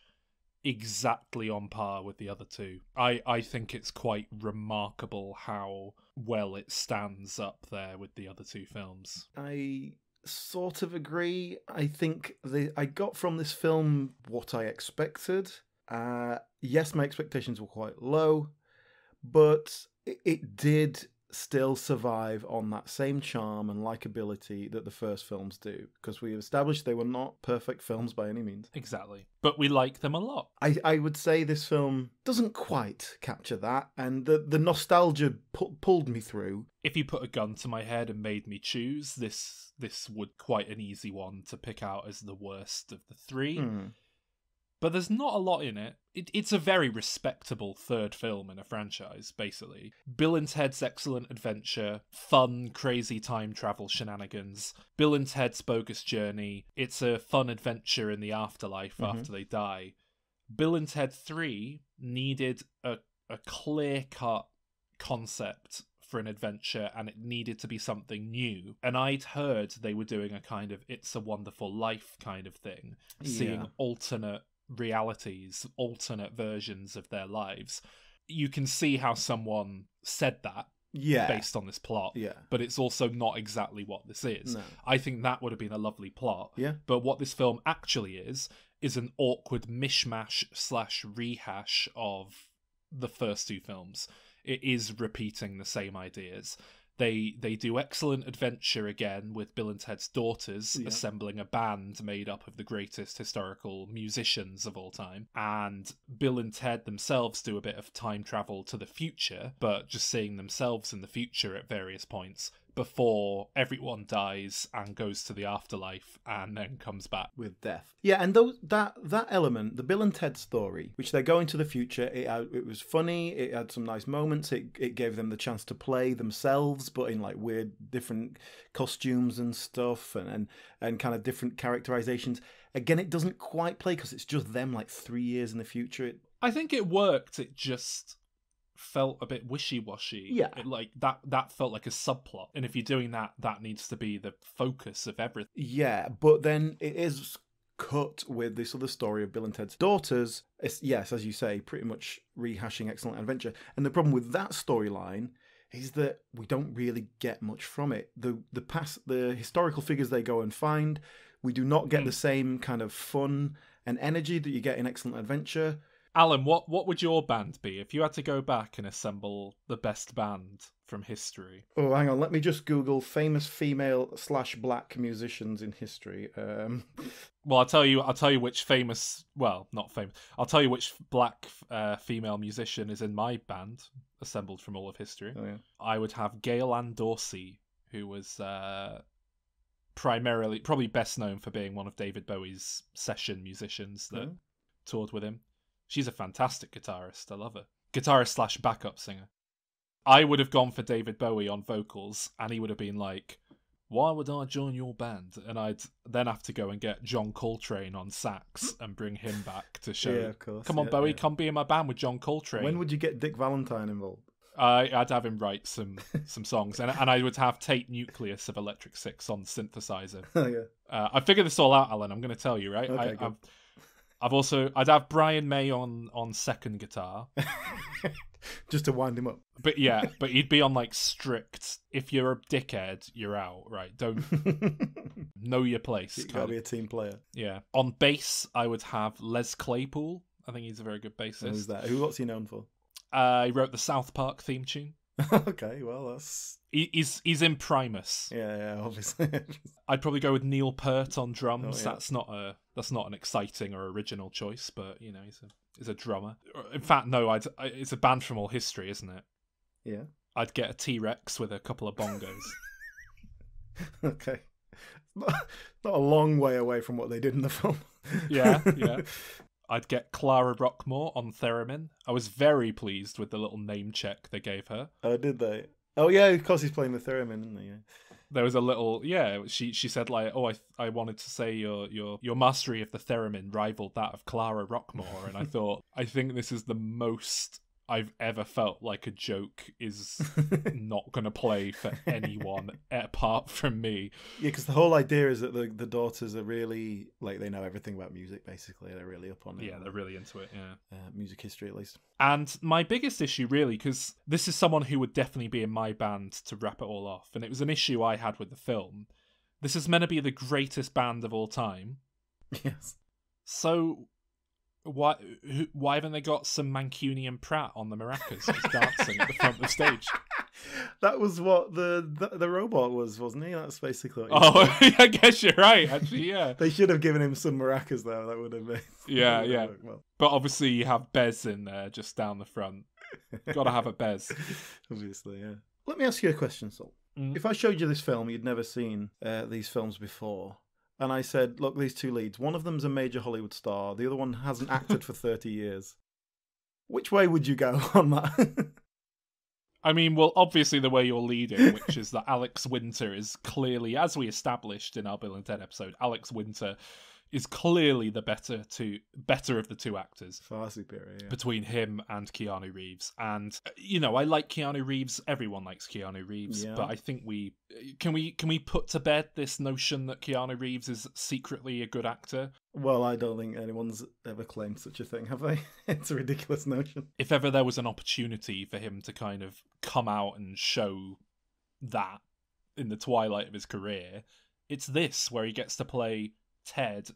exactly on par with the other two. I think it's quite remarkable how well it stands up there with the other two films. I sort of agree. I think I got from this film what I expected. Yes, my expectations were quite low, but it did still survive on that same charm and likability that the first films do, because we established they were not perfect films by any means. Exactly. But we like them a lot. I would say this film doesn't quite capture that, and the nostalgia pulled me through. If you put a gun to my head and made me choose, this would quite an easy one to pick out as the worst of the three. But there's not a lot in it. It's a very respectable third film in a franchise, basically. Bill and Ted's Excellent Adventure, fun, crazy time travel shenanigans. Bill and Ted's Bogus Journey, it's a fun adventure in the afterlife after they die. Bill and Ted 3 needed a clear-cut concept for an adventure, and it needed to be something new. And I'd heard they were doing a kind of It's a Wonderful Life kind of thing, seeing alternate realities, alternate versions of their lives. You can see how someone said that based on this plot, but it's also not exactly what this is. I think that would have been a lovely plot, but what this film actually is an awkward mishmash / rehash of the first two films. It is repeating the same ideas. They do Excellent Adventure again with Bill and Ted's daughters assembling a band made up of the greatest historical musicians of all time. And Bill and Ted themselves do a bit of time travel to the future, but just seeing themselves in the future at various points before everyone dies and goes to the afterlife and then comes back with death. Yeah, and that element, the Bill and Ted story, which they're going to the future, it was funny, it had some nice moments, it gave them the chance to play themselves, but in like weird different costumes and stuff, and kind of different characterizations. Again, it doesn't quite play because it's just them like 3 years in the future. I think it worked, it just felt a bit wishy-washy. That felt like a subplot, and if you're doing that needs to be the focus of everything. But then it is cut with this other story of Bill and Ted's daughters. It's, yes, as you say, pretty much rehashing Excellent Adventure, and the problem with that storyline is that we don't really get much from it. The historical figures they go and find, we do not get the same kind of fun and energy that you get in Excellent Adventure. Alan, what would your band be if you had to go back and assemble the best band from history? Oh, hang on. Let me just Google famous female / black musicians in history. Well, I'll tell you which famous. Well, not famous. I'll tell you which black female musician is in my band, assembled from all of history. Oh, yeah. I would have Gail Ann Dorsey, who was probably best known for being one of David Bowie's session musicians that toured with him. She's a fantastic guitarist. I love her. Guitarist / backup singer. I would have gone for David Bowie on vocals, and he would have been like, why would I join your band? And I'd then have to go and get John Coltrane on sax and bring him back to show. Yeah, of course. Come on, Bowie, come be in my band with John Coltrane. When would you get Dick Valentine involved? I'd have him write some songs, and I would have Tate Nucleus of Electric Six on synthesizer. Oh yeah. I figured this all out, Alan. I'm going to tell you, right? Okay, I'd have Brian May on second guitar. Just to wind him up. But yeah, but he'd be on like strict. If you're a dickhead, you're out, right? Don't know your place. You gotta be a team player. Yeah. On bass, I would have Les Claypool. I think he's a very good bassist. Who's that? What's he known for? He wrote the South Park theme tune. Okay, well that's... He's in Primus. Yeah, obviously. I'd probably go with Neil Peart on drums. Oh, yeah. That's not an exciting or original choice, but you know, he's a drummer. In fact, no, it's a band from all history, isn't it? Yeah. I'd get a T-Rex with a couple of bongos. Okay. Not a long way away from what they did in the film. Yeah. I'd get Clara Rockmore on theremin. I was very pleased with the little name check they gave her. Oh, did they? Oh, yeah, of course he's playing the theremin, isn't he? Yeah. There was a little, she said like, oh, I wanted to say your mastery of the theremin rivaled that of Clara Rockmore. And I thought, I think this is the most I've ever felt like a joke is not going to play for anyone apart from me. Yeah, because the whole idea is that the daughters are really, like, they know everything about music, basically. They're really up on it. Yeah, they're really into it, yeah. Music history, at least. And my biggest issue, really, because this is someone who would definitely be in my band to wrap it all off, and it was an issue I had with the film. This is meant to be the greatest band of all time. Yes. So... Why haven't they got some Mancunian Pratt on the maracas just dancing at the front of the stage? That was what the robot was, wasn't he? That's basically what I guess you're right, actually, yeah. They should have given him some maracas, though. That would have been... Yeah. Well. But obviously you have Bez in there, just down the front. Gotta have a Bez. Obviously, yeah. Let me ask you a question, Sol. If I showed you this film, you'd never seen these films before... And I said, look, these two leads, one of them's a major Hollywood star, the other one hasn't acted for 30 years. Which way would you go on that? I mean, well, obviously the way you're leading, which is that Alex Winter is clearly, as we established in our Bill and Ted episode, Alex Winter is clearly the better of the two actors. Far superior, yeah. Between him and Keanu Reeves. And, you know, I like Keanu Reeves. Everyone likes Keanu Reeves. Yeah. But I think can we put to bed this notion that Keanu Reeves is secretly a good actor? Well, I don't think anyone's ever claimed such a thing, have they? It's a ridiculous notion. If ever there was an opportunity for him to kind of come out and show that in the twilight of his career, it's this, where he gets to play Ted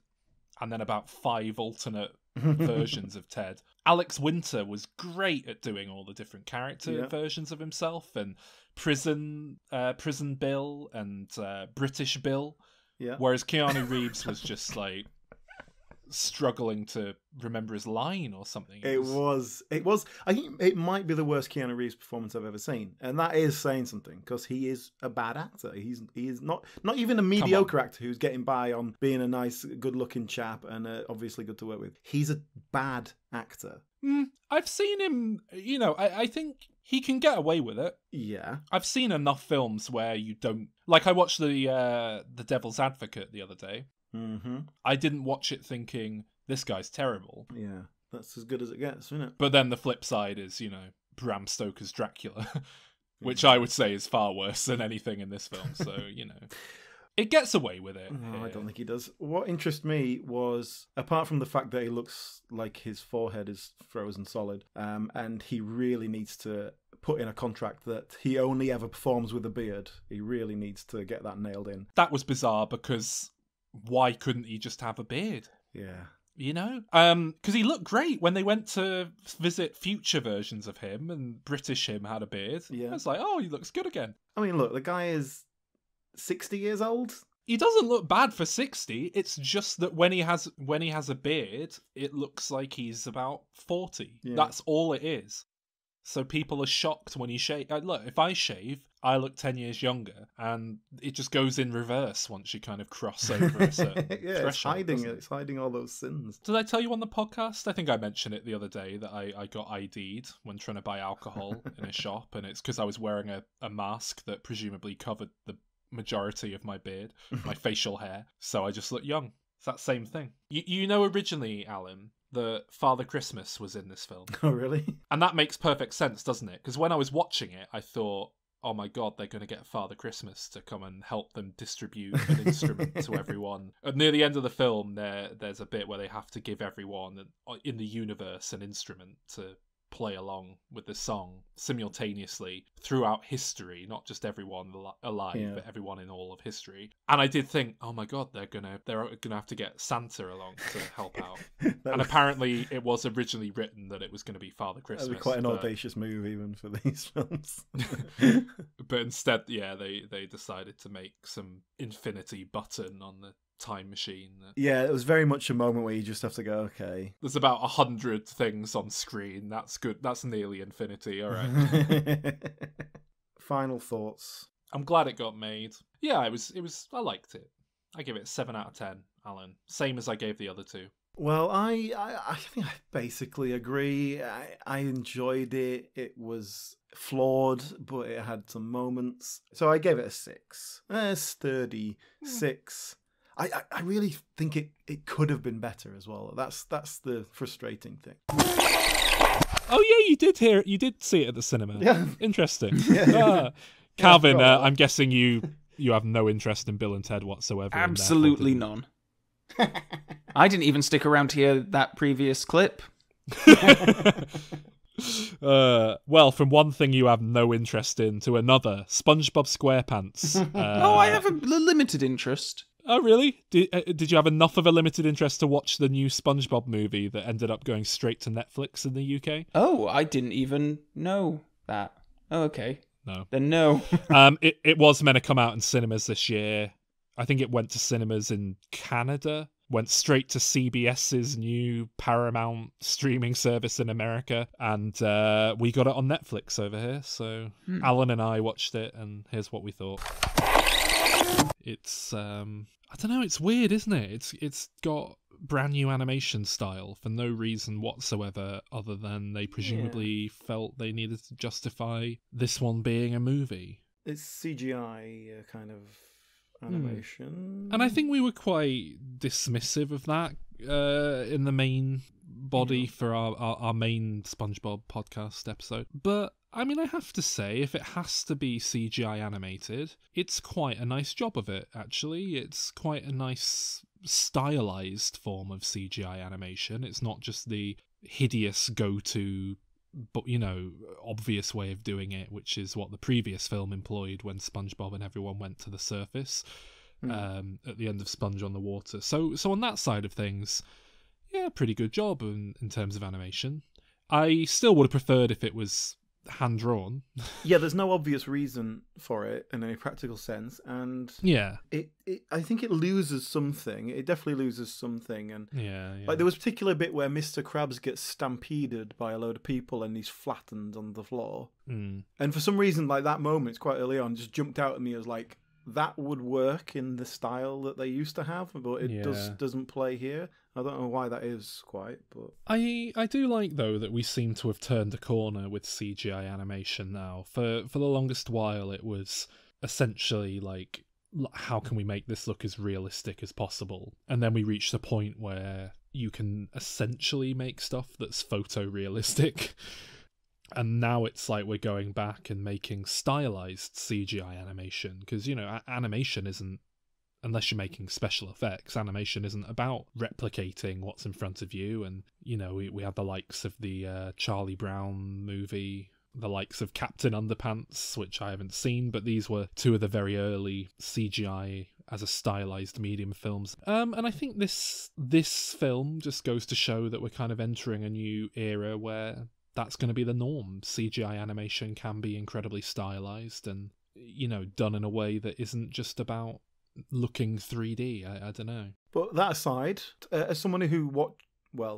and then about 5 alternate versions of Ted. Alex Winter was great at doing all the different character versions of himself, and Prison Bill and British Bill. Yeah. Whereas Keanu Reeves was just like struggling to remember his line or something. It was. I think it might be the worst Keanu Reeves performance I've ever seen, and that is saying something because he is a bad actor. He is not even a mediocre actor who's getting by on being a nice, good-looking chap and obviously good to work with. He's a bad actor. I've seen him. You know, I think he can get away with it. Yeah, I've seen enough films where you don't like. I watched the Devil's Advocate the other day. Mm-hmm. I didn't watch it thinking, this guy's terrible. Yeah, that's as good as it gets, isn't it? But then the flip side is, you know, Bram Stoker's Dracula, which I would say is far worse than anything in this film. So, you know, it gets away with it. No, I don't think he does. What interests me was, apart from the fact that he looks like his forehead is frozen solid, and he really needs to put in a contract that he only ever performs with a beard. He really needs to get that nailed in. That was bizarre because... why couldn't he just have a beard? Yeah. You know? Because he looked great when they went to visit future versions of him and British him had a beard. Yeah. I was like, oh, he looks good again. I mean, look, the guy is 60 years old. He doesn't look bad for 60. It's just that when he has a beard, it looks like he's about 40. Yeah. That's all it is. So people are shocked when he shave. Look, if I shave, I look 10 years younger, and it just goes in reverse once you kind of cross over a certain threshold. It's hiding all those sins. Did I tell you on the podcast? I think I mentioned it the other day that I got ID'd when trying to buy alcohol in a shop, and it's because I was wearing a mask that presumably covered the majority of my beard, my facial hair, so I just look young. It's that same thing. You know, originally, Alan, that Father Christmas was in this film. Oh, really? And that makes perfect sense, doesn't it? Because when I was watching it, I thought, oh my God, they're going to get Father Christmas to come and help them distribute an instrument to everyone. And near the end of the film, there's a bit where they have to give everyone in the universe an instrument to play along with the song simultaneously throughout history, not just everyone alive, but everyone in all of history. And I did think, oh my God, they're gonna have to get Santa along to help out. And apparently it was originally written that it was going to be Father Christmas. That'd be quite an audacious move even for these films. But instead, they decided to make some infinity button on the time machine. Yeah, it was very much a moment where you just have to go, okay. There's about 100 things on screen. That's good. That's nearly infinity. All right. Final thoughts. I'm glad it got made. Yeah, I liked it. I give it a 7 out of 10, Alan. Same as I gave the other two. Well, I think I basically agree. I enjoyed it. It was flawed, but it had some moments. So I gave it a 6. A sturdy 6. I really think it could have been better as well. That's the frustrating thing. Oh yeah, you did see it at the cinema. Yeah. Interesting. Yeah. Calvin, I'm guessing you have no interest in Bill and Ted whatsoever. Absolutely none. I didn't even stick around to hear that previous clip. Well, from one thing you have no interest in to another, SpongeBob SquarePants. I have a limited interest. Oh, really? Did you have enough of a limited interest to watch the new SpongeBob movie that ended up going straight to Netflix in the UK? Oh, I didn't even know that. Oh, okay. No. Then no. It was meant to come out in cinemas this year. I think it went to cinemas in Canada, went straight to CBS's new Paramount streaming service in America, and we got it on Netflix over here. So Alan and I watched it, and here's what we thought. It's I don't know, it's weird, isn't it? It's got brand new animation style for no reason whatsoever other than they presumably felt they needed to justify this one being a movie. It's CGI kind of animation. And I think we were quite dismissive of that in the main body for our main SpongeBob podcast episode. But I mean, I have to say, if it has to be CGI animated, it's quite a nice job of it, actually. It's quite a nice stylized form of CGI animation. It's not just the hideous go-to, but, obvious way of doing it, which is what the previous film employed when SpongeBob and everyone went to the surface at the end of Sponge on the Water. So on that side of things, yeah, pretty good job in terms of animation. I still would have preferred if it was hand-drawn. Yeah, there's no obvious reason for it in any practical sense, and I think it loses something. It definitely loses something, and like there was a particular bit where Mr. Krabs gets stampeded by a load of people and he's flattened on the floor. And for some reason, like that moment, it's quite early on, just jumped out at me as like, that would work in the style that they used to have, but it doesn't play here. I don't know why that is quite, but I do like though that we seem to have turned a corner with CGI animation now. For the longest while, it was essentially like, how can we make this look as realistic as possible? And then we reached a point where you can essentially make stuff that's photorealistic. And now it's like we're going back and making stylized CGI animation, because, animation isn't, unless you're making special effects, animation isn't about replicating what's in front of you. And, we had the likes of the Charlie Brown movie, the likes of Captain Underpants, which I haven't seen, but these were two of the very early CGI as a stylized medium films. And I think this film just goes to show that we're kind of entering a new era where that's going to be the norm. CGI animation can be incredibly stylized and, done in a way that isn't just about looking 3D. I don't know. But that aside, as someone who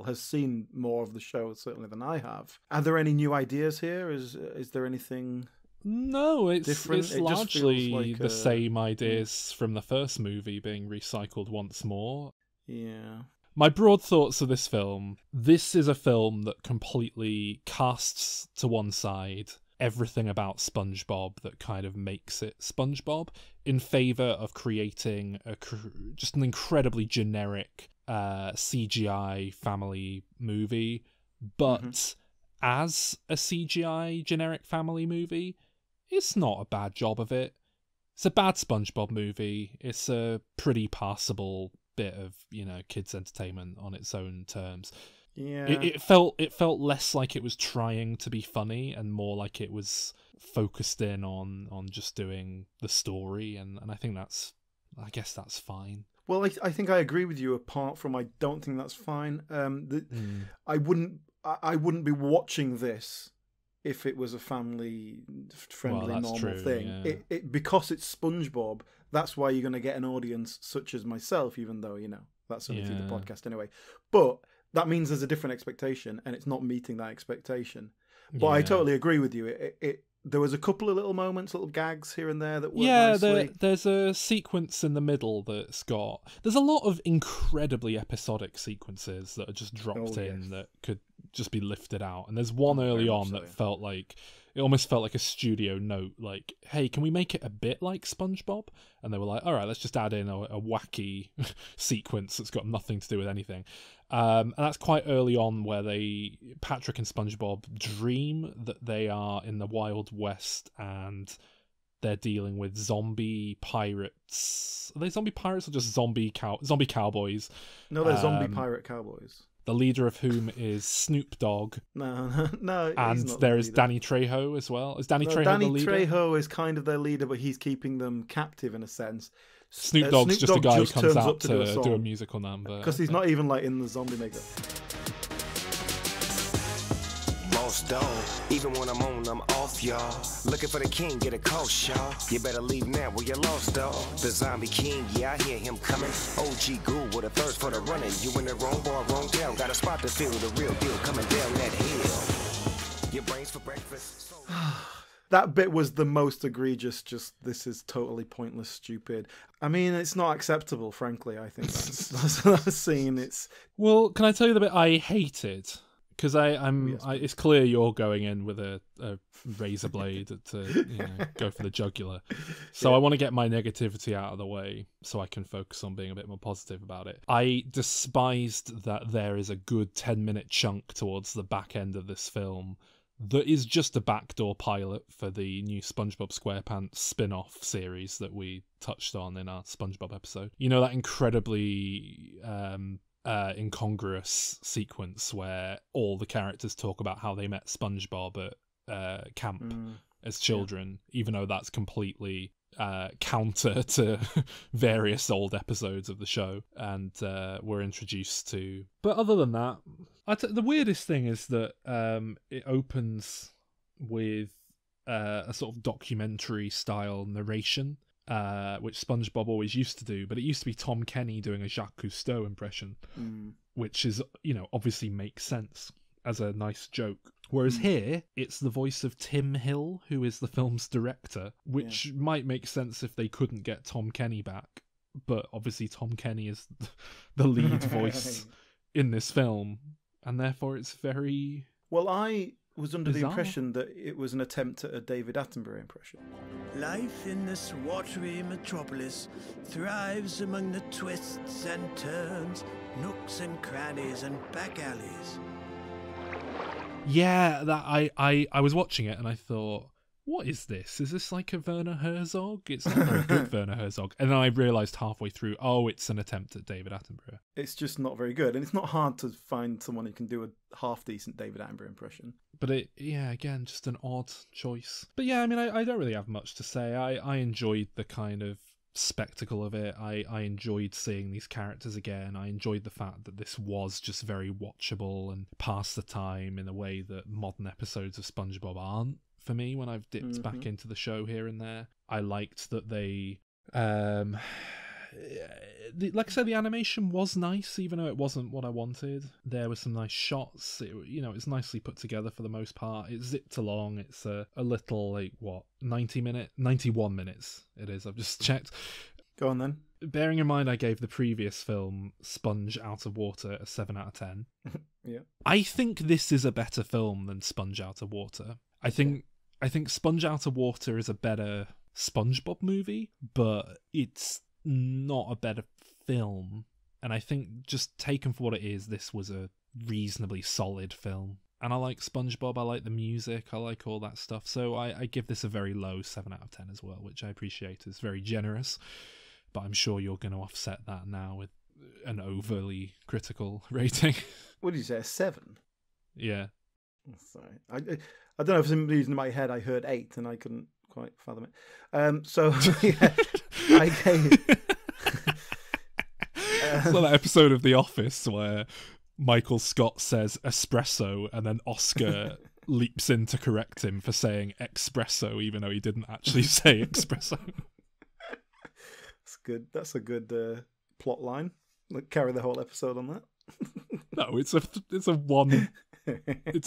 has seen more of the show certainly than I have, are there any new ideas here? Is there anything No, it's different? it's It just largely feels like the same ideas from the first movie being recycled once more. Yeah. My broad thoughts of this film: this is a film that completely casts to one side everything about SpongeBob that kind of makes it SpongeBob, in favour of creating just an incredibly generic CGI family movie, but as a CGI generic family movie, it's not a bad job of it. It's a bad SpongeBob movie. It's a pretty passable bit of, kids' entertainment on its own terms. Yeah. It felt less like it was trying to be funny and more like it was focused in on just doing the story, and I guess that's fine. Well, I think I agree with you. Apart from, I don't think that's fine. I wouldn't be watching this if it was a family-friendly normal true, thing. yeah. Because it's SpongeBob, that's why you're going to get an audience such as myself, even though, that's only through the podcast anyway. But that means there's a different expectation, and it's not meeting that expectation. But I totally agree with you. There was a couple of little moments, little gags here and there that worked nicely. There's a sequence in the middle there's a lot of incredibly episodic sequences that are just dropped in that could just be lifted out. And there's one early on that felt like, it almost felt like a studio note, like, hey, can we make it a bit like SpongeBob? And they were like, all right, let's just add in a wacky sequence that's got nothing to do with anything. And that's quite early on, where Patrick and SpongeBob dream that they are in the Wild West and they're dealing with zombie pirates. Are they zombie pirates or just zombie cowboys? No, they're zombie pirate cowboys. The leader of whom is Snoop Dogg. No. And there is Danny Trejo as well. Is Danny Trejo the leader? Danny Trejo is kind of their leader, but he's keeping them captive in a sense. Snoop Dogg's just a guy who comes out to do a musical number. Because he's not even in the zombie makeup. Lost dog, even when I'm on, I'm off, y'all. Looking for the king, get a call, y'all. You better leave now where you lost, dog. The zombie king, yeah, I hear him coming. OG Ghoul with a thirst for the running. You in the wrong bar, wrong town. Got a spot to feel the real deal coming down that hill. Your brains for breakfast. That bit was the most egregious, this is totally pointless, stupid. I mean, it's not acceptable, frankly, I think. That's a scene. Well, can I tell you the bit I hated? Because it's clear you're going in with a razor blade to go for the jugular. So I want to get my negativity out of the way so I can focus on being a bit more positive about it. I despised that there is a good 10-minute chunk towards the back end of this film that is just a backdoor pilot for the new SpongeBob SquarePants spin-off series that we touched on in our SpongeBob episode. That incredibly incongruous sequence where all the characters talk about how they met SpongeBob at camp as children, even though that's completely counter to various old episodes of the show, and we're introduced to. But other than that, the weirdest thing is that it opens with a sort of documentary style narration, which SpongeBob always used to do, but it used to be Tom Kenny doing a Jacques Cousteau impression, which is, obviously makes sense as a nice joke. Whereas here, it's the voice of Tim Hill, who is the film's director, which might make sense if they couldn't get Tom Kenny back. But obviously Tom Kenny is the lead voice in this film, and therefore it's very... Well, I was under bizarre. the impression that it was an attempt at a David Attenborough impression. Life in this watery metropolis thrives among the twists and turns, nooks and crannies and back alleys. Yeah, that I was watching it and I thought, what is this? Is this like a Werner Herzog? It's not very good Werner Herzog. And then I realised halfway through, it's an attempt at David Attenborough. It's just not very good. And it's not hard to find someone who can do a half-decent David Attenborough impression. But again, just an odd choice. But yeah, I mean, I don't really have much to say. I enjoyed the kind of spectacle of it. I enjoyed seeing these characters again. I enjoyed the fact that this was just very watchable and pass the time in a way that modern episodes of SpongeBob aren't for me when I've dipped back into the show here and there. I liked that they like I said, the animation was nice, even though it wasn't what I wanted. There were some nice shots. It's nicely put together for the most part. It zipped along. It's a little, 91 minutes it is. I've just checked. Go on then. Bearing in mind I gave the previous film, Sponge Out of Water, a 7 out of 10. Yeah. I think this is a better film than Sponge Out of Water. I think Sponge Out of Water is a better SpongeBob movie, but it's not a better film. And I think just taken for what it is, this was a reasonably solid film. And I like SpongeBob, I like the music, I like all that stuff. So I give this a very low 7 out of 10 as well, which I appreciate is very generous. But I'm sure you're going to offset that now with an overly critical rating. What did you say, a 7? Yeah. Sorry. I don't know, for some reason in my head I heard 8 and I couldn't quite fathom it. So, yeah, I gave... It's like that episode of The Office where Michael Scott says espresso and then Oscar leaps in to correct him for saying espresso even though he didn't actually say espresso. That's good. That's a good plot line. Carry the whole episode on that. No, it's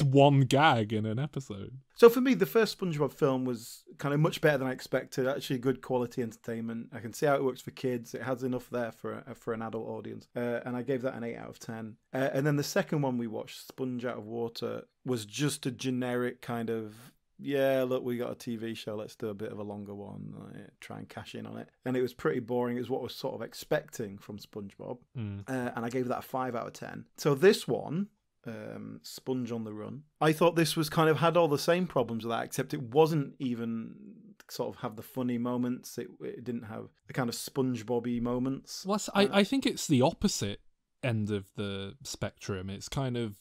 one gag in an episode. So for me, the first SpongeBob film was kind of much better than I expected. Actually, good quality entertainment. I can see how it works for kids. It has enough there for an adult audience, and I gave that an 8 out of 10. And then the second one we watched, Sponge Out of Water, was just a generic kind of, yeah, look, we got a TV show, let's do a bit of a longer one, try and cash in on it. And it was pretty boring. It was what I was sort of expecting from SpongeBob. And I gave that a 5 out of 10. So this one, Sponge on the Run, I thought this was kind of had all the same problems with that, except it wasn't even sort of have the funny moments. It didn't have the kind of SpongeBob-y moments. Well, I think it's the opposite end of the spectrum. It's kind of,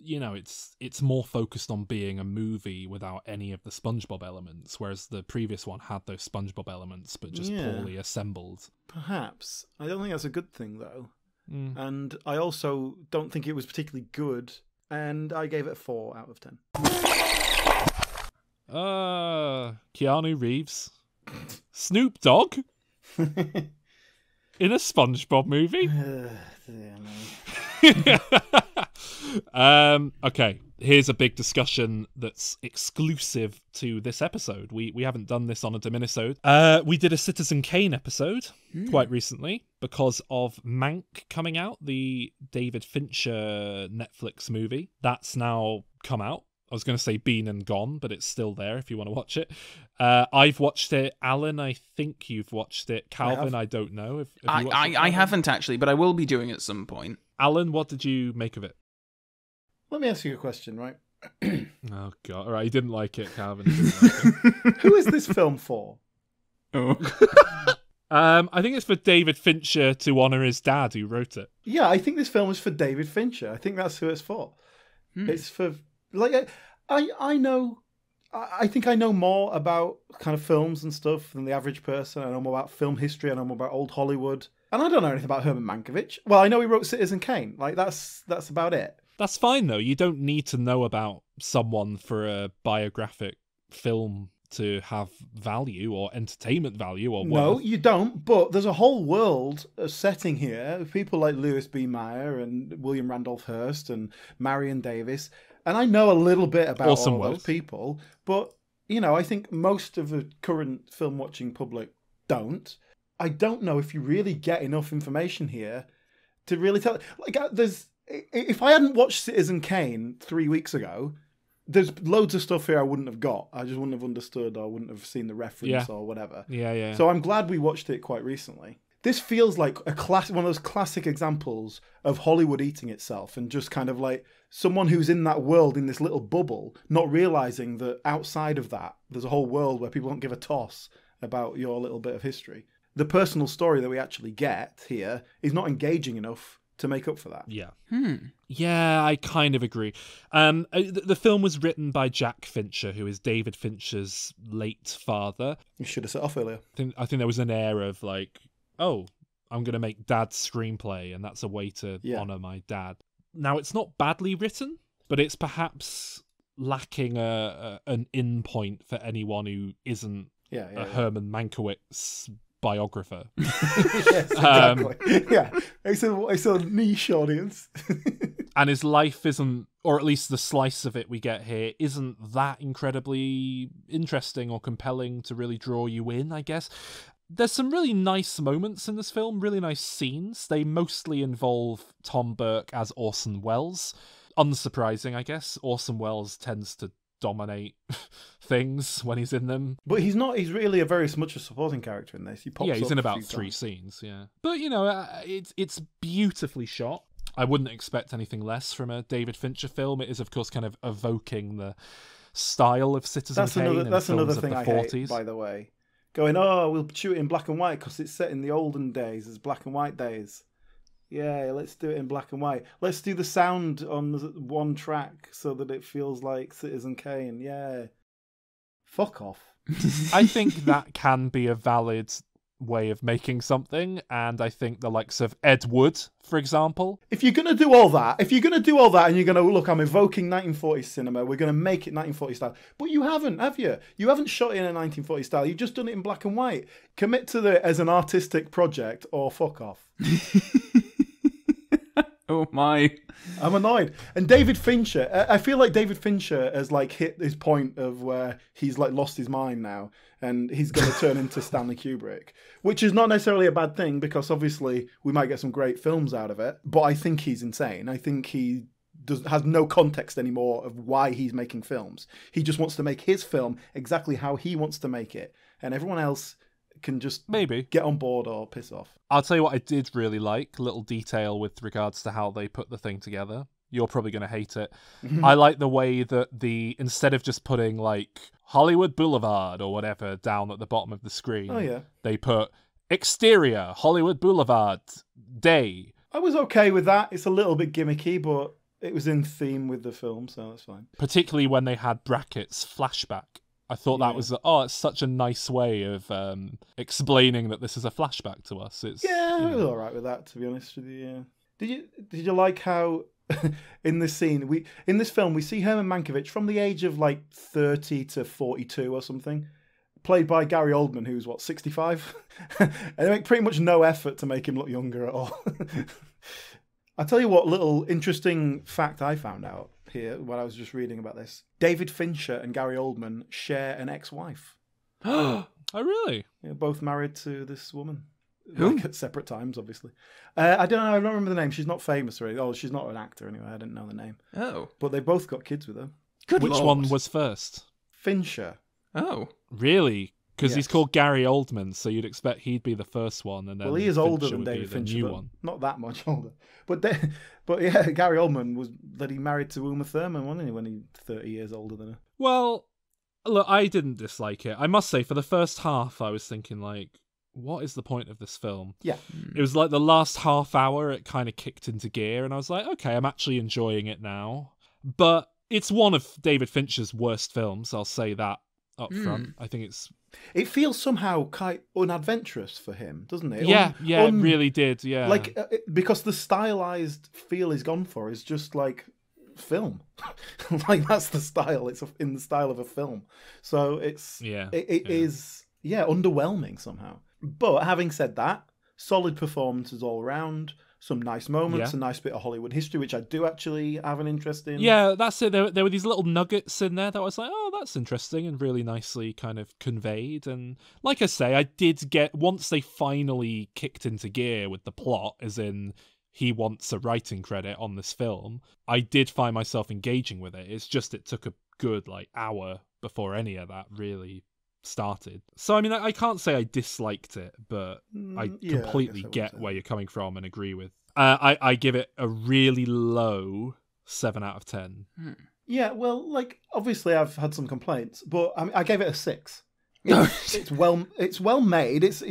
it's more focused on being a movie without any of the SpongeBob elements, whereas the previous one had those SpongeBob elements, but just poorly assembled. Perhaps. I don't think that's a good thing, though. And I also don't think it was particularly good, and I gave it a 4 out of 10. Keanu Reeves. Snoop Dogg? In a SpongeBob movie? Okay, here's a big discussion that's exclusive to this episode. We haven't done this on a Diminisode. We did a Citizen Kane episode quite recently because of Mank coming out, the David Fincher Netflix movie. That's now come out. I was going to say been and gone, but it's still there if you want to watch it. I've watched it. Alan, I think you've watched it. Calvin, I don't know. Have you watched it, I haven't actually, but I will be doing at some point. Alan, what did you make of it? Let me ask you a question, right? Oh, God. All right, he didn't like it, Calvin. Who is this film for? Oh. I think it's for David Fincher to honour his dad who wrote it. Yeah, I think this film is for David Fincher. I think that's who it's for. It's for... I think I know more about kind of films and stuff than the average person. I know more about film history. I know more about old Hollywood. And I don't know anything about Herman Mankiewicz. Well, I know he wrote Citizen Kane. That's about it. That's fine, though. You don't need to know about someone for a biographic film to have value or entertainment value or No, worth. you don't. But there's a whole world setting here. People like Louis B. Mayer and William Randolph Hearst and Marion Davis. And I know a little bit about all those people. But, I think most of the current film-watching public don't. I don't know if you really get enough information here to really tell. If I hadn't watched Citizen Kane 3 weeks ago, there's loads of stuff here I wouldn't have got. I just wouldn't have understood or wouldn't have seen the reference or whatever. Yeah. So I'm glad we watched it quite recently. This feels like one of those classic examples of Hollywood eating itself and just kind of like someone who's in that world, in this little bubble, not realising that outside of that, there's a whole world where people don't give a toss about your little bit of history. The personal story that we actually get here is not engaging enough to make up for that. Yeah. Yeah, I kind of agree. The film was written by Jack Fincher, who is David Fincher's late father. You should have set off earlier. I think there was an air of like, oh, I'm going to make Dad's screenplay, and that's a way to honour my dad. Now, it's not badly written, but it's perhaps lacking an in point for anyone who isn't a Herman Mankiewicz biographer. Yes, exactly. Yeah, it's a niche audience. And his life isn't, or at least the slice of it we get here, isn't that incredibly interesting or compelling to really draw you in, I guess. There's some really nice moments in this film, really nice scenes. They mostly involve Tom Burke as Orson Welles. Unsurprising, I guess. Orson Welles tends to dominate things when he's in them. But he's not. He's really a very much a supporting character in this. He pops he's up in a about few 3 times. scenes, yeah. But, it's beautifully shot. I wouldn't expect anything less from a David Fincher film. It is, of course, kind of evoking the style of Citizen Kane. That's another thing I 40s. hate, by the way. Going, we'll shoot it in black and white because it's set in the olden days, as black and white days. Yeah, let's do it in black and white. Let's do the sound on one track so that it feels like Citizen Kane. Yeah. Fuck off. I think that can be a valid way of making something, and I think the likes of Ed Wood, for example. If you're going to do all that, and you're going to, look, I'm evoking 1940s cinema, we're going to make it 1940s style. But you haven't, have you? You haven't shot it in a 1940s style. You've just done it in black and white. Commit to it as an artistic project or fuck off. Oh my. I'm annoyed. And David Fincher, I feel like David Fincher has like hit his point of where he's like lost his mind now and he's going to turn into Stanley Kubrick, which is not necessarily a bad thing because obviously we might get some great films out of it, but I think he's insane. I think he has no context anymore of why he's making films. He just wants to make his film exactly how he wants to make it, and everyone else can just maybe get on board or piss off. I'll tell you what I did really like, little detail with regards to how they put the thing together. You're probably going to hate it. I like the way that instead of just putting like Hollywood Boulevard or whatever down at the bottom of the screen, they put exterior Hollywood Boulevard day. I was okay with that. It's a little bit gimmicky, but it was in theme with the film, so that's fine. Particularly when they had brackets flashback. I thought that was it's such a nice way of explaining that this is a flashback to us. I was all right with that, to be honest with you. Yeah. Did you like how in this scene in this film we see Herman Mankiewicz from the age of like 30 to 42 or something, played by Gary Oldman, who's 65, and they make pretty much no effort to make him look younger at all. I'll tell you what little interesting fact I found out here when I was just reading about this. David Fincher and Gary Oldman share an ex-wife. Oh, really? Yeah, both married to this woman. Who? Like at separate times, obviously. I don't know. I don't remember the name. She's not famous or anything. Oh, she's not an actor anyway. I didn't know the name. Oh. But they both got kids with her. Which one was first? Fincher. Oh. Really? Because he's Yes. called Gary Oldman, so you'd expect he'd be the first one, and then Well, he is Fincher older than would be David the Fincher, new but one. not that much older. But yeah, Gary Oldman was that he married to Uma Thurman, wasn't he? When he's 30 years older than her. Well, look, I didn't dislike it. I must say, for the first half, I was thinking like, what is the point of this film? Yeah. It was like the last half hour, it kind of kicked into gear, and I was like, okay, I'm actually enjoying it now. But it's one of David Fincher's worst films, I'll say that up front. I think it feels somehow quite unadventurous for him, doesn't it? Yeah, it really did, yeah. Like, because the stylized feel he's gone for is just like film. Like, that's the style. It's in the style of a film. So it is underwhelming somehow. But having said that, solid performances all around. Some nice moments, a nice bit of Hollywood history, which I do actually have an interest in. Yeah, that's it. There were these little nuggets in there that I was like, oh, that's interesting and really nicely kind of conveyed. And like I say, I did get, once they finally kicked into gear with the plot, as in he wants a writing credit on this film, I did find myself engaging with it. It's just it took a good hour before any of that really started. So I mean, I can't say I disliked it, but I completely get where you're coming from and agree with. I give it a really low 7 out of 10. Yeah, well, obviously I've had some complaints, but I gave it a 6. It's well made. It's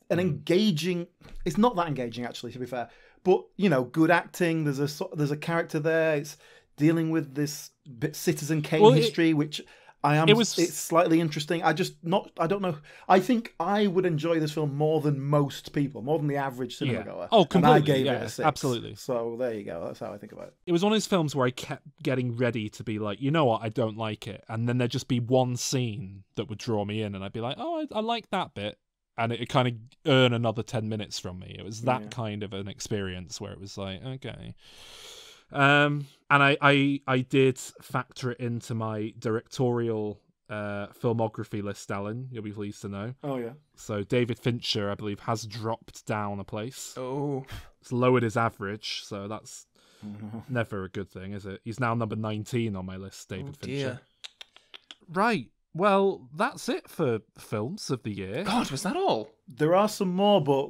an engaging. It's not that engaging actually, to be fair. But good acting. There's a character there. It's dealing with this Citizen Kane history, which it's slightly interesting. I don't know. I think I would enjoy this film more than most people, more than the average cinema goer. Oh, completely. And I gave it a 6. Absolutely. So there you go. That's how I think about it. It was one of those films where I kept getting ready to be like, you know what, I don't like it. And then there'd just be one scene that would draw me in and I'd be like, oh, I like that bit. and it kind of earned another 10 minutes from me. It was that kind of an experience where it was like, okay. And I did factor it into my directorial filmography list, Alan. You'll be pleased to know. Oh, yeah. So David Fincher, I believe, has dropped down a place. Oh. It's lowered his average, so that's never a good thing, is it? He's now number 19 on my list, David Fincher. Dear. Right. Well, that's it for films of the year. God, was that all? There are some more, but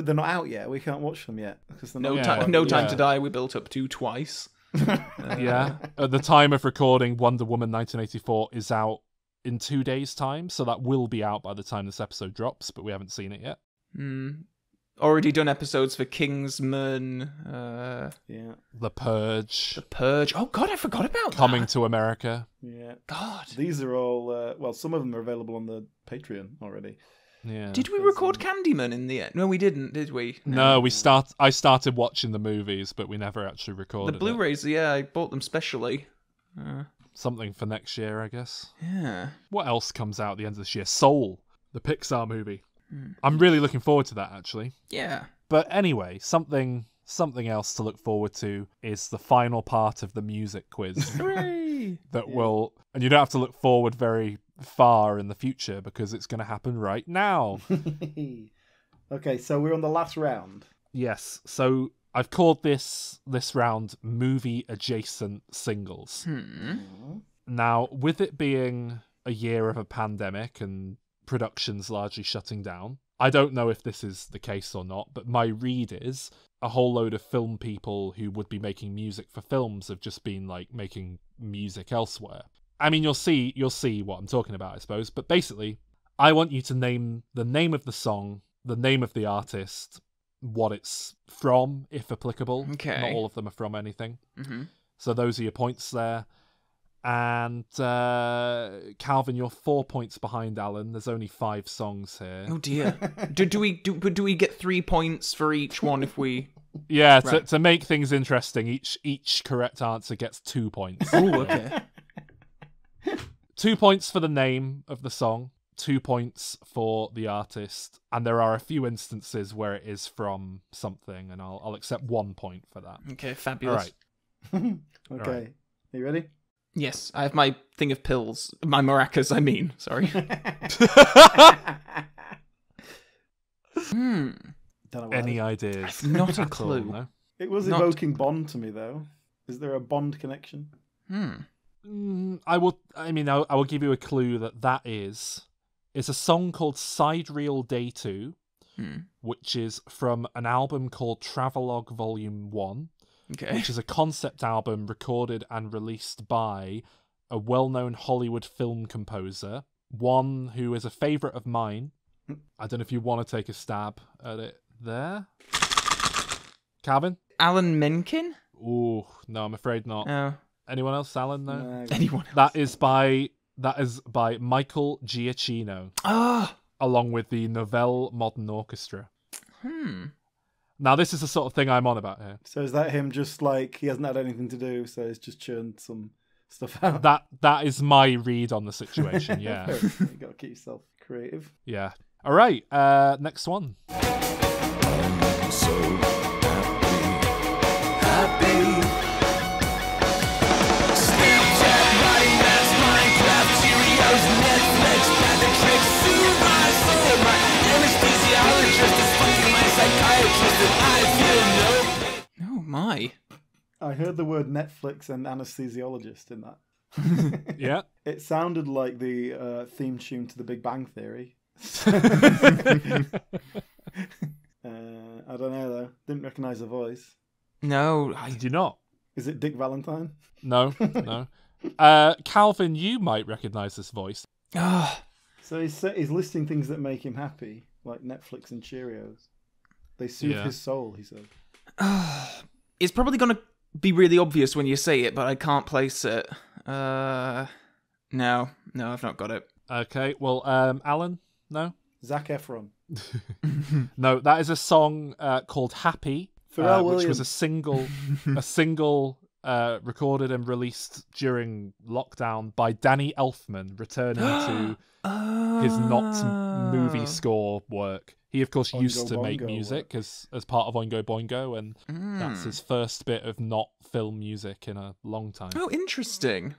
they're not out yet. We can't watch them yet. Because they're No Time to Die, we built up to twice. Yeah. At the time of recording, Wonder Woman 1984 is out in 2 days' time, so that will be out by the time this episode drops, but we haven't seen it yet. Already done episodes for Kingsman. The Purge. Oh, God, I forgot about Coming that. to America. Yeah. God. These are all, some of them are available on the Patreon already. Yeah. Did we record Candyman in the end? No, we didn't, did we? No, I started watching the movies, but we never actually recorded the Blu-rays, I bought them specially. Something for next year, I guess. Yeah. What else comes out at the end of this year? Soul, the Pixar movie. I'm really looking forward to that, actually. Yeah. But anyway, something else to look forward to is the final part of the music quiz. Hooray! Will, and you don't have to look forward very far in the future because it's going to happen right now. Okay, so we're on the last round. Yes, so I've called this round movie adjacent singles. Now, with it being a year of a pandemic and productions largely shutting down, I don't know if this is the case or not, but my read is a whole load of film people who would be making music for films have just been like making music elsewhere. I mean, you'll see what I'm talking about, I suppose, but basically I want you to name the name of the song, the name of the artist, what it's from, if applicable. Okay. Not all of them are from anything. So those are your points there. And Calvin, you're 4 points behind Alan. There's only 5 songs here. Oh dear. do we get 3 points for each one if we? Yeah, Right. to make things interesting, each correct answer gets 2 points. Oh, okay. 2 points for the name of the song, 2 points for the artist, and there are a few instances where it is from something, and I'll accept 1 point for that. Okay, fabulous. All right. Okay. Right. Are you ready? Yes, I have my thing of pills. My maracas, I mean. Sorry. Don't know what Any that ideas? Not a at all, clue. no? is. It was not- evoking Bond to me, though. Is there a Bond connection? I will give you a clue that is. It's a song called Sidereal Day 2, which is from an album called Travelogue Volume 1. Okay. Which is a concept album recorded and released by a well-known Hollywood film composer, one who is a favourite of mine. I don't know if you want to take a stab at it there. Calvin? Alan Menken? Ooh, no, I'm afraid not. Oh. Anyone else, Alan? No. No. Anyone else? That is by Michael Giacchino, along with the Novell Modern Orchestra. Now, this is the sort of thing I'm on about here. So is that him just like, he hasn't had anything to do, so he's just churned some stuff out? That is my read on the situation, yeah. You got to keep yourself creative. Yeah. All right, next one. So happy. Snapchat, Body Mass, Minecraft, Cheerios, Netflix, Panda Tricks, Sue my soul. My anesthesiologist is fucking my psychiatrist, and I feel no pain. Oh my. I heard the word Netflix and anesthesiologist in that. Yeah. It sounded like the theme tune to The Big Bang Theory. I don't know, though. Didn't recognise the voice. No, Did you not? Is it Dick Valentine? No, no. Calvin, you might recognise this voice. So he's listing things that make him happy, like Netflix and Cheerios. They soothe his soul, he said. It's probably going to be really obvious when you say it, but I can't place it. No, I've not got it. Okay, well, Alan? No? Zac Efron. No, that is a song called Happy, Pharrell which Williams. was a single recorded and released during lockdown by Danny Elfman, returning to his not movie score work. He, of course, used to make music as part of Oingo Boingo, and that's his first bit of not film music in a long time. Oh, interesting.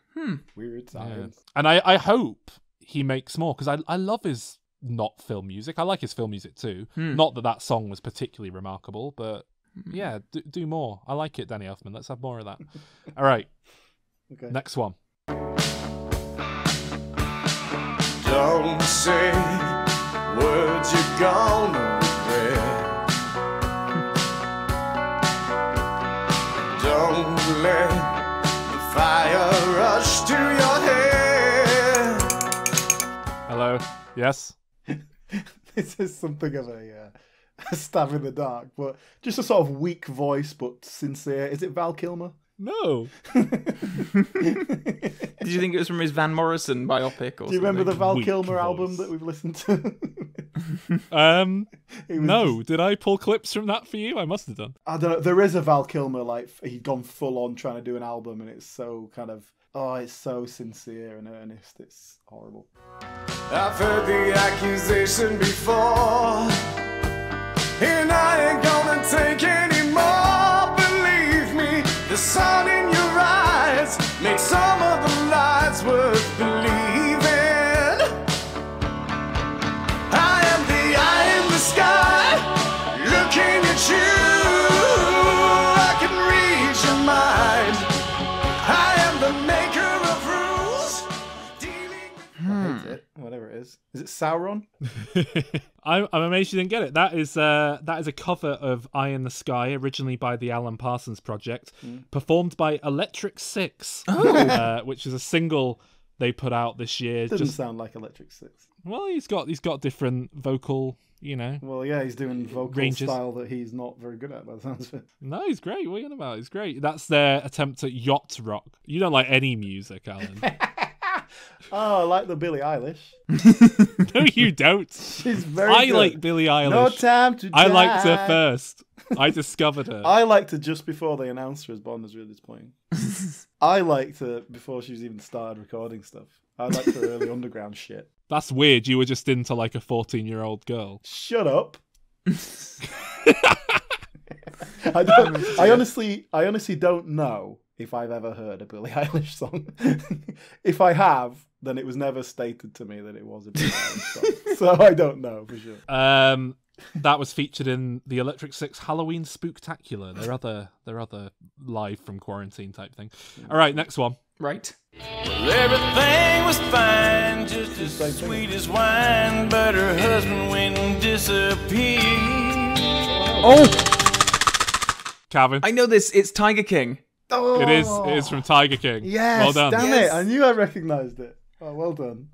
Weird science. Yeah. And I hope he makes more, because I love his not film music. I like his film music too. Not that song was particularly remarkable, but yeah, do more. I like it, Danny Elfman. Let's have more of that. All right. Okay. Next one. Don't say words you're gonna regret. Don't let the fire rush to your head. Hello. Yes. This is something of a stab in the dark, but just a sort of weak voice, but sincere. Is it Val Kilmer? No. Did you think it was from his Van Morrison biopic? Or Do you remember the Val Weak Kilmer voice. album that we've listened to? No. Did I pull clips from that for you? I must have done. I don't know. There is a Val Kilmer, like, he'd gone full on trying to do an album, and it's so kind of, it's so sincere and earnest. It's horrible. I've heard the accusation before, and I ain't gonna take any more. Believe me, the sun in your eyes makes some of the lies worth believing. I am the eye in the sky, looking at you. I can read your mind. I am the maker of rules. I hate it. Whatever it is. Is it Sauron? I'm amazed you didn't get it. That is a cover of Eye in the Sky, originally by the Alan Parsons Project, performed by Electric Six, which is a single they put out this year. Doesn't sound like Electric Six. Well, he's got different vocal, Well, yeah, he's doing vocal ranges. style that he's not very good at, by the sounds of it. No, he's great. What are you on about? He's great. That's their attempt at yacht rock. You don't like any music, Alan. Oh, I like the Billie Eilish. No, you don't. She's very I good. like Billie Eilish. No time to die. I liked her first. I discovered her. I liked her just before they announced her as Bond was really disappointing. I liked her before she was even started recording stuff. I liked her early underground shit. That's weird. You were just into like a 14-year-old girl. Shut up. I honestly don't know if I've ever heard a Billie Eilish song. If I have, then it was never stated to me that it was a Billie Eilish song. So I don't know for sure. That was featured in the Electric Six Halloween Spooktacular. Their other live from quarantine type thing. All right, next one. Right. Well, everything was fine, just as sweet as wine, but her husband went and disappeared. Oh, Calvin. I know this. It's Tiger King. Oh, It is from Tiger King. Yes, Well done. damn Yes. it. I knew I recognised it. Oh, well done.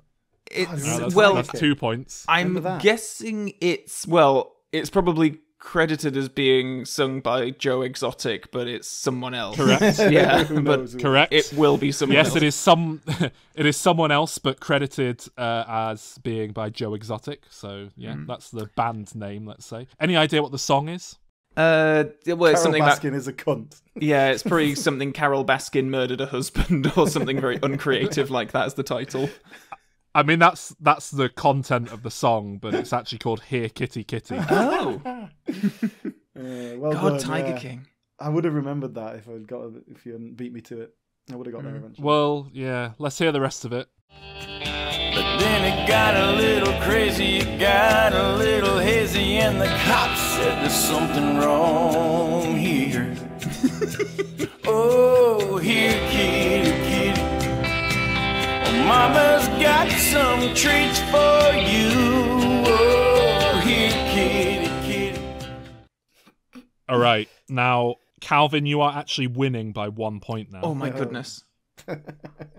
It's That's 2 points. I'm Remember that. guessing it's probably credited as being sung by Joe Exotic, but it's someone else. Correct. Yeah, Who but knows who? Correct. it will be someone Yes, else. it is someone else, but credited as being by Joe Exotic. So yeah, that's the band name. Let's say. Any idea what the song is? Well, it's Carol something Baskin is a cunt. yeah, it's probably something Carol Baskin murdered a husband or something very uncreative like that as the title. I mean, that's the content of the song, but it's actually called "Here Kitty Kitty." Oh, Well God, done, Tiger yeah. King. I would have remembered that if you hadn't beat me to it. I would have got there eventually. Well, yeah. Let's hear the rest of it. But then it got a little crazy, it got a little hazy, and the cops said there's something wrong here. Oh, here, kitty, kitty. Oh, mama's got some treats for you. Oh, here, kitty, kitty. All right, now Calvin, you are actually winning by 1 point now. Oh my goodness.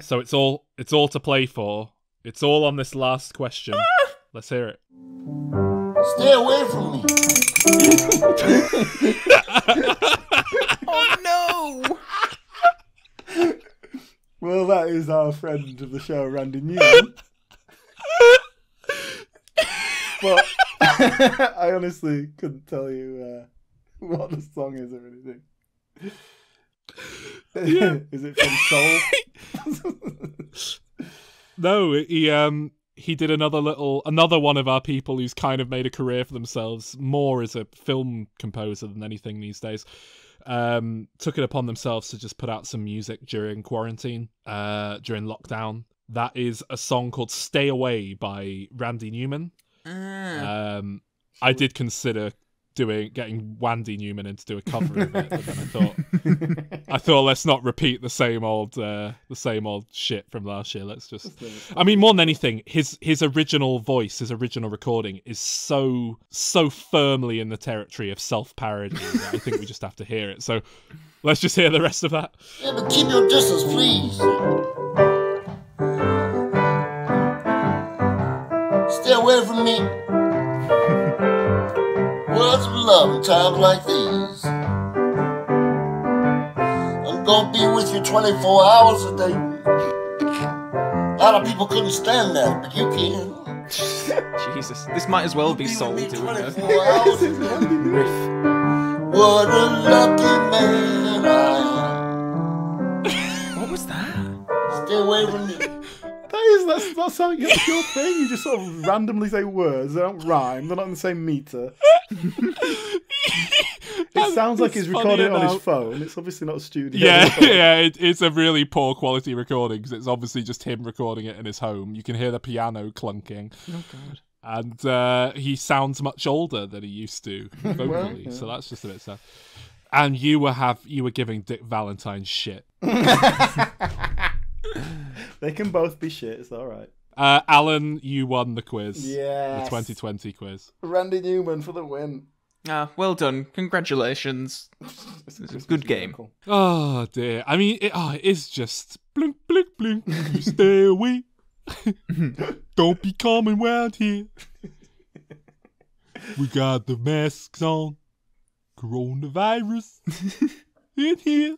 So it's all to play for. It's all on this last question. Let's hear it. Stay away from me. Oh no! Well, that is our friend of the show, Randy Newman. But I honestly couldn't tell you what the song is or anything. Yeah. Is it from Soul? No, he did another one of our people who's kind of made a career for themselves more as a film composer than anything these days. Took it upon themselves to just put out some music during quarantine, during lockdown. That is a song called Stay Away by Randy Newman. I did consider getting Wandy Newman in to do a cover of it, but then I thought let's not repeat the same old shit from last year. Let's just, I mean, more than anything, his original voice, his original recording is so firmly in the territory of self-parody that I think we just have to hear it. So let's just hear the rest of that. Yeah, but keep your distance, please. Stay away from me. Words of love in times like these. I'm gonna be with you 24 hours a day. A lot of people couldn't stand that, but you can. Jesus, this might as well be Soul doing it. Riff. What a lucky man I am. What was that? Stay away from me. That's how your thing. You just sort of randomly say words. They don't rhyme. They're not in the same meter. It sounds like he's recording it on his phone. It's obviously not a studio. Yeah, it's a really poor quality recording because it's obviously just him recording it in his home. You can hear the piano clunking. Oh God! And he sounds much older than he used to vocally, well, yeah. So that's just a bit sad. And you were giving Dick Valentine shit. They can both be shit. It's all right. Alan, you won the quiz. Yes. The 2020 quiz. Randy Newman for the win. Well done. Congratulations. It's a good game. Oh, dear. I mean, it is just blink, blink, blink. You stay away. Don't be coming round here. We got the masks on. Coronavirus in here.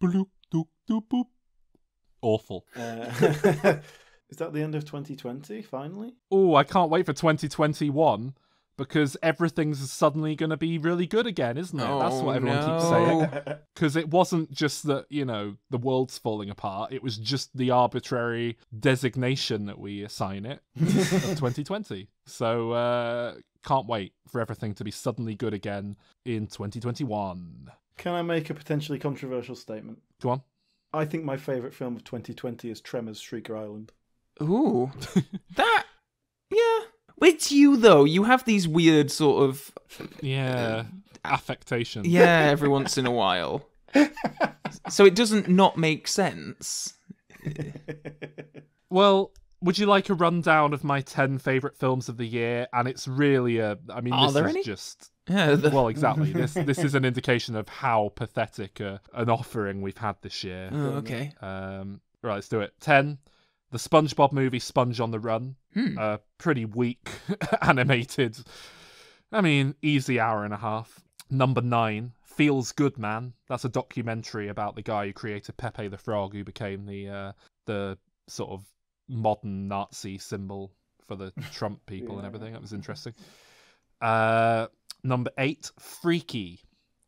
Bloop, doop, doop, boop. Awful. Is that the end of 2020, finally? Oh, I can't wait for 2021 because everything's suddenly going to be really good again, isn't it? That's what everyone keeps saying. Because it wasn't just that, the world's falling apart. It was just the arbitrary designation that we assign it of 2020. So, can't wait for everything to be suddenly good again in 2021. Can I make a potentially controversial statement? Go on. I think my favourite film of 2020 is Tremors, Shrieker Island. Ooh. Yeah. It's you, though. You have these weird sort of... Yeah. Affectation. Yeah, every once in a while. So it doesn't not make sense. Well, would you like a rundown of my 10 favourite films of the year? And it's really Are there any? Just... Yeah, well, exactly. This is an indication of how pathetic an offering we've had this year. Oh, okay. Right, let's do it. 10, the SpongeBob movie Sponge on the Run. Pretty weak animated. I mean, easy hour and a half. Number 9, Feels Good Man. That's a documentary about the guy who created Pepe the Frog, who became the sort of modern Nazi symbol for the Trump people and everything. That was interesting. Number 8, Freaky.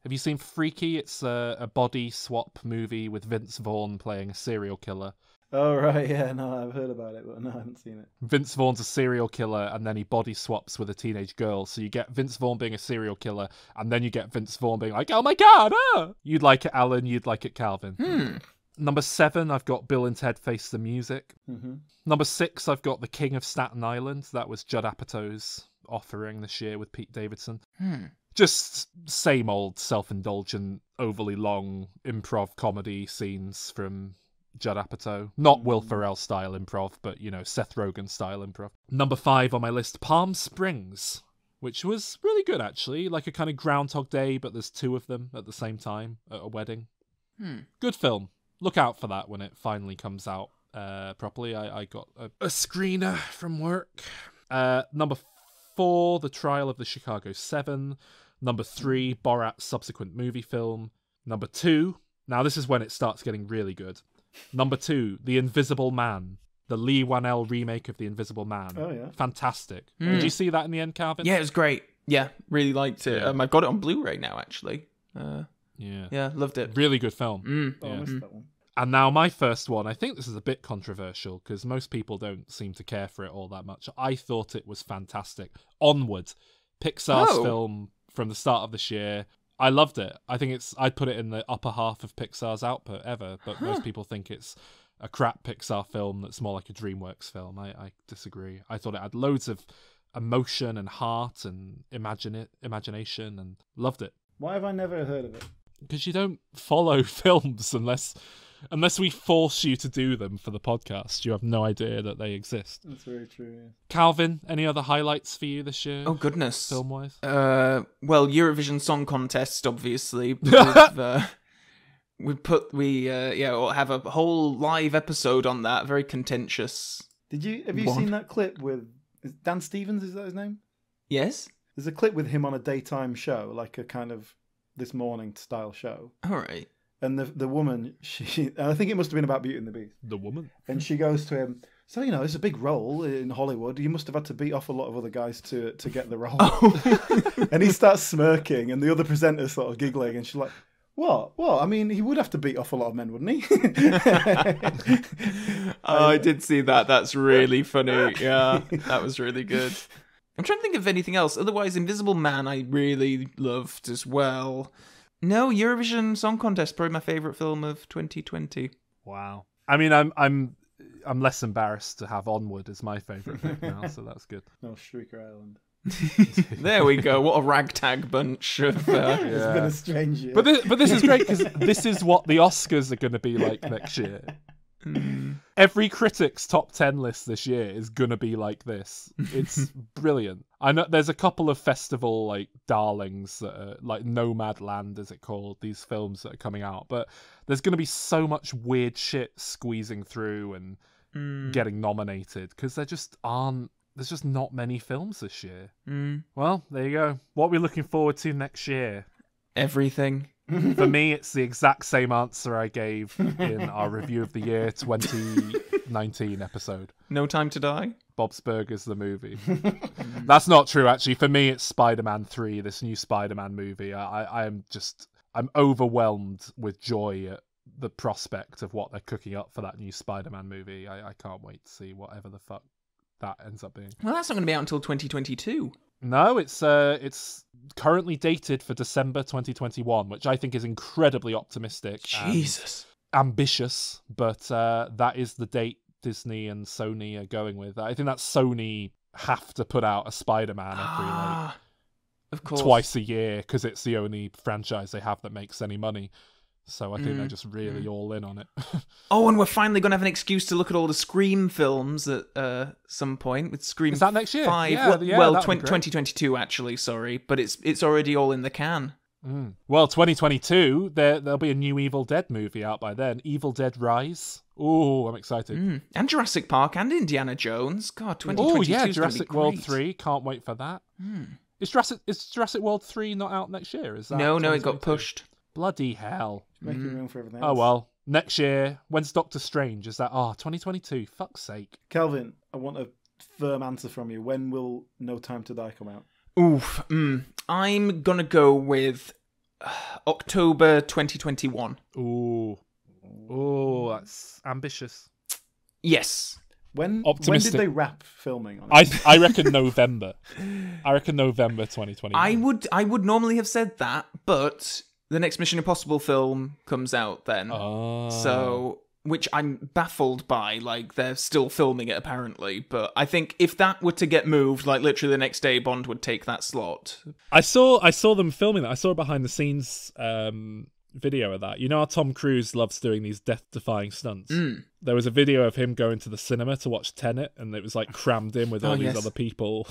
Have you seen Freaky? It's a body swap movie with Vince Vaughn playing a serial killer. Oh, right, yeah, no, I've heard about it, but no, I haven't seen it. Vince Vaughn's a serial killer, and then he body swaps with a teenage girl. So you get Vince Vaughn being a serial killer, and then you get Vince Vaughn being like, oh my God, ah! You'd like it, Alan, you'd like it, Calvin. Number 7, I've got Bill and Ted Face the Music. Number 6, I've got The King of Staten Island. That was Judd Apatow's offering this year with Pete Davidson. Just same old self-indulgent, overly long improv comedy scenes from Judd Apatow. Not Will Ferrell style improv, but, Seth Rogen style improv. Number 5 on my list, Palm Springs, which was really good, actually. Like a kind of Groundhog Day, but there's 2 of them at the same time at a wedding. Good film. Look out for that when it finally comes out properly. I got a screener from work. Number 4, The Trial of the Chicago 7. Number 3, Borat Subsequent Moviefilm. Number 2, now this is when it starts getting really good. Number 2, The Invisible Man. The Lee Whannell remake of The Invisible Man. Oh, yeah. Fantastic. Did you see that in the end, Calvin? Yeah, it was great. Yeah, really liked it. I've got it on Blu-ray now, actually. Yeah, loved it. Really good film. Oh, I missed that one. And now my first one, I think this is a bit controversial because most people don't seem to care for it all that much. I thought it was fantastic. Onward, Pixar's film from the start of this year. I loved it. I think I'd put it in the upper half of Pixar's output ever, but most people think it's a crap Pixar film that's more like a DreamWorks film. I disagree. I thought it had loads of emotion and heart and imagination, and loved it. Why have I never heard of it? Because you don't follow films unless we force you to do them for the podcast. You have no idea that they exist. That's very true, yeah. Calvin, any other highlights for you this year? Oh, goodness. Film-wise? Well, Eurovision Song Contest, obviously. We'll have a whole live episode on that. Very contentious. Have you seen that clip with Dan Stevens? Is that his name? Yes. There's a clip with him on a daytime show, like a kind of This Morning style show. All right. And the woman, I think it must have been about Beauty and the Beast. The woman. And she goes to him, so, it's a big role in Hollywood. You must have had to beat off a lot of other guys to get the role. And he starts smirking, and the other presenter's sort of giggling, and she's like, what? I mean, he would have to beat off a lot of men, wouldn't he? I did see that. That's really funny. Yeah, that was really good. I'm trying to think of anything else. Otherwise, Invisible Man I really loved as well. No, Eurovision Song Contest, probably my favourite film of 2020. Wow. I mean, I'm less embarrassed to have Onward as my favourite thing now, so that's good. No, Shrieker Island. There we go. What a ragtag bunch of... It's been a strange year. But this is great, because this is what the Oscars are going to be like next year. Every critic's top 10 list this year is going to be like this. It's brilliant. I know there's a couple of festival darlings that are, like Nomadland, is it called, these films that are coming out, but there's going to be so much weird shit squeezing through and getting nominated because there's just not many films this year. Well, there you go. What are we looking forward to next year? Everything. For me, it's the exact same answer I gave in our review of the year 2019 episode. No Time to Die? Bob's Burgers, the movie. That's not true, actually. For me, it's Spider-Man 3, this new Spider-Man movie. I'm overwhelmed with joy at the prospect of what they're cooking up for that new Spider-Man movie. I can't wait to see whatever the fuck that ends up being. Well, that's not going to be out until 2022. No, it's currently dated for December 2021, which I think is incredibly optimistic. Jesus. Ambitious, but that is the date Disney and Sony are going with. I think that Sony have to put out a Spider-Man every of course. twice a year because it's the only franchise they have that makes any money. So I think they're just really all in on it. Oh, and we're finally going to have an excuse to look at all the Scream films at some point with Scream. Is that next year? 5. Yeah, well 2022 actually, sorry, but it's already all in the can. Well, 2022, there'll be a new Evil Dead movie out by then. Evil Dead Rise. Oh, I'm excited. And Jurassic Park and Indiana Jones. God, 2022 is going to be Jurassic great. World 3. Can't wait for that. Is Jurassic World 3 not out next year? Is that No, it got pushed. Bloody hell. Making room for everything Oh, else. well. Next year, when's Doctor Strange? Is that 2022? Fuck's sake. Kelvin, I want a firm answer from you. When will No Time to Die come out? Oof. I'm going to go with October 2021. Ooh, that's ambitious. Yes. When Optimistic. did they wrap filming on it? I reckon November. I reckon November 2021. I would normally have said that, but the next Mission Impossible film comes out then. So, which I'm baffled by. Like, they're still filming it apparently, but I think if that were to get moved, like literally the next day, Bond would take that slot. I saw them filming that. I saw a behind the scenes video of that. You know how Tom Cruise loves doing these death-defying stunts? There was a video of him going to the cinema to watch Tenet, and it was like crammed in with all these other people,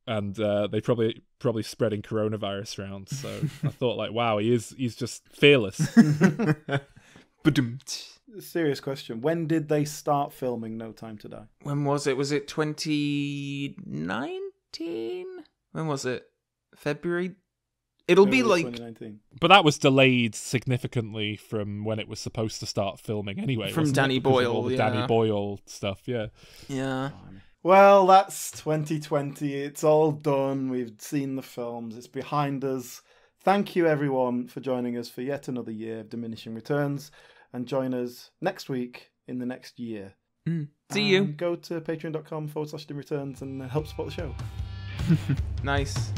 and they probably spreading coronavirus around. So I thought, like, wow, he's just fearless. Serious question. When did they start filming No Time to Die? When was it? Was it 2019? When was it? February? It'll be like 2019. But that was delayed significantly from when it was supposed to start filming anyway. From wasn't Danny it? Because of Boyle, all the yeah. Danny Boyle stuff, yeah. Yeah. Well, that's 2020. It's all done. We've seen the films. It's behind us. Thank you, everyone, for joining us for yet another year of Diminishing Returns. And join us next week in the next year. See you. Go to patreon.com/dimreturns and help support the show. Nice.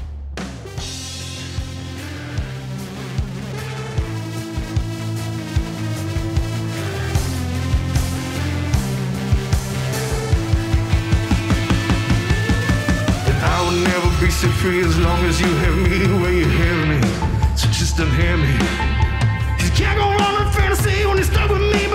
I will never be set free as long as you have me where you have me. So just unhand me. You can't go wrong in fantasy when you're stuck with me.